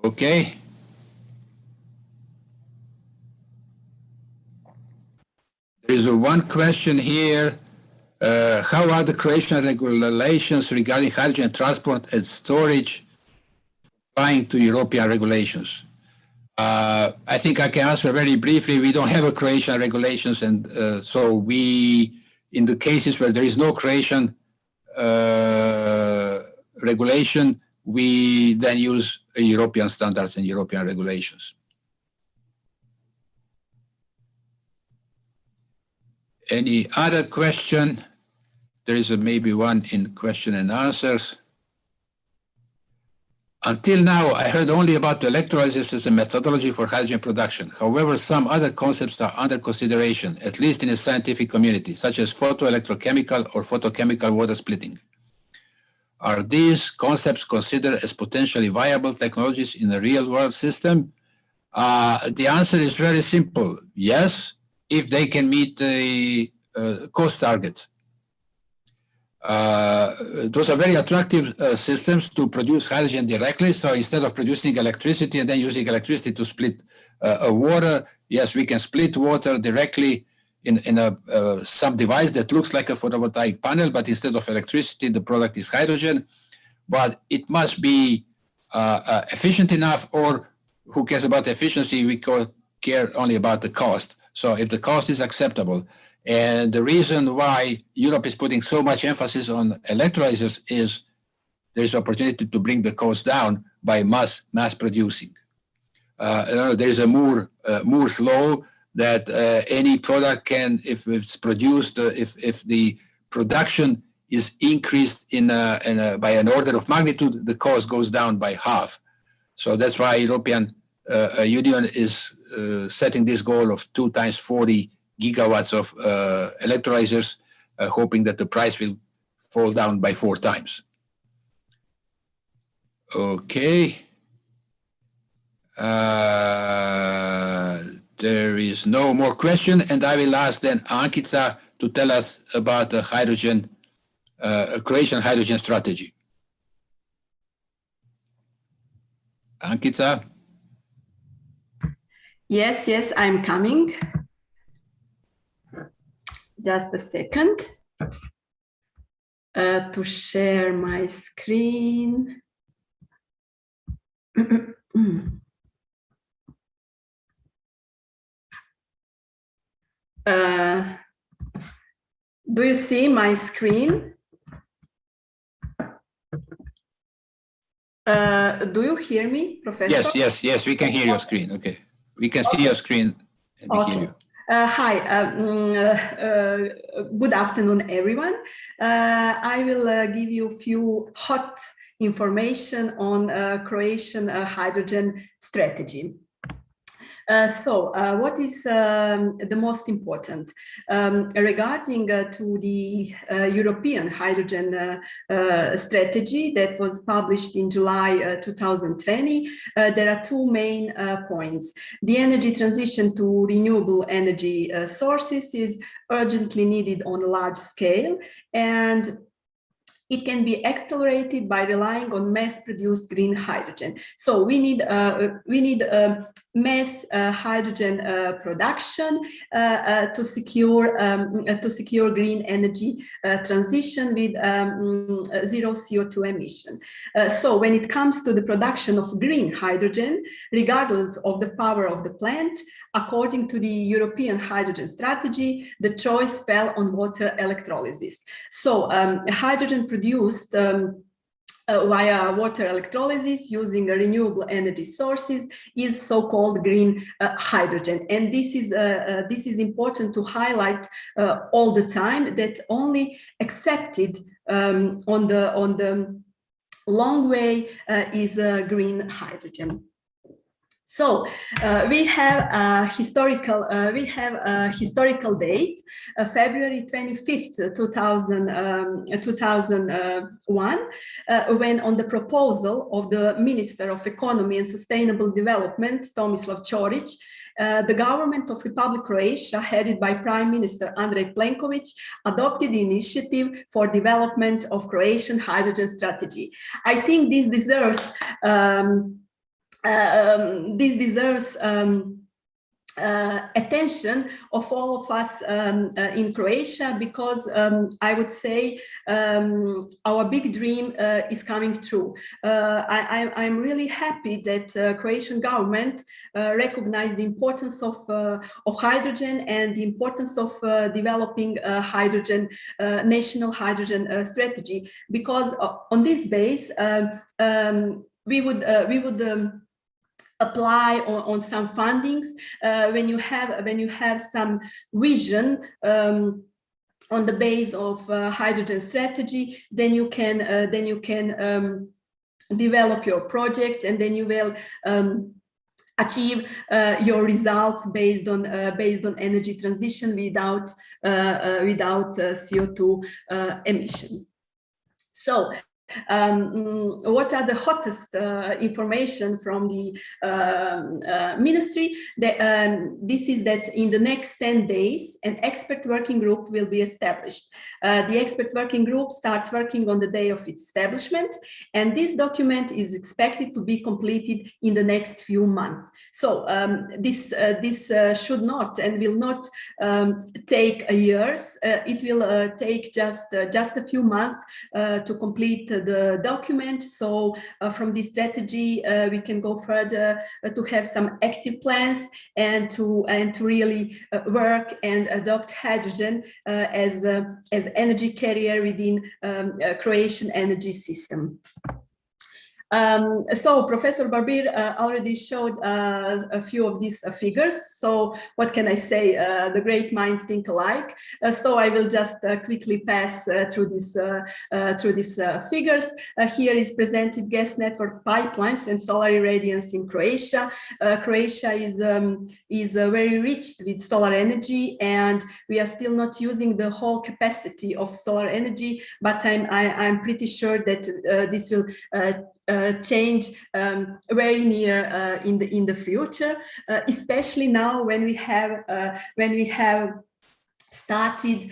Okay. There is one question here. How are the Croatian regulations regarding hydrogen transport and storage applying to European regulations? I think I can answer very briefly. We don't have a Croatian regulations, and so we, in the cases where there is no Croatian regulation, we then use European standards and European regulations. Any other question? There is maybe one in question and answers. Until now, I heard only about electrolysis as a methodology for hydrogen production. However, some other concepts are under consideration, at least in the scientific community, such as photoelectrochemical or photochemical water splitting. Are these concepts considered as potentially viable technologies in a real-world system? The answer is very simple. Yes, if they can meet the cost targets. Those are very attractive systems to produce hydrogen directly. So instead of producing electricity and then using electricity to split water, yes, we can split water directly some device that looks like a photovoltaic panel, but instead of electricity, the product is hydrogen. But it must be efficient enough, or who cares about efficiency? We care only about the cost. So if the cost is acceptable, and the reason why Europe is putting so much emphasis on electrolyzers is there's opportunity to bring the cost down by mass producing. There's a Moore's law that any product can, if it's produced, if the production is increased by an order of magnitude, the cost goes down by half. So that's why European Union is setting this goal of 2 times 40 gigawatts of electrolyzers, hoping that the price will fall down by 4 times. Okay. There is no more question, and I will ask then Ankica to tell us about the hydrogen, Croatian hydrogen strategy. Ankica? Yes, I'm coming. Just a second to share my screen. Do you see my screen? Do you hear me, Professor? Yes, we can hear your screen. Okay, we can see your screen and we hear you. Hi, good afternoon, everyone. I will give you a few hot information on Croatian hydrogen strategy. What is the most important regarding to the European hydrogen strategy that was published in July 2020? There are 2 main points. The energy transition to renewable energy sources is urgently needed on a large scale, and it can be accelerated by relying on mass-produced green hydrogen. So we need mass hydrogen production to secure green energy transition with 0 CO2 emission. So when it comes to the production of green hydrogen, regardless of the power of the plant, according to the European hydrogen strategy, the choice fell on water electrolysis. So hydrogen produced via water electrolysis using renewable energy sources is so-called green hydrogen. And this is important to highlight all the time, that only accepted on the long way is green hydrogen. So we have a historical date, February 25th, 2001, when on the proposal of the Minister of Economy and Sustainable Development, Tomislav Ćorić, the government of Republic Croatia, headed by Prime Minister Andrej Plenković, adopted the initiative for development of Croatian hydrogen strategy. I think this deserves attention of all of us in Croatia, because I would say our big dream is coming true. I'm really happy that Croatian government recognized the importance of hydrogen and the importance of developing a national hydrogen strategy, because on this base we would apply on some fundings when you have some vision on the base of hydrogen strategy. Then you can develop your project, and then you will achieve your results based on energy transition without CO2 emission. So what are the hottest information from the ministry? This is that in the next 10 days, an expert working group will be established. The expert working group starts working on the day of its establishment, and this document is expected to be completed in the next few months. So this should not and will not take years. It will take just a few months to complete the document. So from this strategy, we can go further to have some active plans and to really work and adopt hydrogen as energy carrier within Croatian energy system. So Professor Barbir already showed a few of these figures. So what can I say? The great minds think alike. So I will just quickly pass through these figures. Here is presented gas network pipelines and solar irradiance in Croatia. Croatia is very rich with solar energy, and we are still not using the whole capacity of solar energy. But I'm pretty sure that this will change very near in the future, especially now when we have started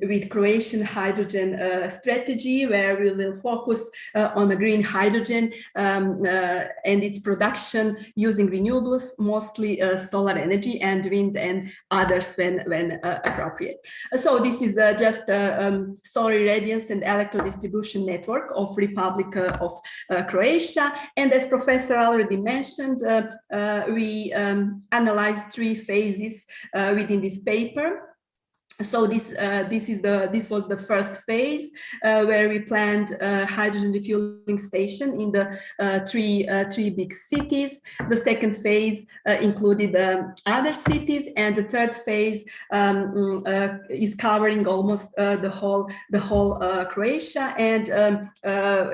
with Croatian hydrogen strategy, where we will focus on the green hydrogen and its production using renewables, mostly solar energy and wind and others when appropriate. So this is just a solar irradiance and electro distribution network of Republic of Croatia. And as Professor already mentioned, we analyzed 3 phases within this paper. So this was the first phase where we planned a hydrogen refueling station in the three big cities. The second phase included other cities, and the third phase is covering almost the whole Croatia. And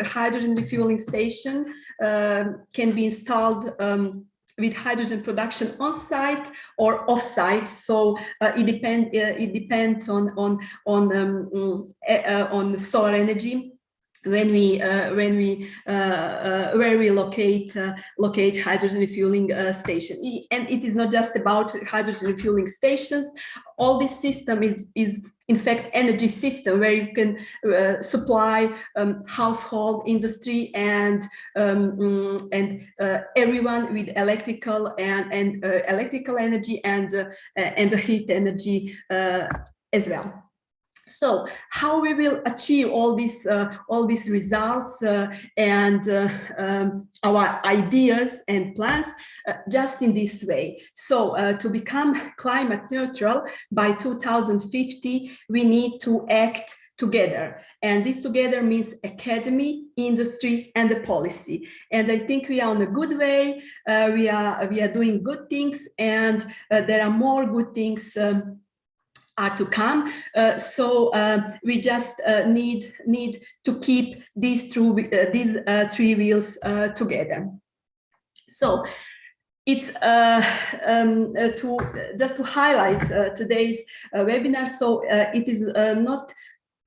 hydrogen refueling station can be installed with hydrogen production on site or off site. So it depends on solar energy when we where we locate hydrogen refueling station. And it is not just about hydrogen refueling stations. All this system is in fact energy system where you can supply household, industry, and everyone with electrical and electrical energy and heat energy as well. So how we will achieve all these results and our ideas and plans just in this way. So to become climate neutral by 2050, we need to act together, and this together means academy, industry, and the policy. And I think we are on a good way. We are doing good things, and there are more good things are to come. So we just need to keep these three wheels together. So it's to highlight today's webinar. So it is not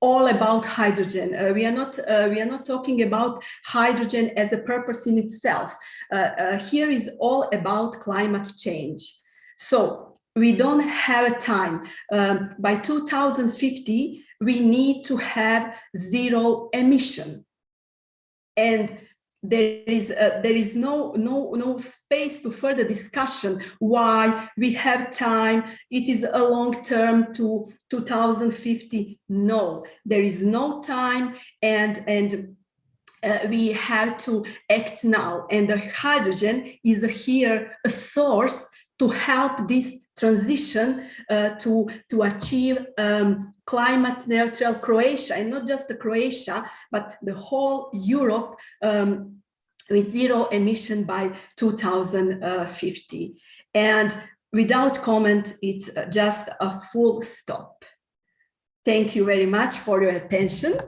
all about hydrogen. We are not talking about hydrogen as a purpose in itself. Here is all about climate change. So we don't have a time. By 2050, we need to have zero emission, and there is no space to further discussion why we have time. It is a long term to 2050. No, there is no time, and we have to act now. And the hydrogen is here a source to help this transition to achieve climate neutral Croatia, and not just the Croatia, but the whole Europe with zero emission by 2050. And without comment, it's just a full stop. Thank you very much for your attention.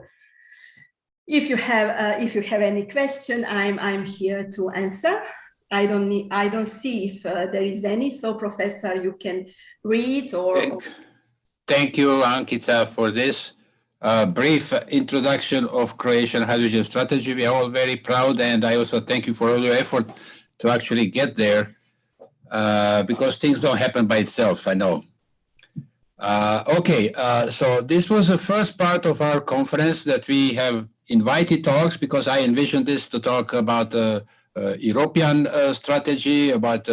If you have any question, I'm here to answer. I don't see if there is any. So, Professor, you can read or. Thank you, Ankita, for this. brief introduction of Croatian hydrogen strategy. We are all very proud, and I also thank you for all your effort to actually get there, because things don't happen by itself, I know. So this was the first part of our conference that we have invited talks, because I envisioned this to talk about European strategy, about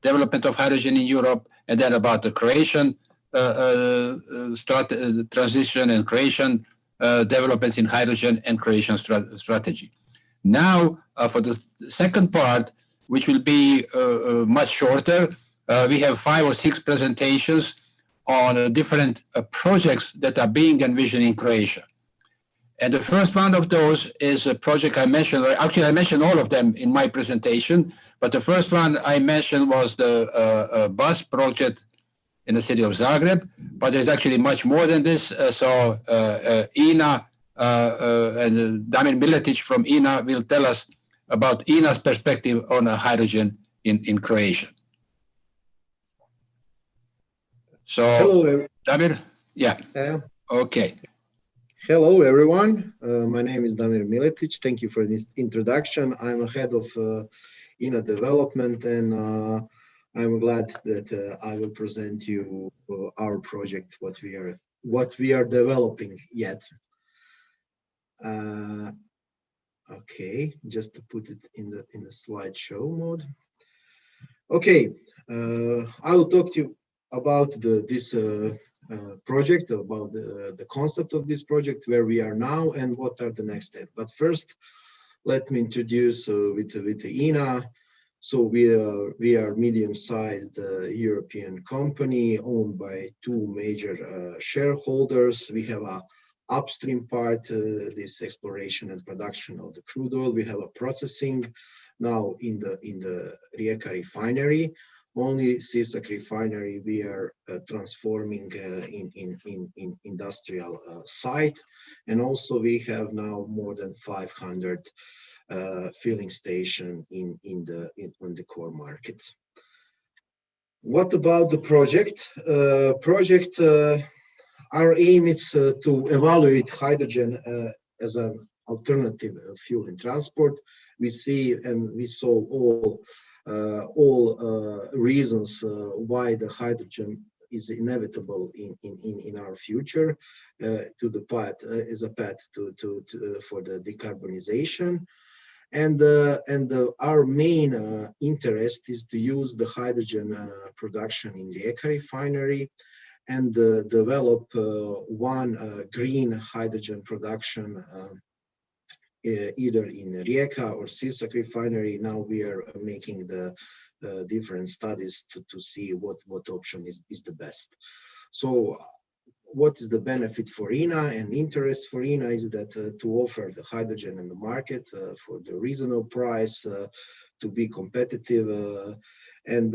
development of hydrogen in Europe, and then about the Croatian transition and Croatian developments in hydrogen and Croatian strategy. Now, for the second part, which will be much shorter, we have 5 or 6 presentations on different projects that are being envisioned in Croatia. And the first one of those is a project I mentioned, or actually I mentioned all of them in my presentation, but the first one I mentioned was the bus project in the city of Zagreb, but there's actually much more than this. INA and Damir Miletić from INA will tell us about INA's perspective on hydrogen in Croatia. So, hello, Damir? Yeah. Okay. Hello, everyone. My name is Damir Miletić. Thank you for this introduction. I'm head of INA development, and I'm glad that I will present you our project, what we are developing yet. Okay, just to put it in the slideshow mode. Okay, I will talk to you about this project, about the concept of this project, where we are now, and what are the next steps. But first, let me introduce with the INA. So we are medium-sized European company owned by 2 major shareholders. We have a upstream part, this exploration and production of the crude oil. We have a processing now in the Rijeka refinery. Only Sisak refinery we are transforming in industrial site, and also we have now more than 500 filling station on the core market. What about the project? Our aim is to evaluate hydrogen as an alternative fuel in transport. We see and we saw all reasons why the hydrogen is inevitable in our future to the path is a path for the decarbonization. And our main interest is to use the hydrogen production in the Rijeka refinery and develop one green hydrogen production either in Rijeka or Sisak refinery. Now we are making the different studies to see what option is the best. So what is the benefit for INA and interest for INA is that to offer the hydrogen in the market for the reasonable price, to be competitive, and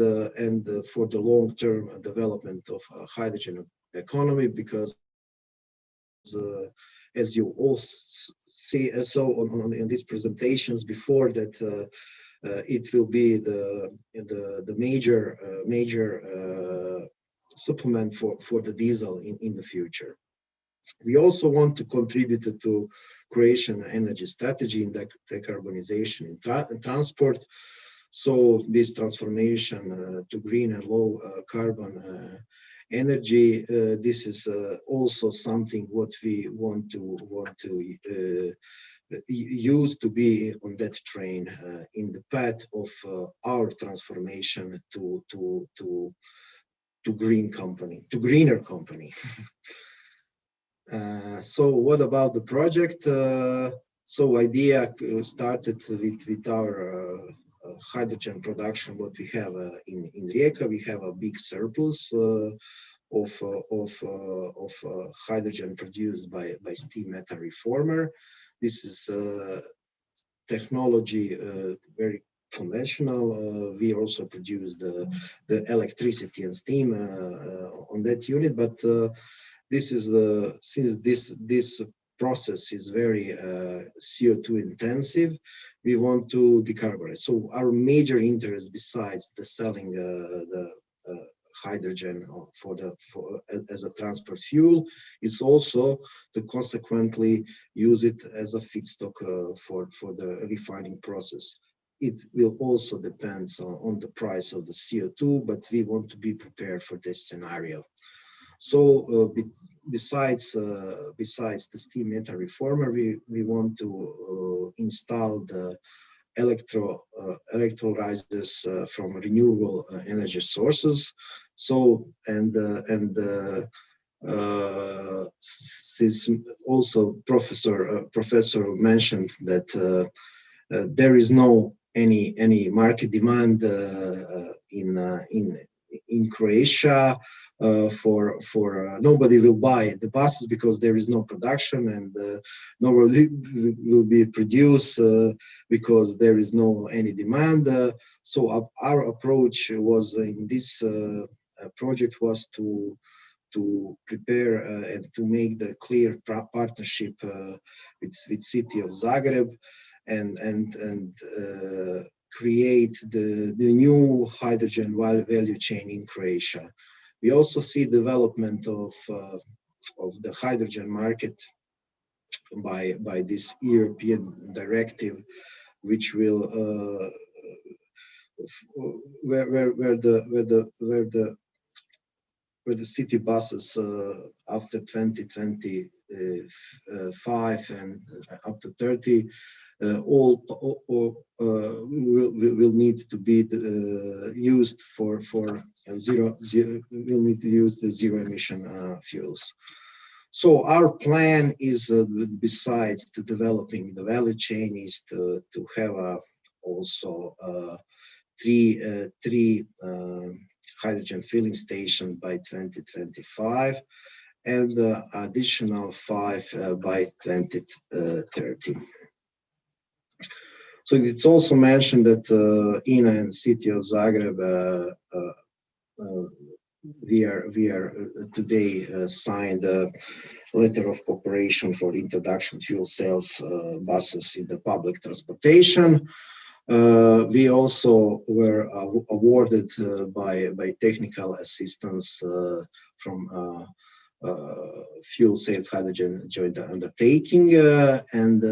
for the long-term development of hydrogen economy, because as you all see, so in these presentations before, that it will be the major supplement for the diesel in the future. We also want to contribute to Croatian energy strategy in decarbonization in transport. So this transformation to green and low carbon energy, this is also something what we want to use to be on that train in the path of our transformation to greener company. So what about the project? So idea started with our hydrogen production. What we have in Rijeka, we have a big surplus of hydrogen produced by steam methane reformer. This is technology very conventional. We also produce the electricity and steam on that unit, but this is since this process is very CO2 intensive, we want to decarbonize. So our major interest, besides the selling the hydrogen as a transport fuel. It's also to consequently use it as a feedstock for the refining process. It will also depend on the price of the CO2, but we want to be prepared for this scenario. So besides the steam methane reformer, we want to install the electrolyzers from renewable energy sources. So since also professor mentioned that there is no any market demand in Croatia. Nobody will buy the buses because there is no production, and nobody will be produced because there is no any demand. So our approach was in this project was to prepare and to make the clear partnership with city of Zagreb and create the new hydrogen value chain in Croatia. We also see development of the hydrogen market by this European directive, which will where the city buses after 2025 and up to 30 all will need to be used for zero will need to use the zero emission fuels. So our plan is besides to developing the value chain is to have also three hydrogen filling station by 2025 and additional 5 by 2030. So it's also mentioned that INA and City of Zagreb we are today signed a letter of cooperation for introduction fuel cells buses in the public transportation. We also were awarded by technical assistance from Fuel Cells Hydrogen Joint Undertaking, and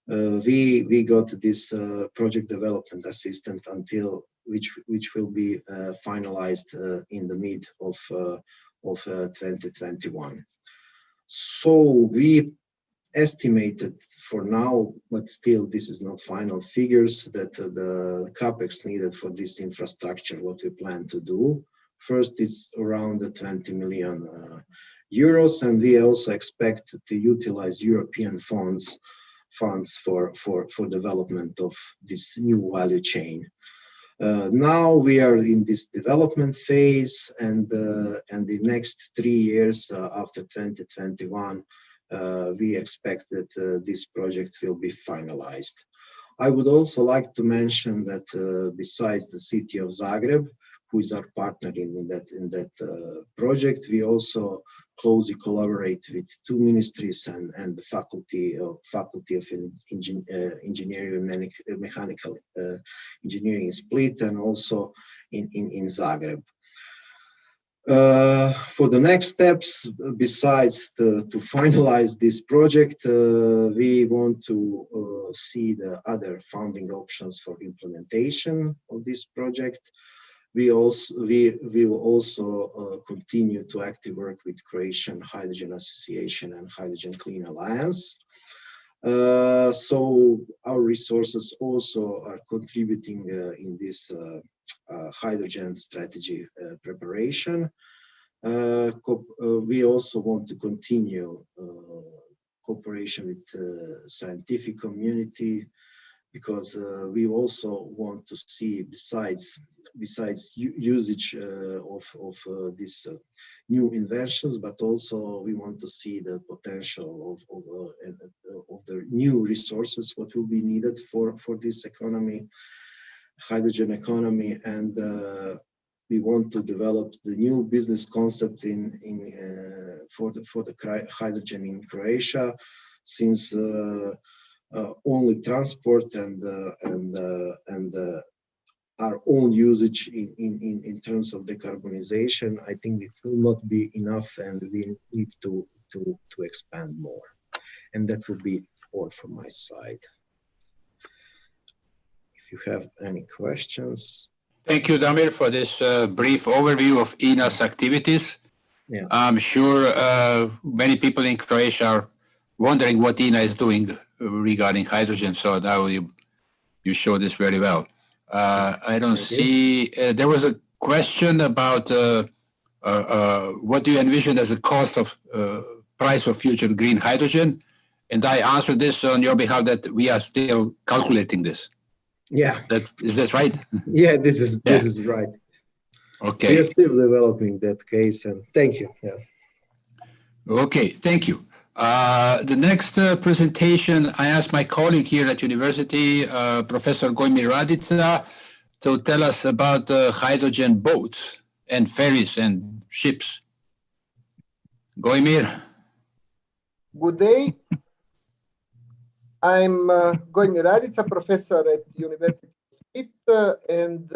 we got this project development assistant until which will be finalized in the mid of 2021. So we estimated for now, but still this is not final figures, that the capex needed for this infrastructure, what we plan to do, first it's around 20 million euros, and we also expect to utilize European funds for development of this new value chain. Now we are in this development phase, and the next 3 years after 2021, we expect that this project will be finalized. I would also like to mention that besides the city of Zagreb, who is our partner in that project, we also closely collaborate with 2 ministries and the faculty of engineering and mechanical engineering in Split, and also in Zagreb. For the next steps, besides to finalize this project, we want to see the other funding options for implementation of this project. We will also continue to actively work with Croatian Hydrogen Association and Hydrogen Clean Alliance. So our resources also are contributing in this hydrogen strategy preparation. We also want to continue cooperation with the scientific community, because we also want to see, besides usage of these new inventions, but also we want to see the potential of the new resources what will be needed for this economy, hydrogen economy, and we want to develop the new business concept for the hydrogen in Croatia, since only transport and our own usage in terms of decarbonization, I think it will not be enough, and we need to expand more. And that will be all from my side. If you have any questions. Thank you, Damir, for this brief overview of INA's activities. Yeah. I'm sure many people in Croatia are wondering what INA is doing regarding hydrogen. So now you show this very well. I don't see. There was a question about what do you envision as the cost of price of future green hydrogen, and I answered this on your behalf that we are still calculating this. Yeah. Is that right? Yeah, this is right. Okay. We are still developing that case, and thank you. Yeah. Okay, thank you. The next presentation, I asked my colleague here at university, Professor Gojmir Radica, to tell us about hydrogen boats and ferries and ships. Gojmir. Good day. I'm Gojmir Radica, professor at University of Split, and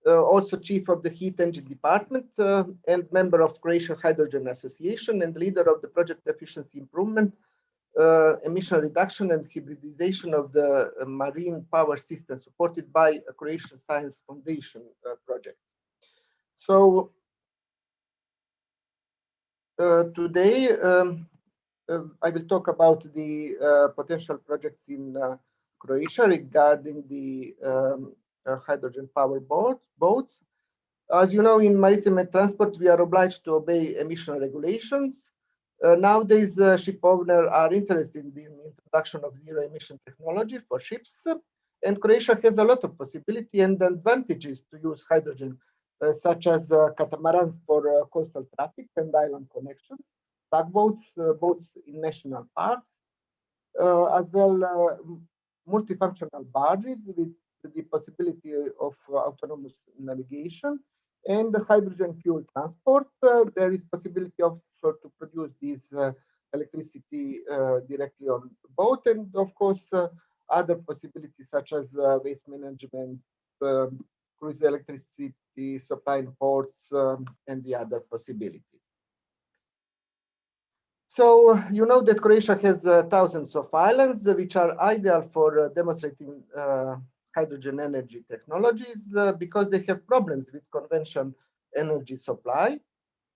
also chief of the heat engine department and member of Croatian Hydrogen Association and leader of the project efficiency improvement, emission reduction and hybridization of the marine power system supported by a Croatian Science Foundation project. So today I will talk about the potential projects in Croatia regarding the hydrogen power boats. As you know, in maritime transport, we are obliged to obey emission regulations. Nowadays, ship owners are interested in the introduction of zero emission technology for ships, and Croatia has a lot of possibility and advantages to use hydrogen, such as catamarans for coastal traffic and island connections, tugboats, boats in national parks, as well multifunctional barges with the possibility of autonomous navigation, and the hydrogen fuel transport. There is possibility of to produce this electricity directly on boat, and of course other possibilities such as waste management, cruise electricity supply in ports, and the other possibilities. So you know that Croatia has thousands of islands which are ideal for demonstrating hydrogen energy technologies because they have problems with conventional energy supply,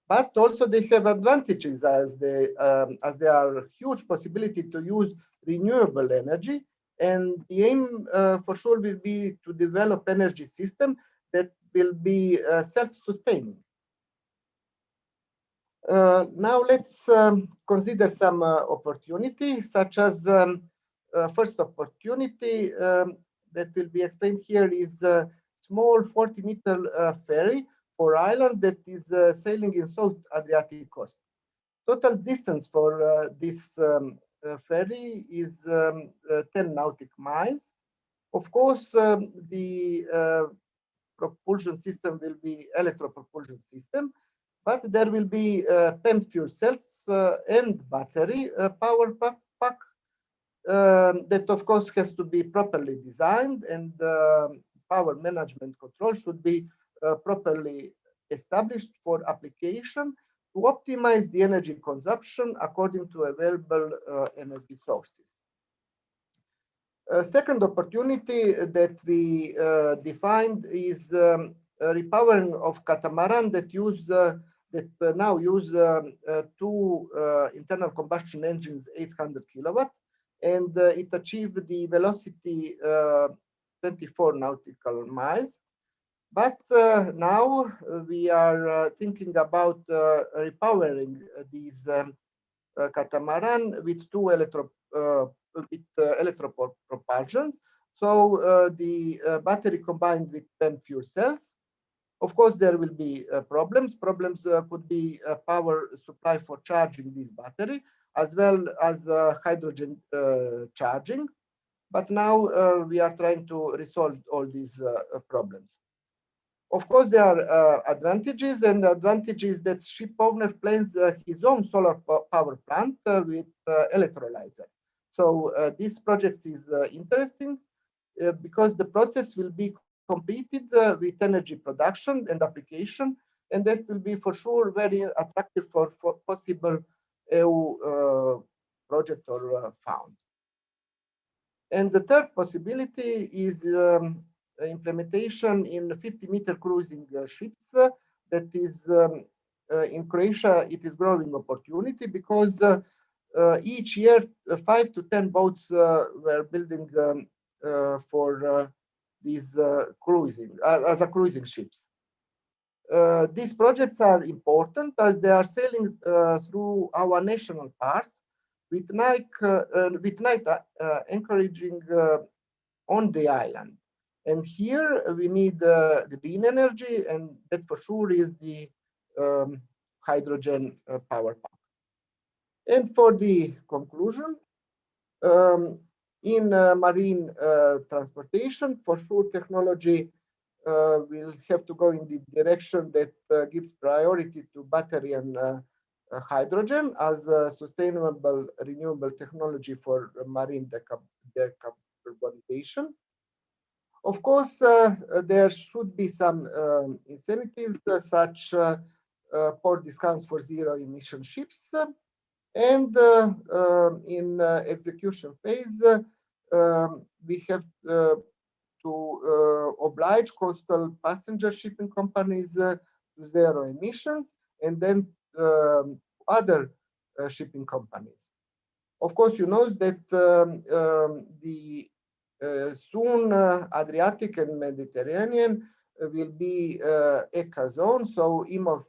but also they have advantages as they are huge possibility to use renewable energy, and the aim for sure will be to develop energy system that will be self-sustaining. Now let's consider some opportunity, such as first opportunity that will be explained here is a small 40-meter ferry for islands that is sailing in South Adriatic coast. Total distance for this ferry is 10 nautic miles. Of course, the propulsion system will be electro-propulsion system, but there will be PEM fuel cells and battery power pack that of course has to be properly designed, and power management control should be properly established for application to optimize the energy consumption according to available energy sources. Second opportunity that we defined is repowering of catamaran that now use two internal combustion engines 800 kilowatt, and it achieved the velocity 24 nautical miles. But now we are thinking about repowering these catamaran with two electropropulsions. So the battery combined with PEM fuel cells. Of course, there will be problems. Problems could be power supply for charging this battery, as well as hydrogen charging. But now we are trying to resolve all these problems. Of course, there are advantages, and the advantage is that ship owner plans his own solar power plant with electrolyzer. So this project is interesting because the process will be completed with energy production and application, and that will be for sure very attractive for possible EU project or fund. And the third possibility is implementation in 50-meter cruising ships. That is in Croatia, it is growing opportunity because each year 5 to 10 boats were building for these cruising as a cruising ships. These projects are important as they are sailing through our national parks with night encouraging on the island. And here we need green energy, and that for sure is the hydrogen power plant. And for the conclusion, in marine transportation, for sure technology will have to go in the direction that gives priority to battery and hydrogen as a sustainable renewable technology for marine decarbonization. Of course, there should be some incentives such port discounts for zero emission ships, and in execution phase, we have to oblige coastal passenger shipping companies to zero emissions, and then other shipping companies. Of course, you know that the soon Adriatic and Mediterranean will be ECA zone, so IMO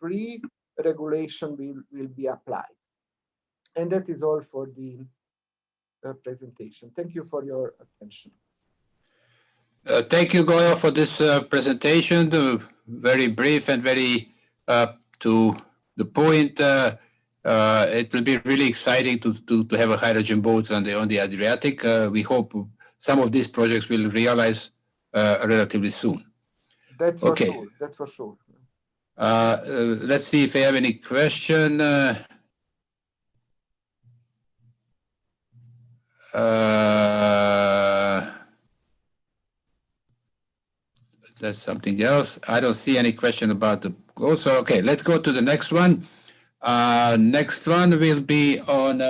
3 regulation will be applied. And that is all for the presentation. Thank you for your attention. Thank you, Goyo, for this presentation. Very brief and very to the point. It will be really exciting to have a hydrogen boats on the Adriatic. We hope some of these projects will realize relatively soon. That's for sure. That's for sure. Let's see if I have any question. That's something else. I don't see any question about the goal. So, okay, let's go to the next one. Next one will be on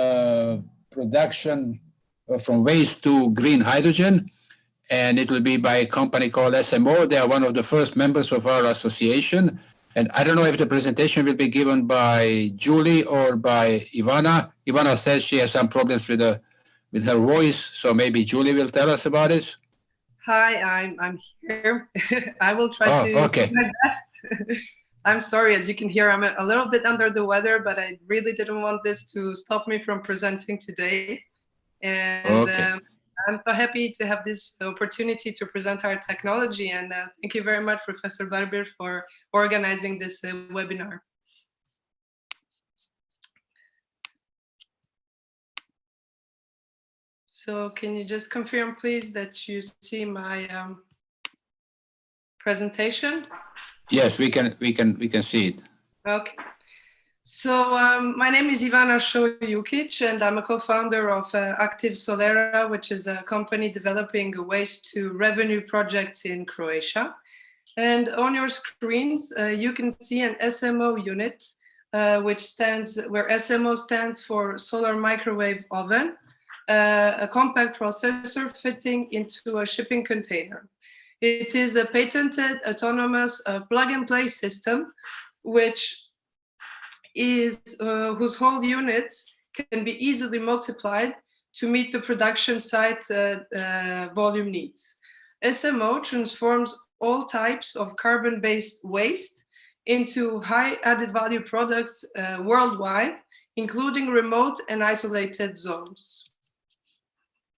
production from waste to green hydrogen. And it will be by a company called SMO. They are one of the first members of our association. And I don't know if the presentation will be given by Julie or by Ivana. Ivana says she has some problems with her voice, so maybe Julie will tell us about it. Hi, I'm here. I will try to do my best. I'm sorry, as you can hear, I'm a little bit under the weather, but I really didn't want this to stop me from presenting today. And I'm so happy to have this opportunity to present our technology. And thank you very much, Professor Barbir, for organizing this webinar. So can you just confirm, please, that you see my presentation? Yes, we can see it. Okay. So my name is Ivana Šojukić, and I'm a co-founder of Active Solera, which is a company developing waste to revenue projects in Croatia. And on your screens, you can see an SMO unit, where SMO stands for Solar Microwave Oven, a compact processor fitting into a shipping container. It is a patented autonomous plug-and-play system, whose whole units can be easily multiplied to meet the production site volume needs. SMO transforms all types of carbon-based waste into high added value products worldwide, including remote and isolated zones.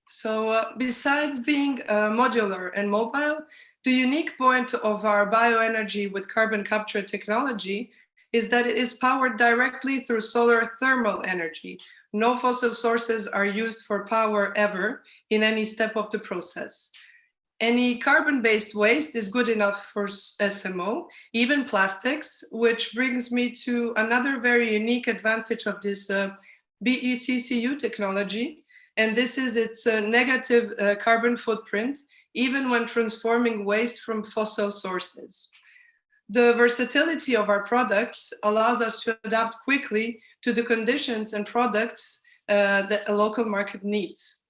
So besides being modular and mobile, the unique point of our bioenergy with carbon capture technology is that it is powered directly through solar thermal energy. No fossil sources are used for power ever in any step of the process. Any carbon-based waste is good enough for SMO, even plastics, which brings me to another very unique advantage of this BECCU technology. And this is its negative carbon footprint even when transforming waste from fossil sources. The versatility of our products allows us to adapt quickly to the conditions and products that a local market needs.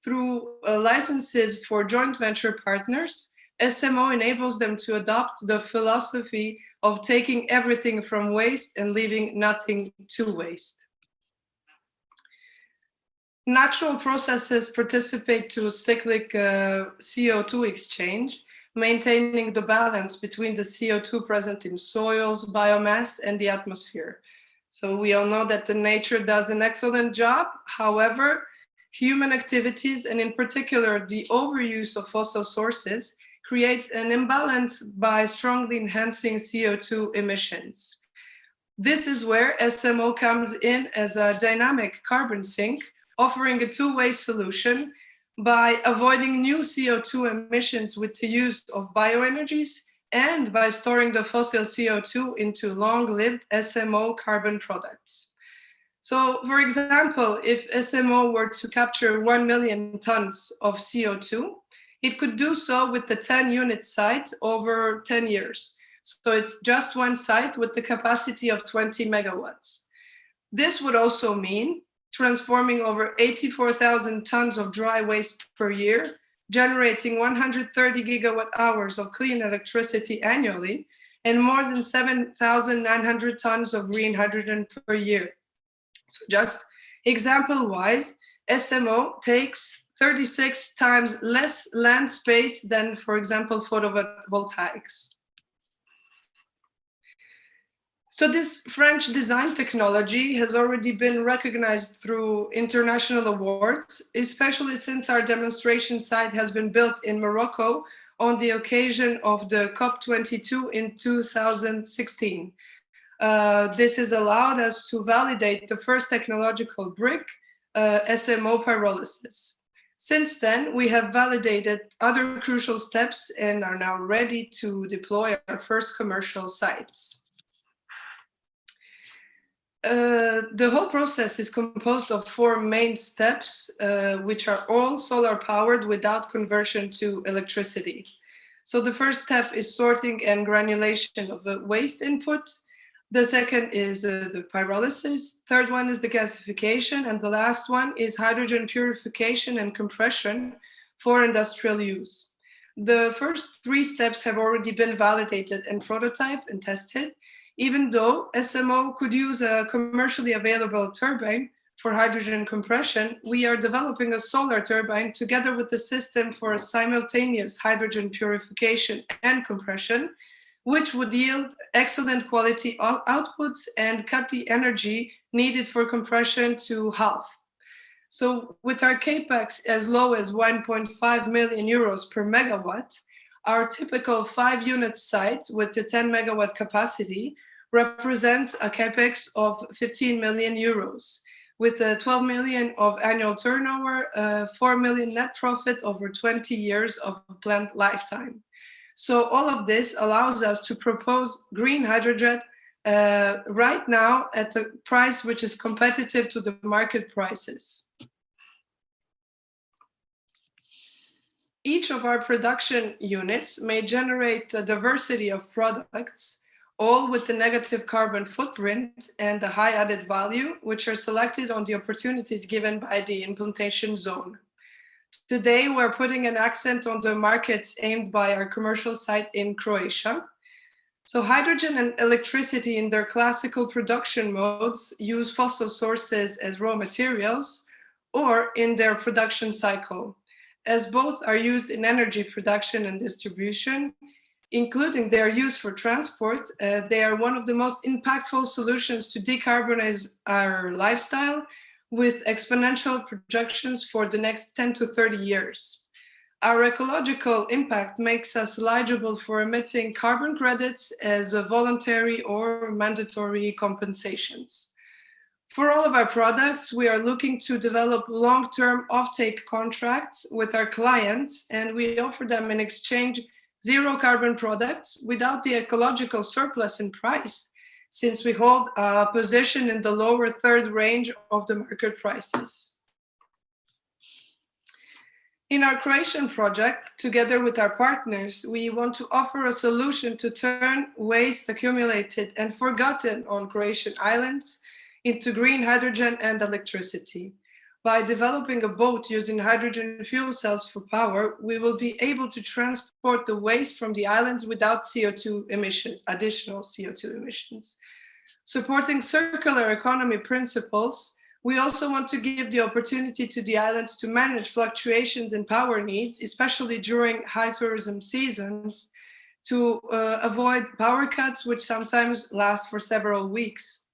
Through licenses for joint venture partners, SMO enables them to adopt the philosophy of taking everything from waste and leaving nothing to waste. Natural processes participate to cyclic CO2 exchange, maintaining the balance between the CO2 present in soils, biomass, and the atmosphere. So we all know that the nature does an excellent job. However, human activities, and in particular the overuse of fossil sources, create an imbalance by strongly enhancing CO2 emissions. This is where SMO comes in as a dynamic carbon sink, offering a two-way solution by avoiding new CO2 emissions with the use of bioenergies and by storing the fossil CO2 into long-lived SMO carbon products. So, for example, if SMO were to capture 1 million tons of CO2, it could do so with the 10-unit site over 10 years. So it's just one site with the capacity of 20 megawatts. This would also mean transforming over 84,000 tons of dry waste per year, generating 130 gigawatt hours of clean electricity annually, and more than 7,900 tons of green hydrogen per year. So just example-wise, SMO takes 36 times less land space than, for example, photovoltaics. So this French design technology has already been recognized through international awards, especially since our demonstration site has been built in Morocco on the occasion of the COP22 in 2016. This has allowed us to validate the first technological brick, SMO pyrolysis. Since then, we have validated other crucial steps and are now ready to deploy our first commercial sites. The whole process is composed of 4 main steps, which are all solar powered without conversion to electricity. So the first step is sorting and granulation of the waste input. The second is the pyrolysis. Third one is the gasification. And the last one is hydrogen purification and compression for industrial use. The first 3 steps have already been validated and prototyped and tested. Even though SMO could use a commercially available turbine for hydrogen compression, we are developing a solar turbine together with the system for simultaneous hydrogen purification and compression, which would yield excellent quality outputs and cut the energy needed for compression to half. So with our capex as low as 1.5 million euros per megawatt, our typical 5-unit site with the 10 megawatt capacity represents a capex of 15 million euros, with a 12 million of annual turnover, 4 million net profit over 20 years of plant lifetime. So all of this allows us to propose green hydrogen right now at a price which is competitive to the market prices. Each of our production units may generate a diversity of products, all with the negative carbon footprint and the high added value, which are selected on the opportunities given by the implementation zone. Today, we're putting an accent on the markets aimed by our commercial site in Croatia. So hydrogen and electricity in their classical production modes use fossil sources as raw materials or in their production cycle. As both are used in energy production and distribution, including their use for transport, they are one of the most impactful solutions to decarbonize our lifestyle, with exponential projections for the next 10 to 30 years. Our ecological impact makes us eligible for emitting carbon credits as a voluntary or mandatory compensations. For all of our products, we are looking to develop long-term offtake contracts with our clients, and we offer them in exchange zero carbon products without the ecological surplus in price, since we hold a position in the lower third range of the market prices. In our Croatian project, together with our partners, we want to offer a solution to turn waste accumulated and forgotten on Croatian islands into green hydrogen and electricity. By developing a boat using hydrogen fuel cells for power, we will be able to transport the waste from the islands without CO2 emissions, additional CO2 emissions. Supporting circular economy principles, we also want to give the opportunity to the islands to manage fluctuations in power needs, especially during high tourism seasons, to avoid power cuts, which sometimes last for several weeks.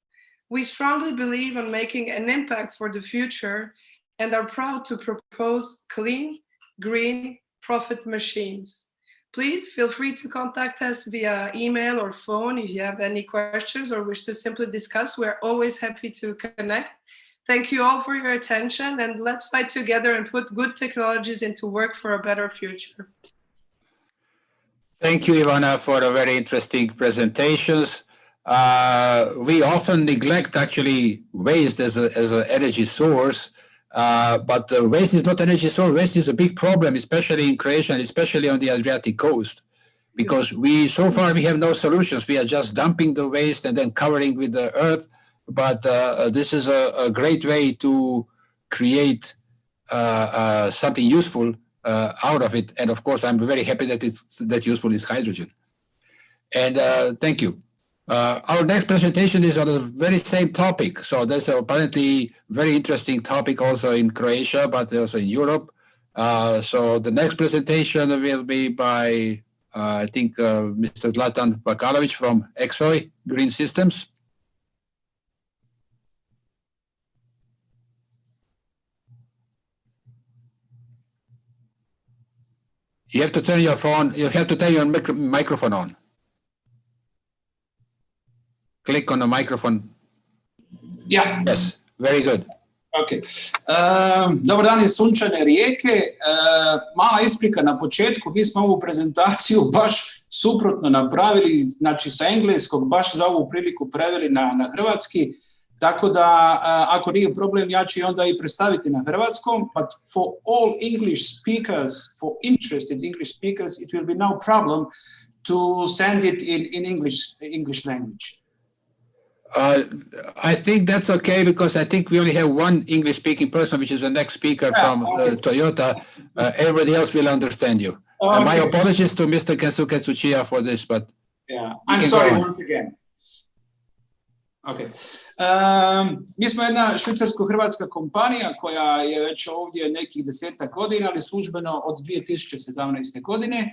We strongly believe in making an impact for the future and are proud to propose clean, green, profit machines. Please feel free to contact us via email or phone if you have any questions or wish to simply discuss. We're always happy to connect. Thank you all for your attention, and let's fight together and put good technologies into work for a better future. Thank you, Ivana, for the very interesting presentations. We often neglect actually waste as an energy source, but waste is not energy source. Waste is a big problem, especially in Croatia and especially on the Adriatic coast, because so far we have no solutions. We are just dumping the waste and then covering with the earth. But this is a great way to create something useful out of it. And of course, I'm very happy that useful is hydrogen. And thank you. Our next presentation is on the very same topic. So that's apparently very interesting topic also in Croatia, but also in Europe. So the next presentation will be by, I think, Mr. Zlatan Bakalovic from EXOI Green Systems. You have to turn your phone, you have to turn your microphone on. Click on the microphone. Yeah. Yes, very good. Ok. Dobar dan iz sunčane Rijeke. Mala isprika na početku, mi smo ovu prezentaciju baš suprotno napravili, znači sa engleskog baš za ovu priliku preveli na hrvatski, tako da ako nije problem ja ću onda i predstaviti na hrvatskom, but for all English speakers, for interested English speakers, it will be no problem to send it in English language. I think that's okay because I think we only have one English-speaking person, which is the next speaker from Toyota. Everybody else will understand you. Okay. My apologies to Mr. Kensuke Tsuchiya for this, but yeah, I'm sorry once again. Okay. Mi smo jedna švicarsko-hrvatska kompanija koja je već ovdje nekih 10 godina, ali službeno od 2017. godine.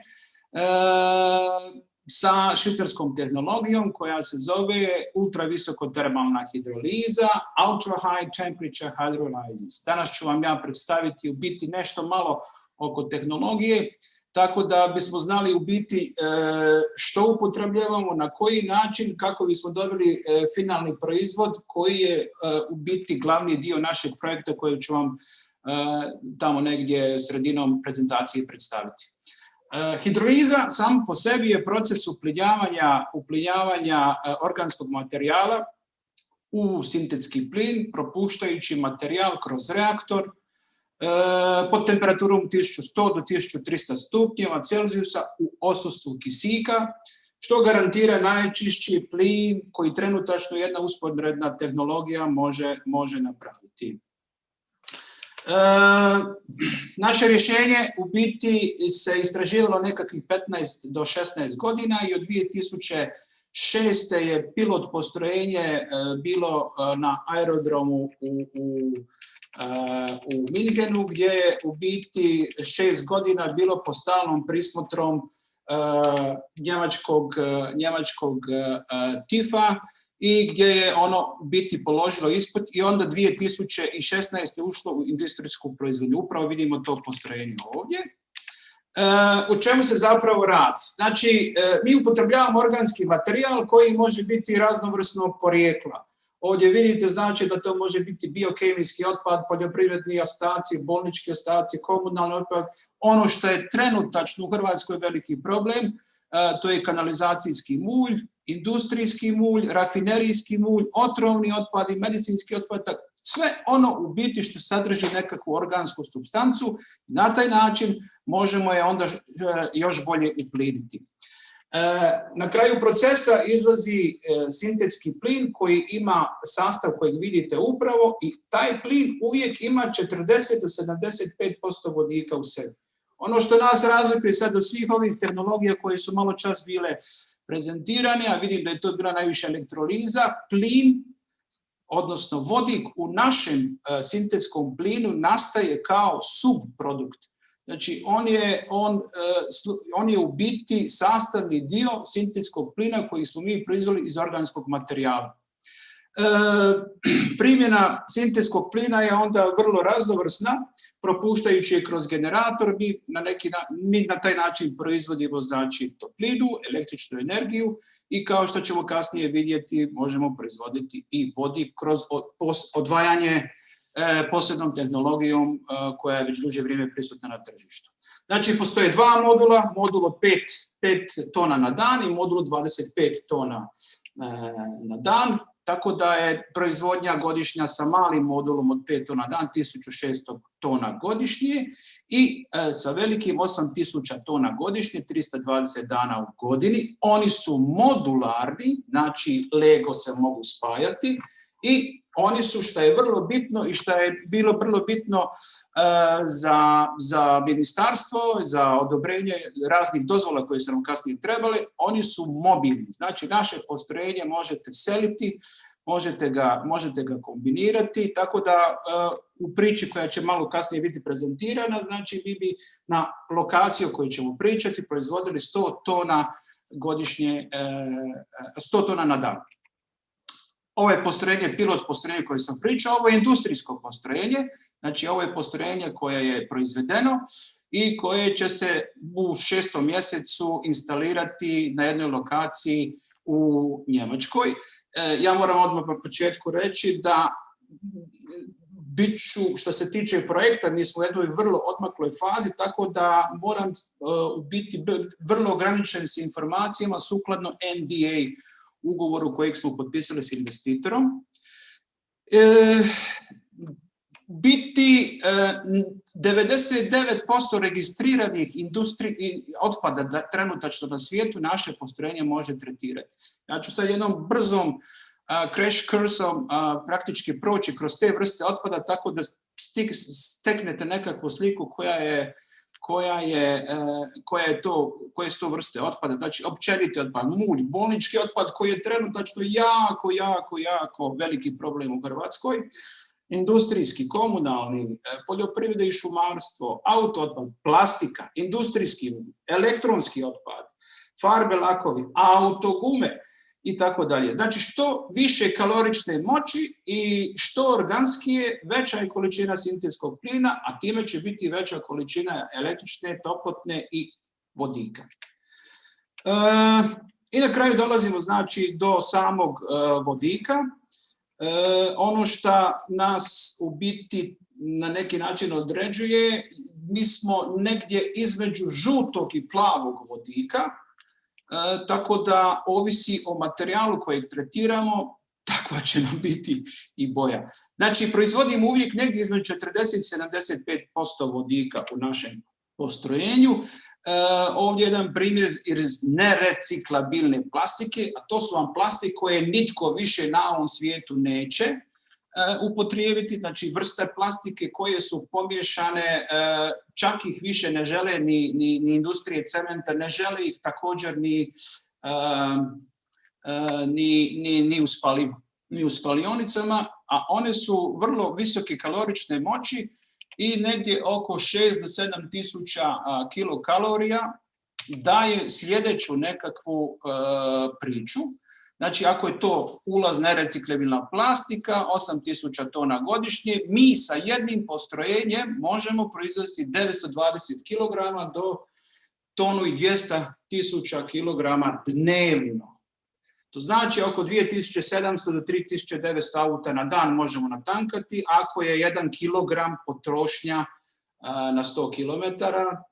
Sa švicarskom tehnologijom koja se zove ultravisokotermalna hidroliza, ultra high temperature hydrolysis. Danas ću vam ja predstaviti u biti nešto malo oko tehnologije, tako da bismo znali u biti što upotrebljavamo, na koji način, kako bismo dobili finalni proizvod koji je u biti glavni dio našeg projekta koji ću vam tamo negdje sredinom prezentacije predstaviti. Hidroliza sam po sebi je proces uplinjavanja organskog materijala u sintetski plin, propuštajući materijal kroz reaktor pod temperaturom 1100 do 1300 stupnjeva Celzijusa u odsustvu kisika, što garantira najčišći plin koji trenutačno jedna usporedna tehnologija može napraviti. Naše rješenje u biti se istraživalo nekakvih 15 do 16 godina i od 2006. je pilot postrojenje bilo na aerodromu u Minhenu, gdje je u biti 6 godina bilo pod stalnom prismotrom njemačkog TIF-a i gdje je ono biti položilo ispit i onda 2016. ušlo u industrijsku proizvodnju. Upravo vidimo to postrojenje ovdje. O čemu se zapravo radi? Znači, mi upotrebljavamo organski materijal koji može biti raznovrsnog porijekla. Ovdje vidite, znači da to može biti biokemijski otpad, poljoprivredni ostaci, bolnički ostaci, komunalni otpad. Ono što je trenutačno u Hrvatskoj veliki problem, to je kanalizacijski mulj, industrijski mulj, rafinerijski mulj, otrovni otpad i medicinski otpad. sve ono u biti što sadrži nekakvu organsku supstancu. Na taj način možemo je onda još bolje upliniti. Na kraju procesa izlazi sintetski plin koji ima sastav kojeg vidite upravo i taj plin uvijek ima 40 do 75% vodika u sebi. Ono što nas razlikuje sad od svih ovih tehnologija koje su malo čas bile prezentirane, a vidim da je to bila najviše elektroliza, plin, odnosno vodik u našem sintetskom plinu nastaje kao subprodukt. Znači, on je u biti sastavni dio sintetskog plina koji smo mi proizveli iz organskog materijala. Primjena sintetskog plina je onda vrlo raznovrsna, propuštajući je kroz generator, mi na taj način proizvodimo znači toplinu, električnu energiju i kao što ćemo kasnije vidjeti, možemo proizvoditi i vodik kroz odvajanje posebnom tehnologijom koja je već duže vrijeme prisutna na tržištu. Znači, postoje dva modula, modul od 5 tona na dan i modul od 25 tona na dan, tako da je proizvodnja godišnja sa malim modulom od 5 tona na dan 1600 tona godišnje i sa velikim 8000 tona godišnje, 320 dana u godini. Oni su modularni, znači Lego se mogu spajati i oni su, što je vrlo bitno i što je bilo vrlo bitno za ministarstvo, za odobrenje raznih dozvola koje su nam kasnije trebale, oni su mobilni. Znači, naše postrojenje možete seliti, možete ga kombinirati, tako da u priči koja će malo kasnije biti prezentirana, znači mi bi na lokaciju koju ćemo pričati proizvodili 100 tona godišnje, 100 tona na dan. Ovo je postrojenje, pilot postrojenje koje sam pričao, ovo je industrijsko postrojenje, znači ovo je postrojenje koje je proizvedeno i koje će se u 6. mjesecu instalirati na jednoj lokaciji u Njemačkoj. Ja moram odmah na početku reći da što se tiče projekta, mi smo u jednoj vrlo odmakloj fazi, tako da moram biti vrlo ograničen s informacijama sukladno NDA ugovoru kojeg smo potpisali s investitorom. Biti 99% registriranih otpada trenutačno na svijetu naše postrojenje može tretirati. Ja ću sad jednom brzom crash cursom praktički proći kroz te vrste otpada tako da steknete nekakvu sliku koje su to vrste otpada, znači općeniti otpad, mulj, bolnički otpad koji je trenutačno jako veliki problem u Hrvatskoj, industrijski, komunalni, poljoprivreda i šumarstvo, auto otpad, plastika, industrijski, elektronski otpad, farbe, lakovi, autogume i tako dalje. Znači, što više kalorične moći i što organskije, veća je količina sintetskog plina, a time će biti veća količina električne, toplotne i vodika. I na kraju dolazimo znači do samog vodika. Ono što nas u biti na neki način određuje, mi smo negdje između žutog i plavog vodika, tako da ovisi o materijalu kojeg tretiramo, takva će nam biti i boja. Znači, proizvodimo uvijek negdje između 40 i 75% vodika u našem postrojenju. Ovdje je jedan primjer iz nereciklabilne plastike, a to su vam plastike koje nitko više na ovom svijetu neće upotrijebiti, znači vrste plastike koje su pomiješane, čak ih više ne žele ni industrije cementa, ne žele ih također ni u spalionicama, a one su vrlo visoke kalorične moći i negdje oko 6 do 7 tisuća kilokalorija daje sljedeću nekakvu priču. Znači, ako je to ulaz nereciklabilna plastika, 8000 tona godišnje, mi sa jednim postrojenjem možemo proizvesti 920 kg do 1.200.000 kg dnevno. To znači oko 2700 do 3900 auta na dan možemo natankati, ako je 1 kg potrošnja na 100 km,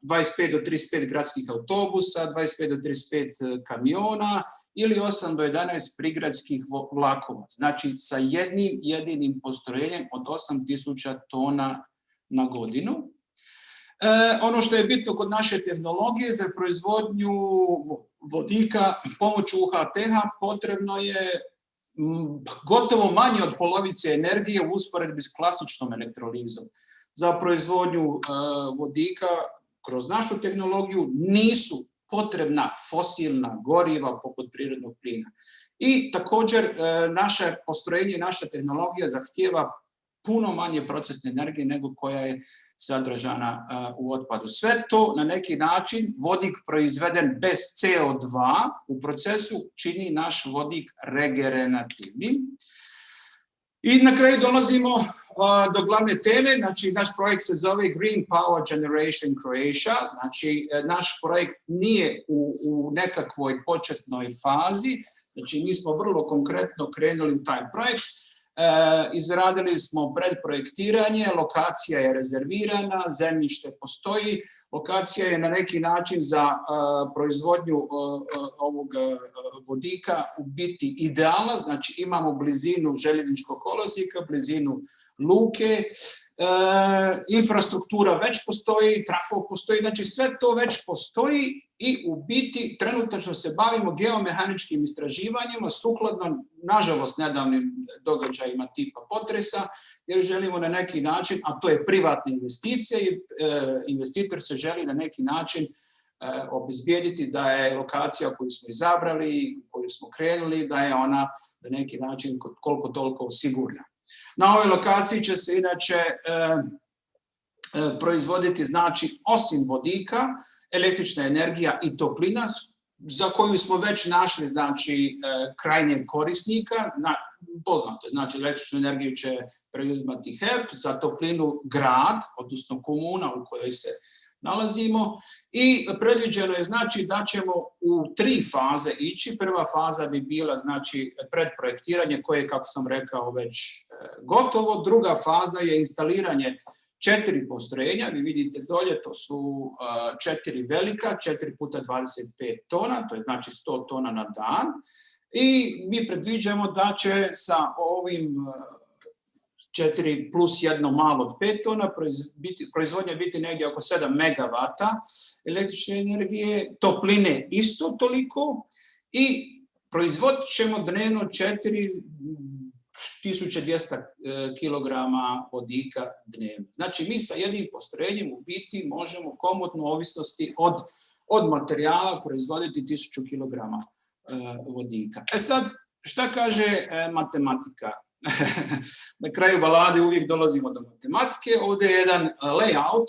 25 do 35 gradskih autobusa, 25 do 35 kamiona ili 8 do 11 prigradskih vlakova. Znači sa jednim jedinim postrojenjem od 8000 tona na godinu. Ono što je bitno kod naše tehnologije za proizvodnju vodika pomoću UHT-a potrebno je gotovo manje od polovice energije u usporedbi s klasičnom elektrolizom. Za proizvodnju vodika kroz našu tehnologiju nisu potrebna fosilna goriva poput prirodnog plina. I također naše postrojenje, naša tehnologija zahtijeva puno manje procesne energije nego koja je sadržana u otpadu. Sve to na neki način vodik proizveden bez CO2 u procesu čini naš vodik regenerativnim. I na kraju dolazimo do glavne teme, znači naš projekt se zove Green Power Generation Croatia, znači naš projekt nije u nekakvoj početnoj fazi, znači mi smo vrlo konkretno krenuli u taj projekt. Izradili smo predprojektiranje, lokacija je rezervirana, zemljište postoji, lokacija je na neki način za proizvodnju ovog vodika u biti idealna, znači imamo blizinu željezničkog kolosijeka, blizinu luke, infrastruktura već postoji, trafo postoji, znači sve to već postoji i u biti trenutačno se bavimo geomehaničkim istraživanjima sukladno, nažalost, nedavnim događajima tipa potresa, jer želimo na neki način, a to je privatna investicija i investitor se želi na neki način obezbijediti da je lokacija koju smo izabrali, koju smo krenuli, da je ona na neki način koliko toliko sigurna. Na ovoj lokaciji će se inače proizvoditi, znači, osim vodika, električna energija i toplina, za koju smo već našli, znači, krajnjeg korisnika, poznato je, znači, električnu energiju će preuzimati HEP, za toplinu grad, odnosno komuna u kojoj se nalazimo i predviđeno je, znači, da ćemo u 3 faze ići. Prva faza bi bila, znači, predprojektiranje koje, kako sam rekao, već gotovo. Druga faza je instaliranje 4 postrojenja. Vi vidite dolje, to su 4 velika, 4 puta 25 tona, to je znači 100 tona na dan. I mi predviđamo da će sa ovim 4 plus 1 malo od 5 tona, proizvodnja biti negdje oko 7 megavata električne energije, topline isto toliko i proizvodit ćemo dnevno 4200 kg vodika dnevno. Znači mi sa jednim postrojenjem u biti možemo komotno ovisnosti od materijala proizvoditi 1000 kg vodika. Sad, šta kaže matematika? Na kraju balade uvijek dolazimo do matematike. Ovdje je jedan layout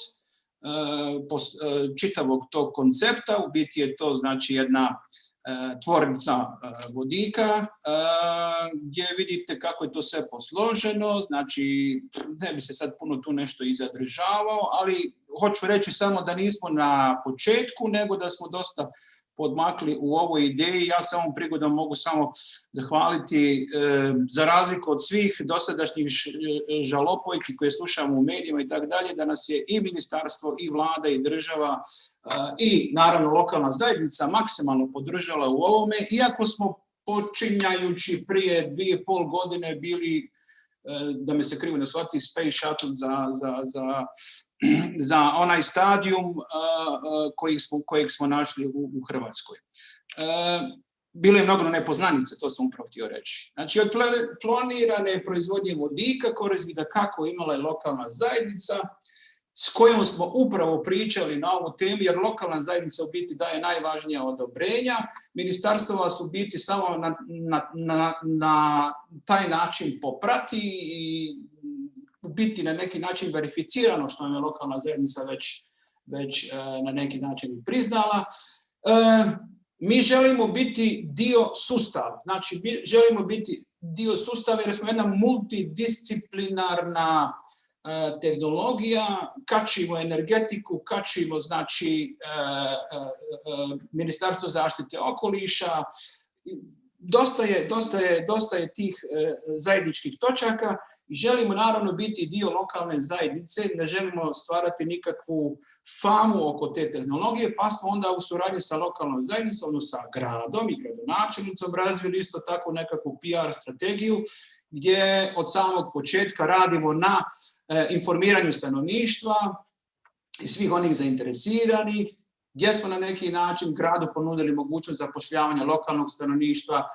čitavog tog koncepta. U biti je to, znači, jedna tvornica vodika gdje vidite kako je to sve posloženo. Znači, ne bi se sad puno tu nešto i zadržavao, ali hoću reći samo da nismo na početku, nego da smo dosta podmakli u ovoj ideji. Ja se ovom prigodom mogu samo zahvaliti, za razliku od svih dosadašnjih žalopojki koje slušamo u medijima i tako dalje, da nas je i ministarstvo, i vlada, i država, i naravno lokalna zajednica maksimalno podržala u ovome, iako smo počinjajući prije 2,5 godine bili, da me se krivo ne shvati, space shuttle za onaj stadijum kojeg smo našli u Hrvatskoj. Bilo je mnogo nepoznanica, to sam upravo htio reći. Znači, od planirane proizvodnje vodika korist bi da kako imala je lokalna zajednica, s kojom smo upravo pričali na ovu temu, jer lokalna zajednica u biti daje najvažnija odobrenja. Ministarstvo vas u biti samo na taj način poprati i u biti na neki način verificirano što nam je lokalna zajednica već na neki način priznala. Mi želimo biti dio sustava. Znači, želimo biti dio sustava jer smo jedna multidisciplinarna tehnologija, kačimo energetiku, kačimo, znači, Ministarstvo zaštite okoliša. Dosta je tih zajedničkih točaka i želimo naravno biti dio lokalne zajednice, ne želimo stvarati nikakvu famu oko te tehnologije, pa smo onda u suradnji sa lokalnom zajednicom, odnosno sa gradom i gradonačelnicom razvili isto tako nekakvu PR strategiju gdje od samog početka radimo na informiranju stanovništva i svih onih zainteresiranih, gdje smo na neki način gradu ponudili mogućnost zapošljavanja lokalnog stanovništva,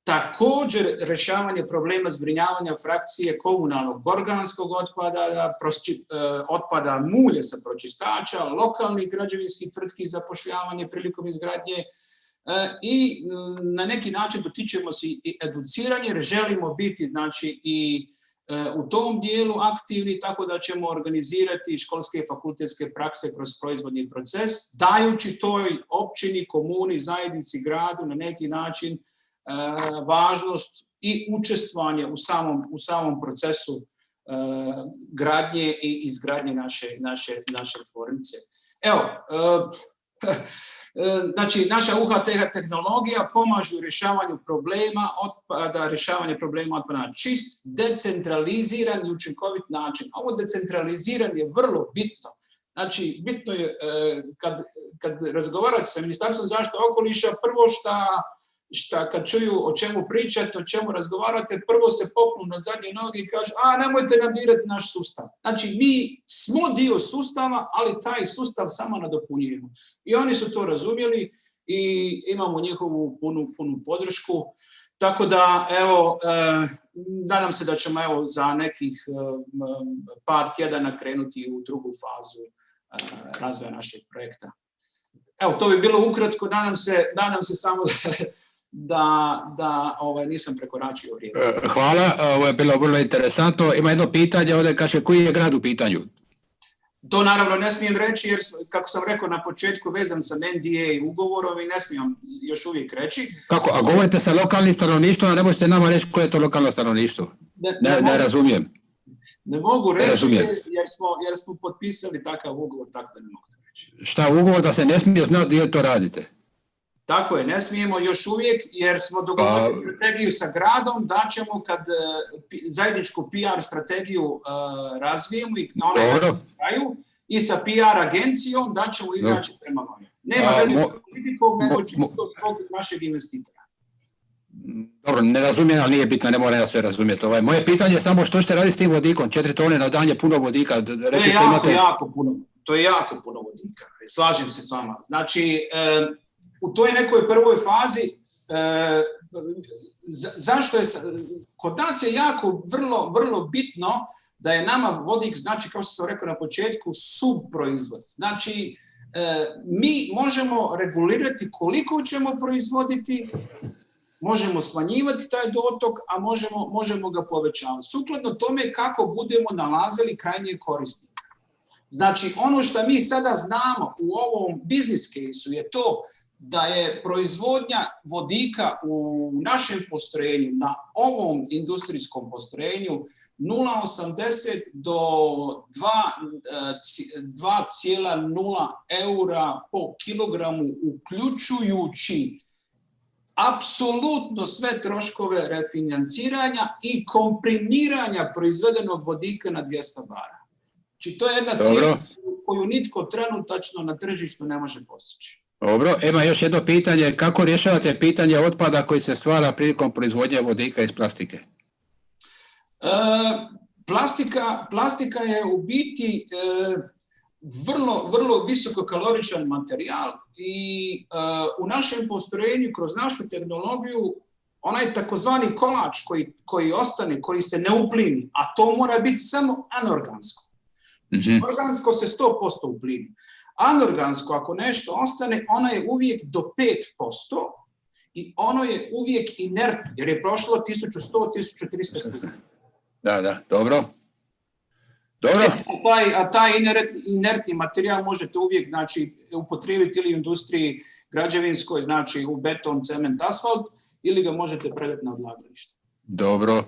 također rješavanje problema zbrinjavanja frakcije komunalnog organskog otpada, otpada mulja sa pročistača, lokalnih građevinskih tvrtki, zapošljavanje prilikom izgradnje i na neki način dotičemo se i educiranje jer želimo biti znači i u tom dijelu aktivni, tako da ćemo organizirati školske i fakultetske prakse kroz proizvodni proces, dajući toj općini, komuni, zajednici, gradu na neki način važnost i učestvovanje u samom procesu gradnje i izgradnje naše tvornice. Evo, znači naša UHT tehnologija pomažu u rješavanju problema otpada, na čist, decentraliziran i učinkovit način. Ovo decentraliziran je vrlo bitno. Znači, bitno je kad razgovarate sa Ministarstvom zaštite okoliša, prvo šta kad čuju o čemu pričate, o čemu razgovarate, prvo se popnu na zadnje noge i kažu, nemojte nam dirati naš sustav. Znači, mi smo dio sustava, ali taj sustav samo nadopunjujemo. I oni su to razumjeli i imamo njihovu punu podršku. Tako da, evo, nadam se da ćemo evo za nekih par tjedana krenuti u drugu fazu razvoja našeg projekta. Evo, to bi bilo ukratko, nadam se samo da nisam prekoračio vrijeme. Hvala, ovo je bilo vrlo interesantno. Ima jedno pitanje, ovdje kaže koji je grad u pitanju? To naravno ne smijem reći jer, kako sam rekao na početku, vezan sam NDA ugovorom i ne smijem još uvijek reći. Kako? A govorite sa lokalnim stanovništvom, a ne možete nama reći koje je to lokalno stanovništvo? Ne razumijem. Ne mogu reći jer smo potpisali takav ugovor, tako da ne mogu to reći. Šta, ugovor da se ne smije znati gdje to radite? Tako je, ne smijemo još uvijek jer smo dogovorili strategiju sa gradom da ćemo kad zajedničku PR strategiju razvijemo i na onaj kraju i sa PR agencijom da ćemo izaći prema vama. Nema veze s politikom, nego čisto zbog našeg investitora. Dobro, ne razumijem, ali nije bitno, ne mora ja sve razumjeti. Moje pitanje je samo što ćete raditi s tim vodikom? 4 tone na dan je puno vodika. To je jako puno vodika. Slažem se s vama. Znači, u toj nekoj prvoj fazi, zašto je, kod nas je jako vrlo bitno da je nama vodik, znači kao što sam rekao na početku, subproizvod. Znači, mi možemo regulirati koliko ćemo proizvoditi, možemo smanjivati taj dotok, a možemo ga povećavati. Sukladno tome kako budemo nalazili krajnje korisnike. Znači, ono što mi sada znamo u ovom business case-u je to da je proizvodnja vodika u našem postrojenju, na ovom industrijskom postrojenju 0,80 do 2,0 eura po kilogramu, uključujući apsolutno sve troškove refinanciranja i komprimiranja proizvedenog vodika na 200 bara. Znači, to je jedna cijena koju nitko trenutačno na tržištu ne može postići. Dobro, ima još jedno pitanje. Kako rješavate pitanje otpada koji se stvara prilikom proizvodnje vodika iz plastike? Plastika je u biti vrlo visokokaloričan materijal i u našem postrojenju kroz našu tehnologiju onaj takozvani kolač koji ostane, koji se ne uplini, a to mora biti samo anorgansko. Znači, organsko se 100% uplini. Anorgansko, ako nešto ostane, ono je uvijek do 5% i ono je uvijek inertno, jer je prošlo 1100-1300 stupnjeva. Da, dobro. A taj inertni materijal možete uvijek, znači, upotrijebiti ili u industriji građevinskoj, znači u beton, cement, asfalt, ili ga možete predati na odlagalište. Dobro,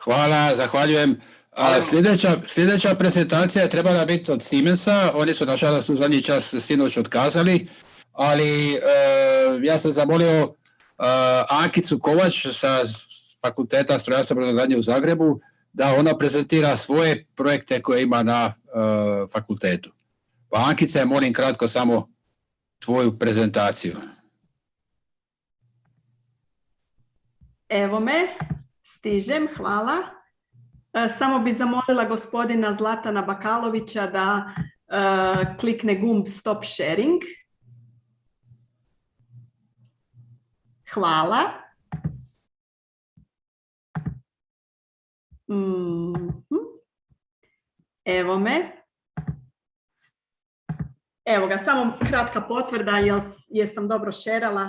hvala, zahvaljujem. Sljedeća prezentacija je trebala biti od Siemensa, oni su nažalost u zadnji čas sinoć otkazali, ali ja sam zamolio Ankicu Kovač sa Fakulteta strojarstva i brodogradnje u Zagrebu da ona prezentira svoje projekte koje ima na fakultetu. Pa Ankice, molim kratko samo tvoju prezentaciju. Evo me, stižem, hvala. Samo bi zamolila gospodina Zlatana Bakalovića da klikne gumb stop sharing. Hvala. Evo me. Evo ga, samo kratka potvrda, jesam dobro šerala.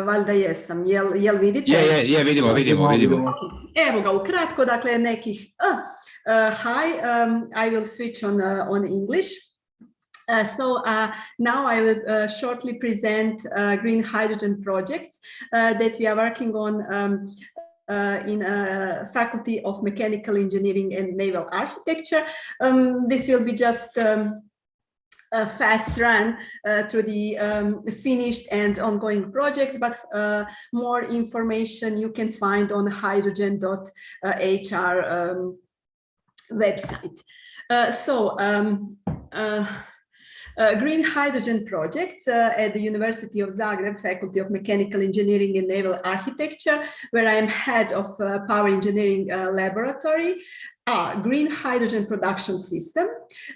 Valjda jesam. Jel vidite? Je, vidimo. Evo ga, ukratko, dakle, nekih... Hi, I will switch on English. Now I will shortly present green hydrogen projects that we are working on in Faculty of Mechanical Engineering and Naval Architecture. This will be just a fast run through the finished and ongoing projects, but more information you can find on hydrogen.hr website. Green hydrogen projects at the University of Zagreb, Faculty of Mechanical Engineering and Naval Architecture, where I am head of Power Engineering Laboratory. Green hydrogen production system.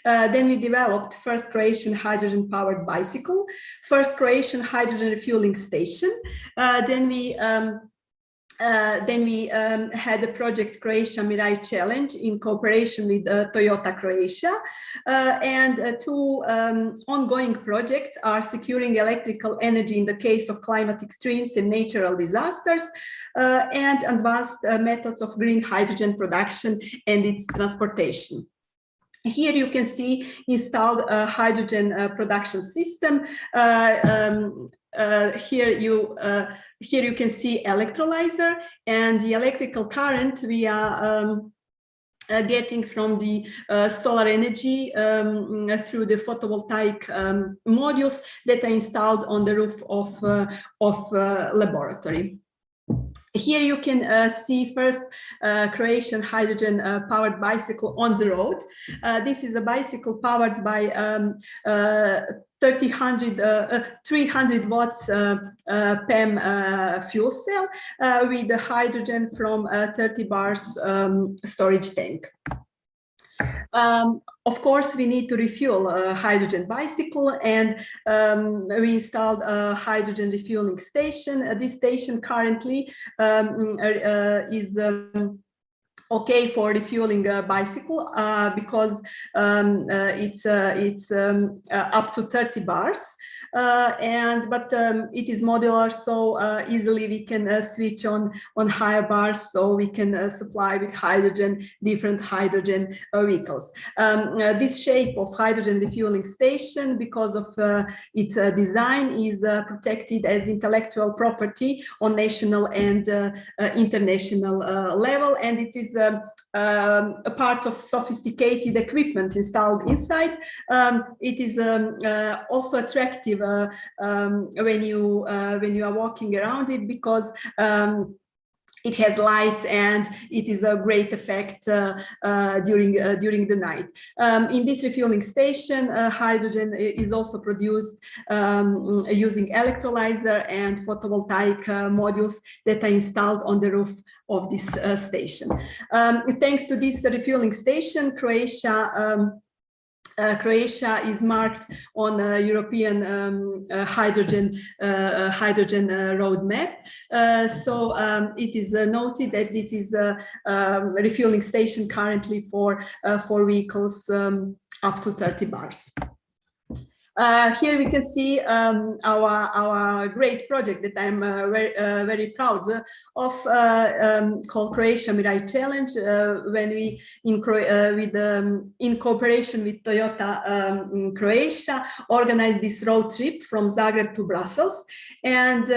Then we developed first Croatian hydrogen powered bicycle, first Croatian hydrogen refueling station. Then we had a project Chatziamarkakis Challenge in cooperation with Toyota Croatia, and two ongoing projects are securing electrical energy in the case of climate extremes and natural disasters, and advanced methods of green hydrogen production and its transportation. Here you can see installed hydrogen production system. Here you can see electrolyzer, and the electrical current we are getting from the solar energy through the photovoltaic modules that are installed on the roof of laboratory. Here you can see first Croatian hydrogen powered bicycle on the road. This is a bicycle powered by 300 watts PEM fuel cell with the hydrogen from 30 bars storage tank. Of course, we need to refuel a hydrogen bicycle, and we installed a hydrogen refueling station. This station currently is okay for refueling a bicycle because it's up to 30 bars. But it is modular, so easily we can switch on higher bars, so we can supply with hydrogen different hydrogen vehicles. This shape of hydrogen refueling station, because of its design, is protected as intellectual property on national and international level, and it is a part of sophisticated equipment installed inside. It is also attractive when you are walking around it, because it has lights and it is a great effect during the night. In this refueling station, hydrogen is also produced using electrolyzer and photovoltaic modules that are installed on the roof of this station. Thanks to this refueling station, Croatia is marked on a European hydrogen roadmap. So it is noted that it is a refueling station currently for vehicles up to 30 bars. Here we can see our great project that I'm very proud of, called Chatziamarkakis Challenge, when we in cooperation with Toyota Croatia organized this road trip from Zagreb to Brussels. And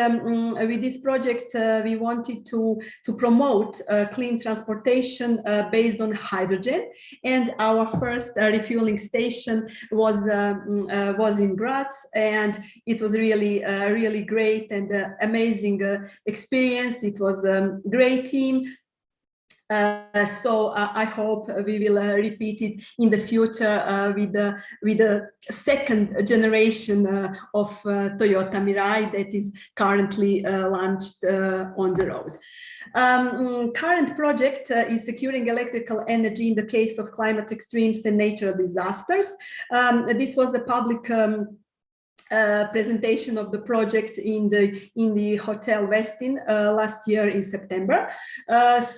with this project we wanted to promote clean transportation based on hydrogen, and our first refueling station was was in Graz, and it was really, really great and amazing experience. It was a great team. So I hope we will repeat it in the future with the second generation of Toyota Mirai that is currently launched on the road. Current project is securing electrical energy in the case of climate extremes and natural disasters. This was a public presentation of the project in the Hotel Westin last year in September.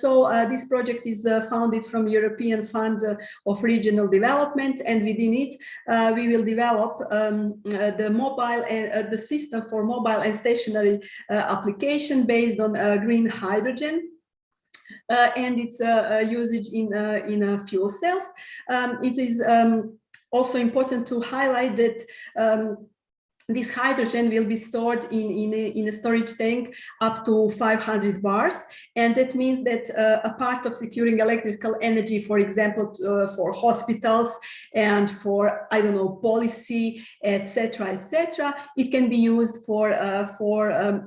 So this project is funded from European Fund of Regional Development, and within it we will develop the system for mobile and stationary application based on green hydrogen. And its usage in fuel cells. It is also important to highlight that this hydrogen will be stored in a storage tank up to 500 bars. And that means that a part of securing electrical energy, for example, for hospitals and for, I don't know, policy, etc., it can be used for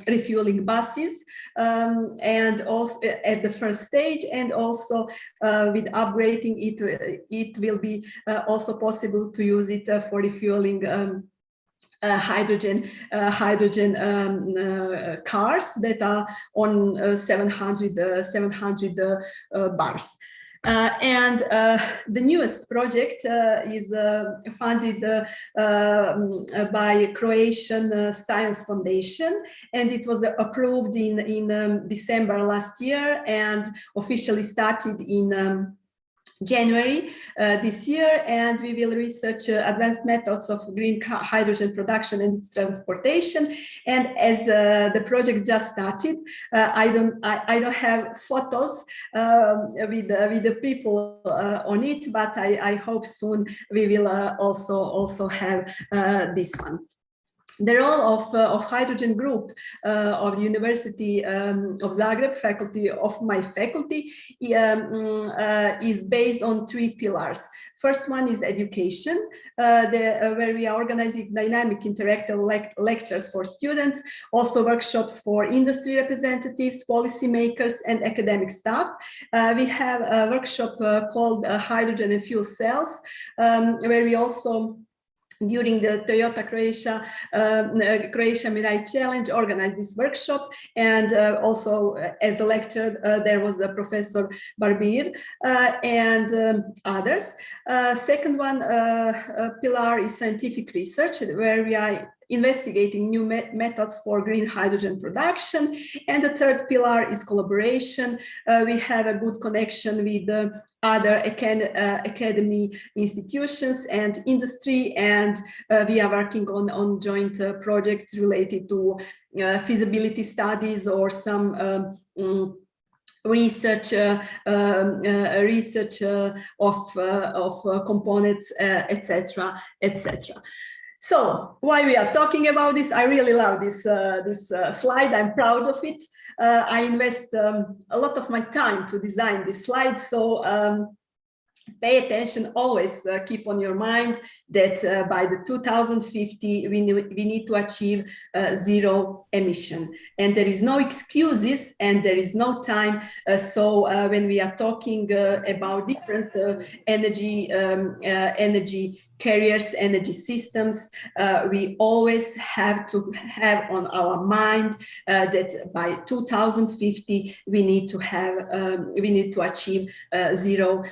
refueling buses and also at the first stage, and also with upgrading it will be also possible to use it for refueling hydrogen cars that are on 700 bars. And the newest project is funded by Croatian Science Foundation, and it was approved in December last year and officially started in January this year, and we will research advanced methods of green hydrogen production and its transportation. And as the project just started, I don't have photos with the people on it, but I hope soon we will also have this one. The role of hydrogen group of the University of Zagreb, faculty of my faculty, is based on 3 pillars. First one is education, where we are organizing dynamic interactive lectures for students, also workshops for industry representatives, policymakers, and academic staff. We have a workshop called Hydrogen and Fuel Cells, where we also, during the Toyota Croatia Mirai Challenge, organized this workshop, and also as a lecturer there was a Professor Barbir and others. Second one pillar is scientific research, where we are investigating new methods for green hydrogen production. And the third pillar is collaboration. We have a good connection with other academy institutions and industry, and we are working on joint projects related to feasibility studies or some research of components, etc., etc. So why we are talking about this? I really love this slide. I'm proud of it. I invest a lot of my time to design this slide. So pay attention, always keep on your mind that by the 2050, we need to achieve zero emission. And there is no excuses and there is no time. So when we are talking about different energy carriers, energy systems, we always have to have on our mind that by 2050 we need to achieve zero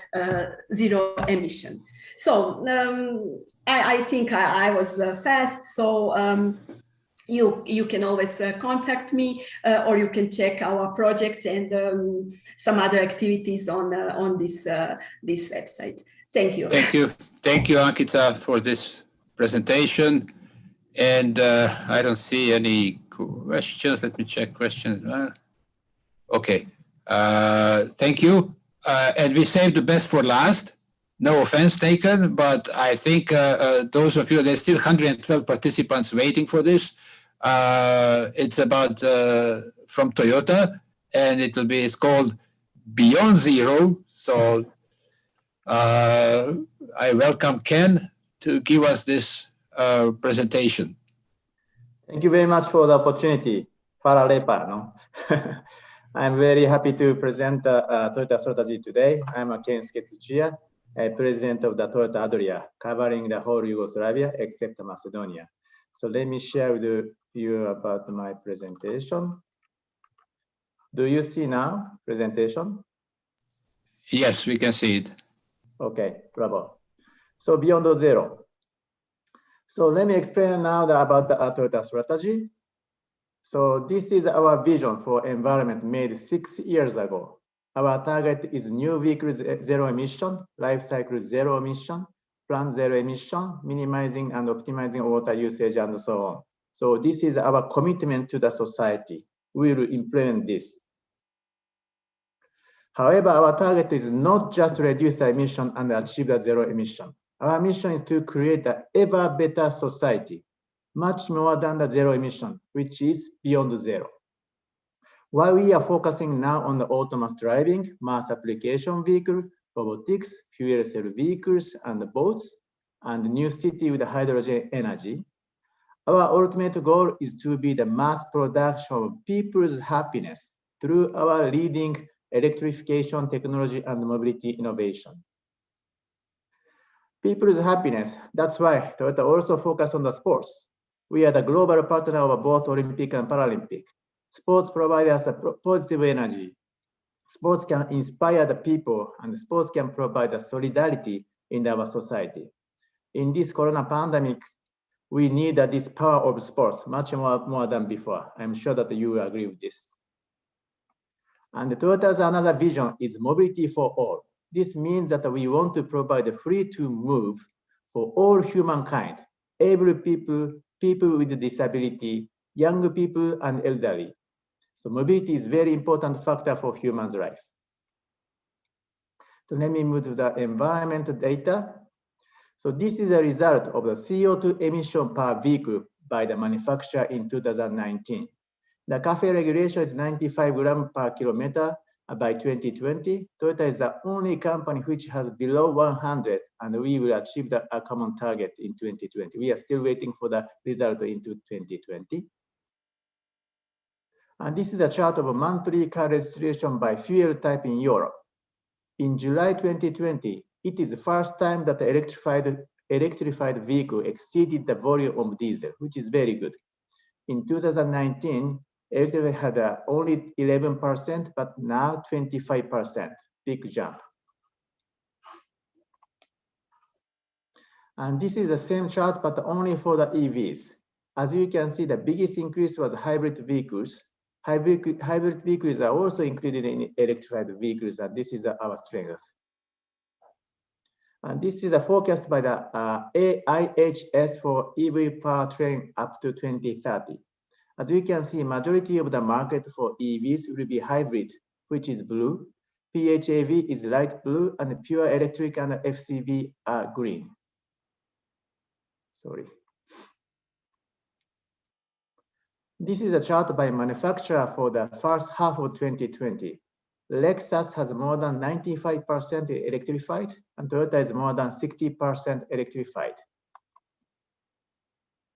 emission. So I think I was fast. So you can always contact me, or you can check our projects and some other activities on this website. Thank you. Thank you, Ankita, for this presentation. And I don't see any questions. Let me check questions. Okay. Thank you. And we saved the best for last. No offense taken, but I think those of you, there's still 112 participants waiting for this. It's about from Toyota, and it's called Beyond Zero. So I welcome Ken to give us this presentation. Thank you very much for the opportunity. Fala lepa, no? I'm very happy to present Toyota strategy today. I'm Ken Chatziamarkakis, president of the Toyota Adria, covering the whole Yugoslavia except Macedonia. So let me share with you about my presentation. Do you see now presentation? Yes, we can see it. Okay, bravo. So beyond zero. So let me explain now about the Toyota strategy. So this is our vision for environment made 6 years ago. Our target is new vehicles zero emission, life cycle zero emission, plant zero emission, minimizing and optimizing water usage and so on. So this is our commitment to the society. We will implement this. However, our target is not just to reduce the emission and achieve the zero emission. Our mission is to create an ever better society, much more than the zero emission, which is beyond zero. While we are focusing now on the autonomous driving, mass application vehicle, robotics, fuel cell vehicles, and boats, and new city with hydrogen energy, our ultimate goal is to be the mass production of people's happiness through our leading electrification technology and mobility innovation. People's happiness, that's why Toyota also focus on the sports. We are the global partner of both Olympic and Paralympic. Sports provide us a positive energy. Sports can inspire the people, and sports can provide a solidarity in our society. In this corona pandemic, we need this power of sports much more than before. I'm sure that you will agree with this. And Toyota's another vision is mobility for all. This means that we want to provide free to move for all humankind, able people, people with disability, young people, and elderly. So mobility is a very important factor for humans' life. So let me move to the environmental data. So this is a result of the CO2 emission per vehicle by the manufacturer in 2019. The CAFE regulation is 95 grams per kilometer by 2020. Toyota is the only company which has below 100, and we will achieve the common target in 2020. We are still waiting for the result into 2020. And this is a chart of a monthly car registration by fuel type in Europe. In July 2020, it is the first time that the electrified vehicle exceeded the volume of diesel, which is very good. In 2019, electric had only 11%, but now 25%, big jump. And this is the same chart, but only for the EVs. As you can see, the biggest increase was hybrid vehicles. Hybrid vehicles are also included in electrified vehicles, and this is our strength. And this is a forecast by the IHS for EV powertrain up to 2030. As you can see, majority of the market for EVs will be hybrid, which is blue. PHEV is light blue, and pure electric and FCV are green. Sorry. This is a chart by manufacturer for the first half of 2020. Lexus has more than 95% electrified, and Toyota is more than 60% electrified.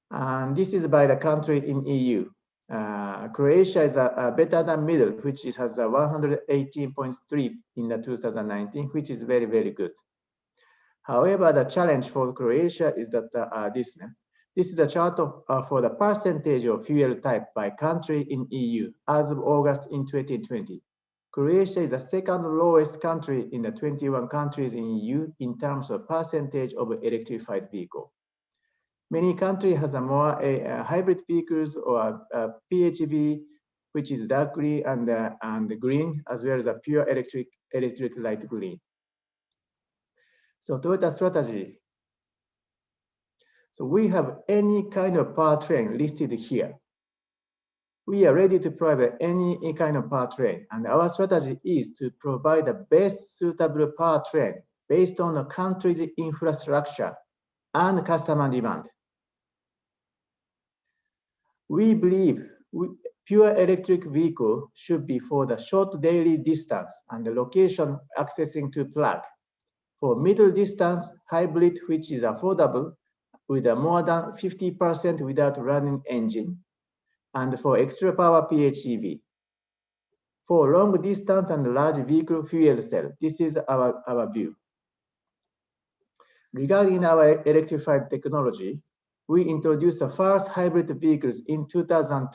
And this is by the country in EU. Croatia is better than middle, which has 118.3 in the 2019, which is very, very good. However, the challenge for Croatia is that this is a chart for the percentage of fuel type by country in EU as of August in 2020. Croatia is the second lowest country in the 21 countries in EU in terms of percentage of electrified vehicle. Many countries have more hybrid vehicles or PHEV, which is dark green and green, as well as a pure electric light green. So Toyota strategy. So we have any kind of powertrain listed here. We are ready to provide any kind of powertrain, and our strategy is to provide the best suitable powertrain based on the country's infrastructure and customer demand. We believe pure electric vehicle should be for the short daily distance and the location accessing to plug. For middle distance, hybrid, which is affordable, with a more than 50% without running engine, and for extra power PHEV. For long distance and large vehicle fuel cell, this is our view. Regarding our electrified technology, we introduced the first hybrid vehicles in 2000.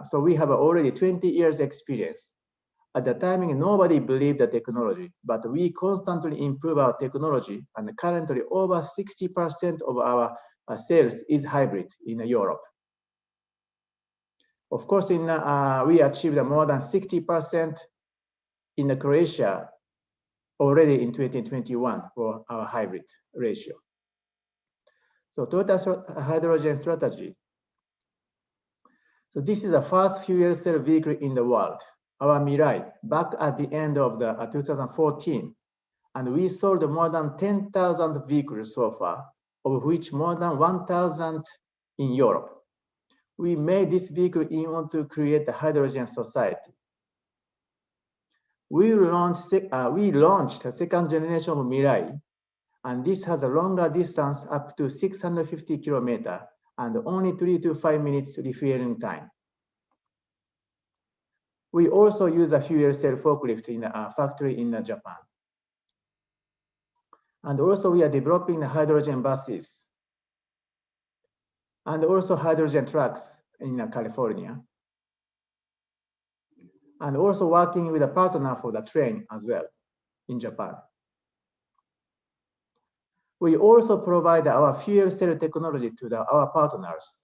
So we have already 20 years experience. At the time, nobody believed the technology, but we constantly improve our technology, and currently over 60% of our sales is hybrid in Europe. Of course, we achieved more than 60% in Croatia already in 2021 for our hybrid ratio. So total hydrogen strategy. So this is the first fuel cell vehicle in the world, our Mirai, back at the end of the 2014. And we sold more than 10,000 vehicles so far, of which more than 1,000 in Europe. We made this vehicle in order to create the hydrogen society. We launched a second generation of Mirai, and this has a longer distance up to 650 kilometers and only 3 to 5 minutes refueling time. We also use a fuel cell forklift in a factory in Japan. And also we are developing the hydrogen buses and also hydrogen trucks in California. And also working with a partner for the train as well in Japan. We also provide our fuel cell technology to our partners.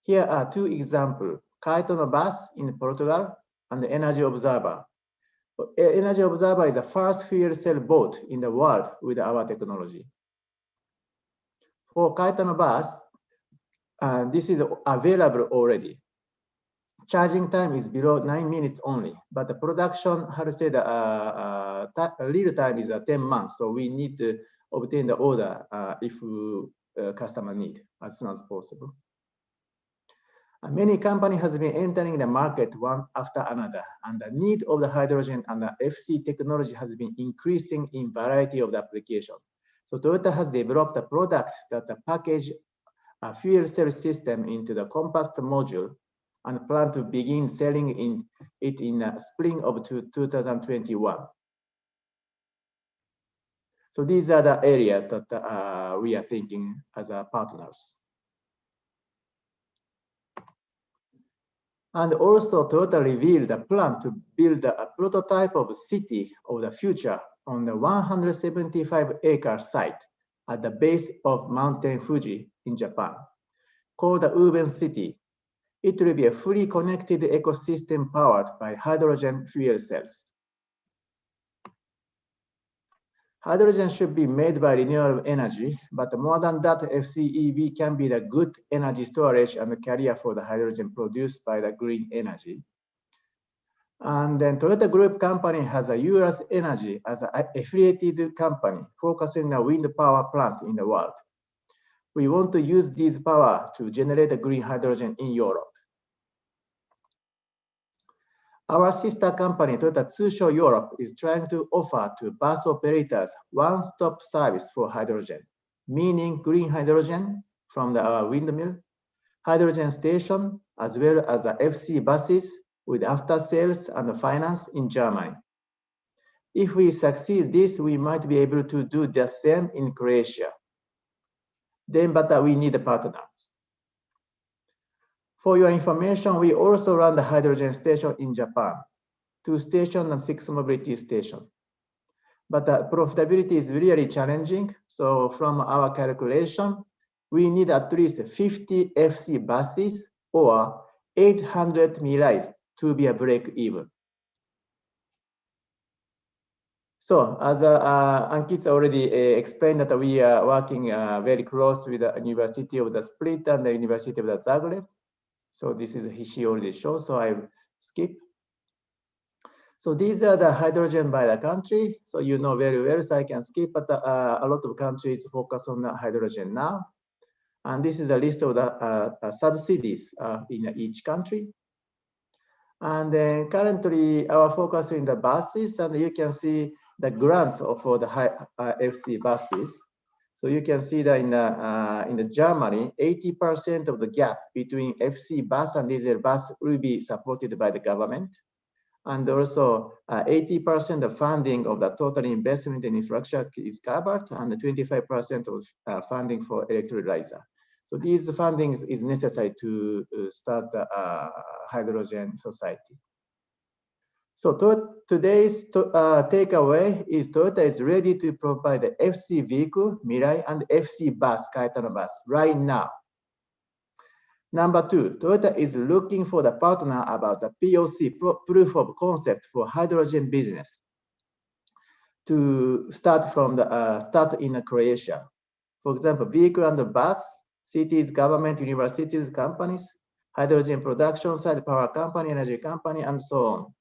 Here are two examples, Kaitono bus in Portugal and the Energy Observer. Energy Observer is the first fuel cell boat in the world with our technology. For Kaitono bus, this is available already. Charging time is below 9 minutes only, but the production, how to say, the lead time is 10 months. So we need to obtain the order if customer need as soon as possible. Many companies have been entering the market one after another, and the need of the hydrogen and the FC technology has been increasing in variety of the applications. So Toyota has developed a product that package a fuel cell system into the compact module and plan to begin selling it in spring of 2021. So these are the areas that we are thinking as partners. And also Toyota revealed a plan to build a prototype of city of the future on the 175-acre site at the base of Mountain Fuji in Japan, called the Urban City. It will be a fully connected ecosystem powered by hydrogen fuel cells. Hydrogen should be made by renewable energy, but more than that, FCEV can be the good energy storage and carrier for the hydrogen produced by the green energy. And then Toyota Group company has a US Energy as an affiliated company focusing on wind power plant in the world. We want to use this power to generate a green hydrogen in Europe. Our sister company, Toyota Tsusho Europe, is trying to offer to bus operators one-stop service for hydrogen, meaning green hydrogen from our windmill, hydrogen station, as well as the FC buses with after sales and finance in Germany. If we succeed this, we might be able to do the same in Croatia. But we need partners. For your information, we also run the hydrogen station in Japan, 2 stations and 6 mobility stations. But the profitability is really challenging. So from our calculation, we need at least 50 FC buses or 800 Mirais to be a break even. So as Ankit already explained that we are working very close with the University of the Split and the University of the Zagreb. So this is he already showed, so I skip. So these are the hydrogen by the country. So you know very well, so I can skip, but a lot of countries focus on the hydrogen now. And this is a list of the subsidies in each country. And then currently our focus in the buses, and you can see the grants for the FC buses. So you can see that in the Germany, 80% of the gap between FC bus and diesel bus will be supported by the government. And also 80% of funding of the total investment in infrastructure is covered, and 25% of funding for electrolyzer. So these fundings is necessary to start the hydrogen society. So today's takeaway is Toyota is ready to provide the FC vehicle, Mirai, and FC bus, Caetano bus, right now. Number two, Toyota is looking for the partner about the POC, proof of concept for hydrogen business, to start from the start in Croatia. For example, vehicle and the bus, cities, government, universities, companies, hydrogen production side, power company, energy company, and so on.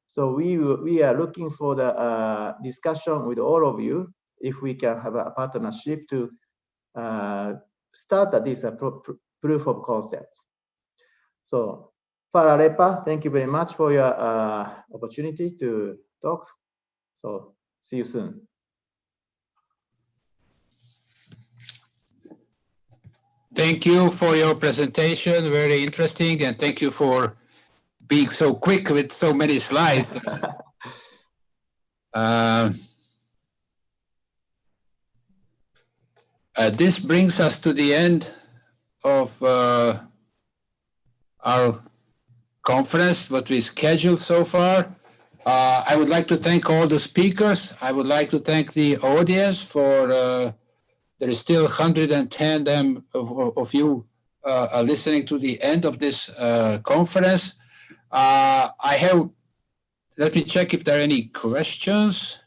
So we are looking for the discussion with all of you if we can have a partnership to start this proof of concept. So, Farah Repa, thank you very much for your opportunity to talk. So, see you soon. Thank you for your presentation, very interesting, and thank you for being so quick with so many slides. This brings us to the end of our conference, what we scheduled so far. I would like to thank all the speakers. I would like to thank the audience for, there is still 110 of you listening to the end of this conference. Let me check if there are any questions.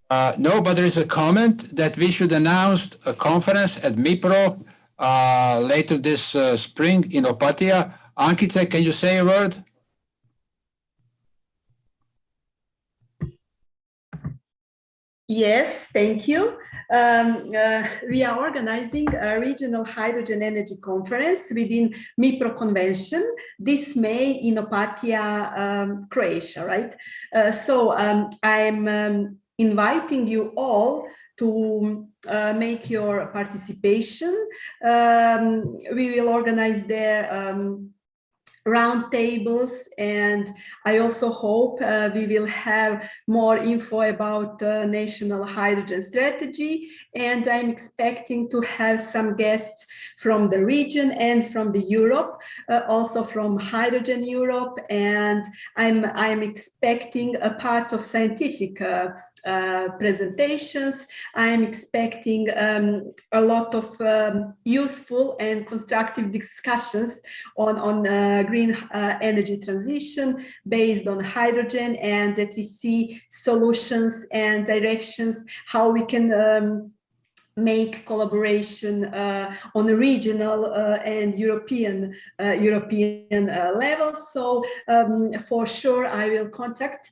No, but there is a comment that we should announce a conference at MIPRO later this spring in Opatija. Ankice, can you say a word? Yes, thank you. We are organizing a regional hydrogen energy conference within MIPRO convention this May in Opatija, Croatia, right? So I'm inviting you all to make your participation. We will organize there round tables, and I also hope we will have more info about the national hydrogen strategy, and I'm expecting to have some guests from the region and from the Europe, also from HydrogenEurope, and I'm expecting a part of scientific presentations. I'm expecting a lot of useful and constructive discussions on green energy transition based on hydrogen, and that we see solutions and directions how we can make collaboration on a regional and European level. So for sure, I will contact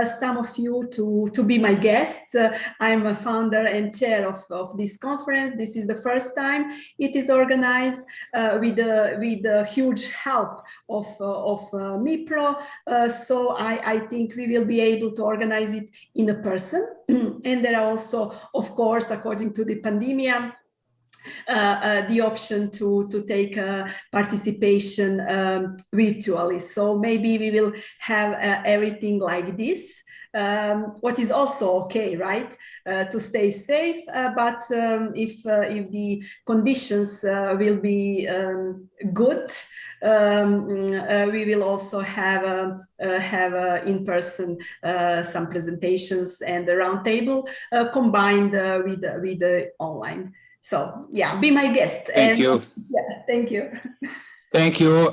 some of you to be my guests. I'm a founder and chair of this conference. This is the first time it is organized with the huge help of MIPRO. So I think we will be able to organize it in a person. And there are also, of course, according to the pandemic, the option to take participation virtually. So maybe we will have everything like this. What is also okay, right? To stay safe, but if the conditions will be good, we will also have in-person some presentations and a round table combined with the online. So yeah, be my guest. Thank you. Yeah, thank you. Thank you.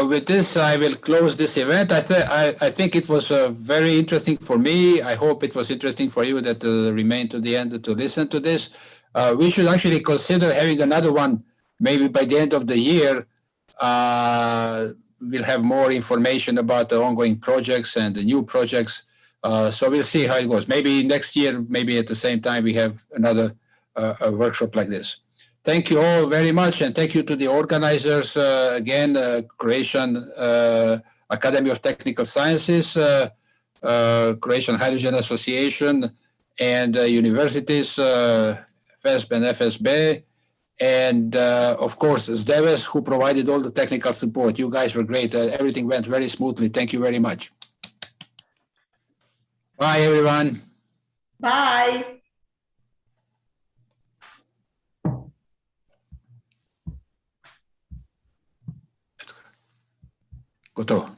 With this, I will close this event. I think it was very interesting for me. I hope it was interesting for you that remain to the end to listen to this. We should actually consider having another one maybe by the end of the year. We'll have more information about the ongoing projects and the new projects. So we'll see how it goes. Maybe next year, maybe at the same time, we have another a workshop like this. Thank you all very much, and thank you to the organizers, again, Croatian Academy of Technical Sciences, Croatian Hydrogen Association, and universities, FESB and FSB, and of course, Zdeves, who provided all the technical support. You guys were great. Everything went very smoothly. Thank you very much. Bye, everyone. Bye. Gotovo.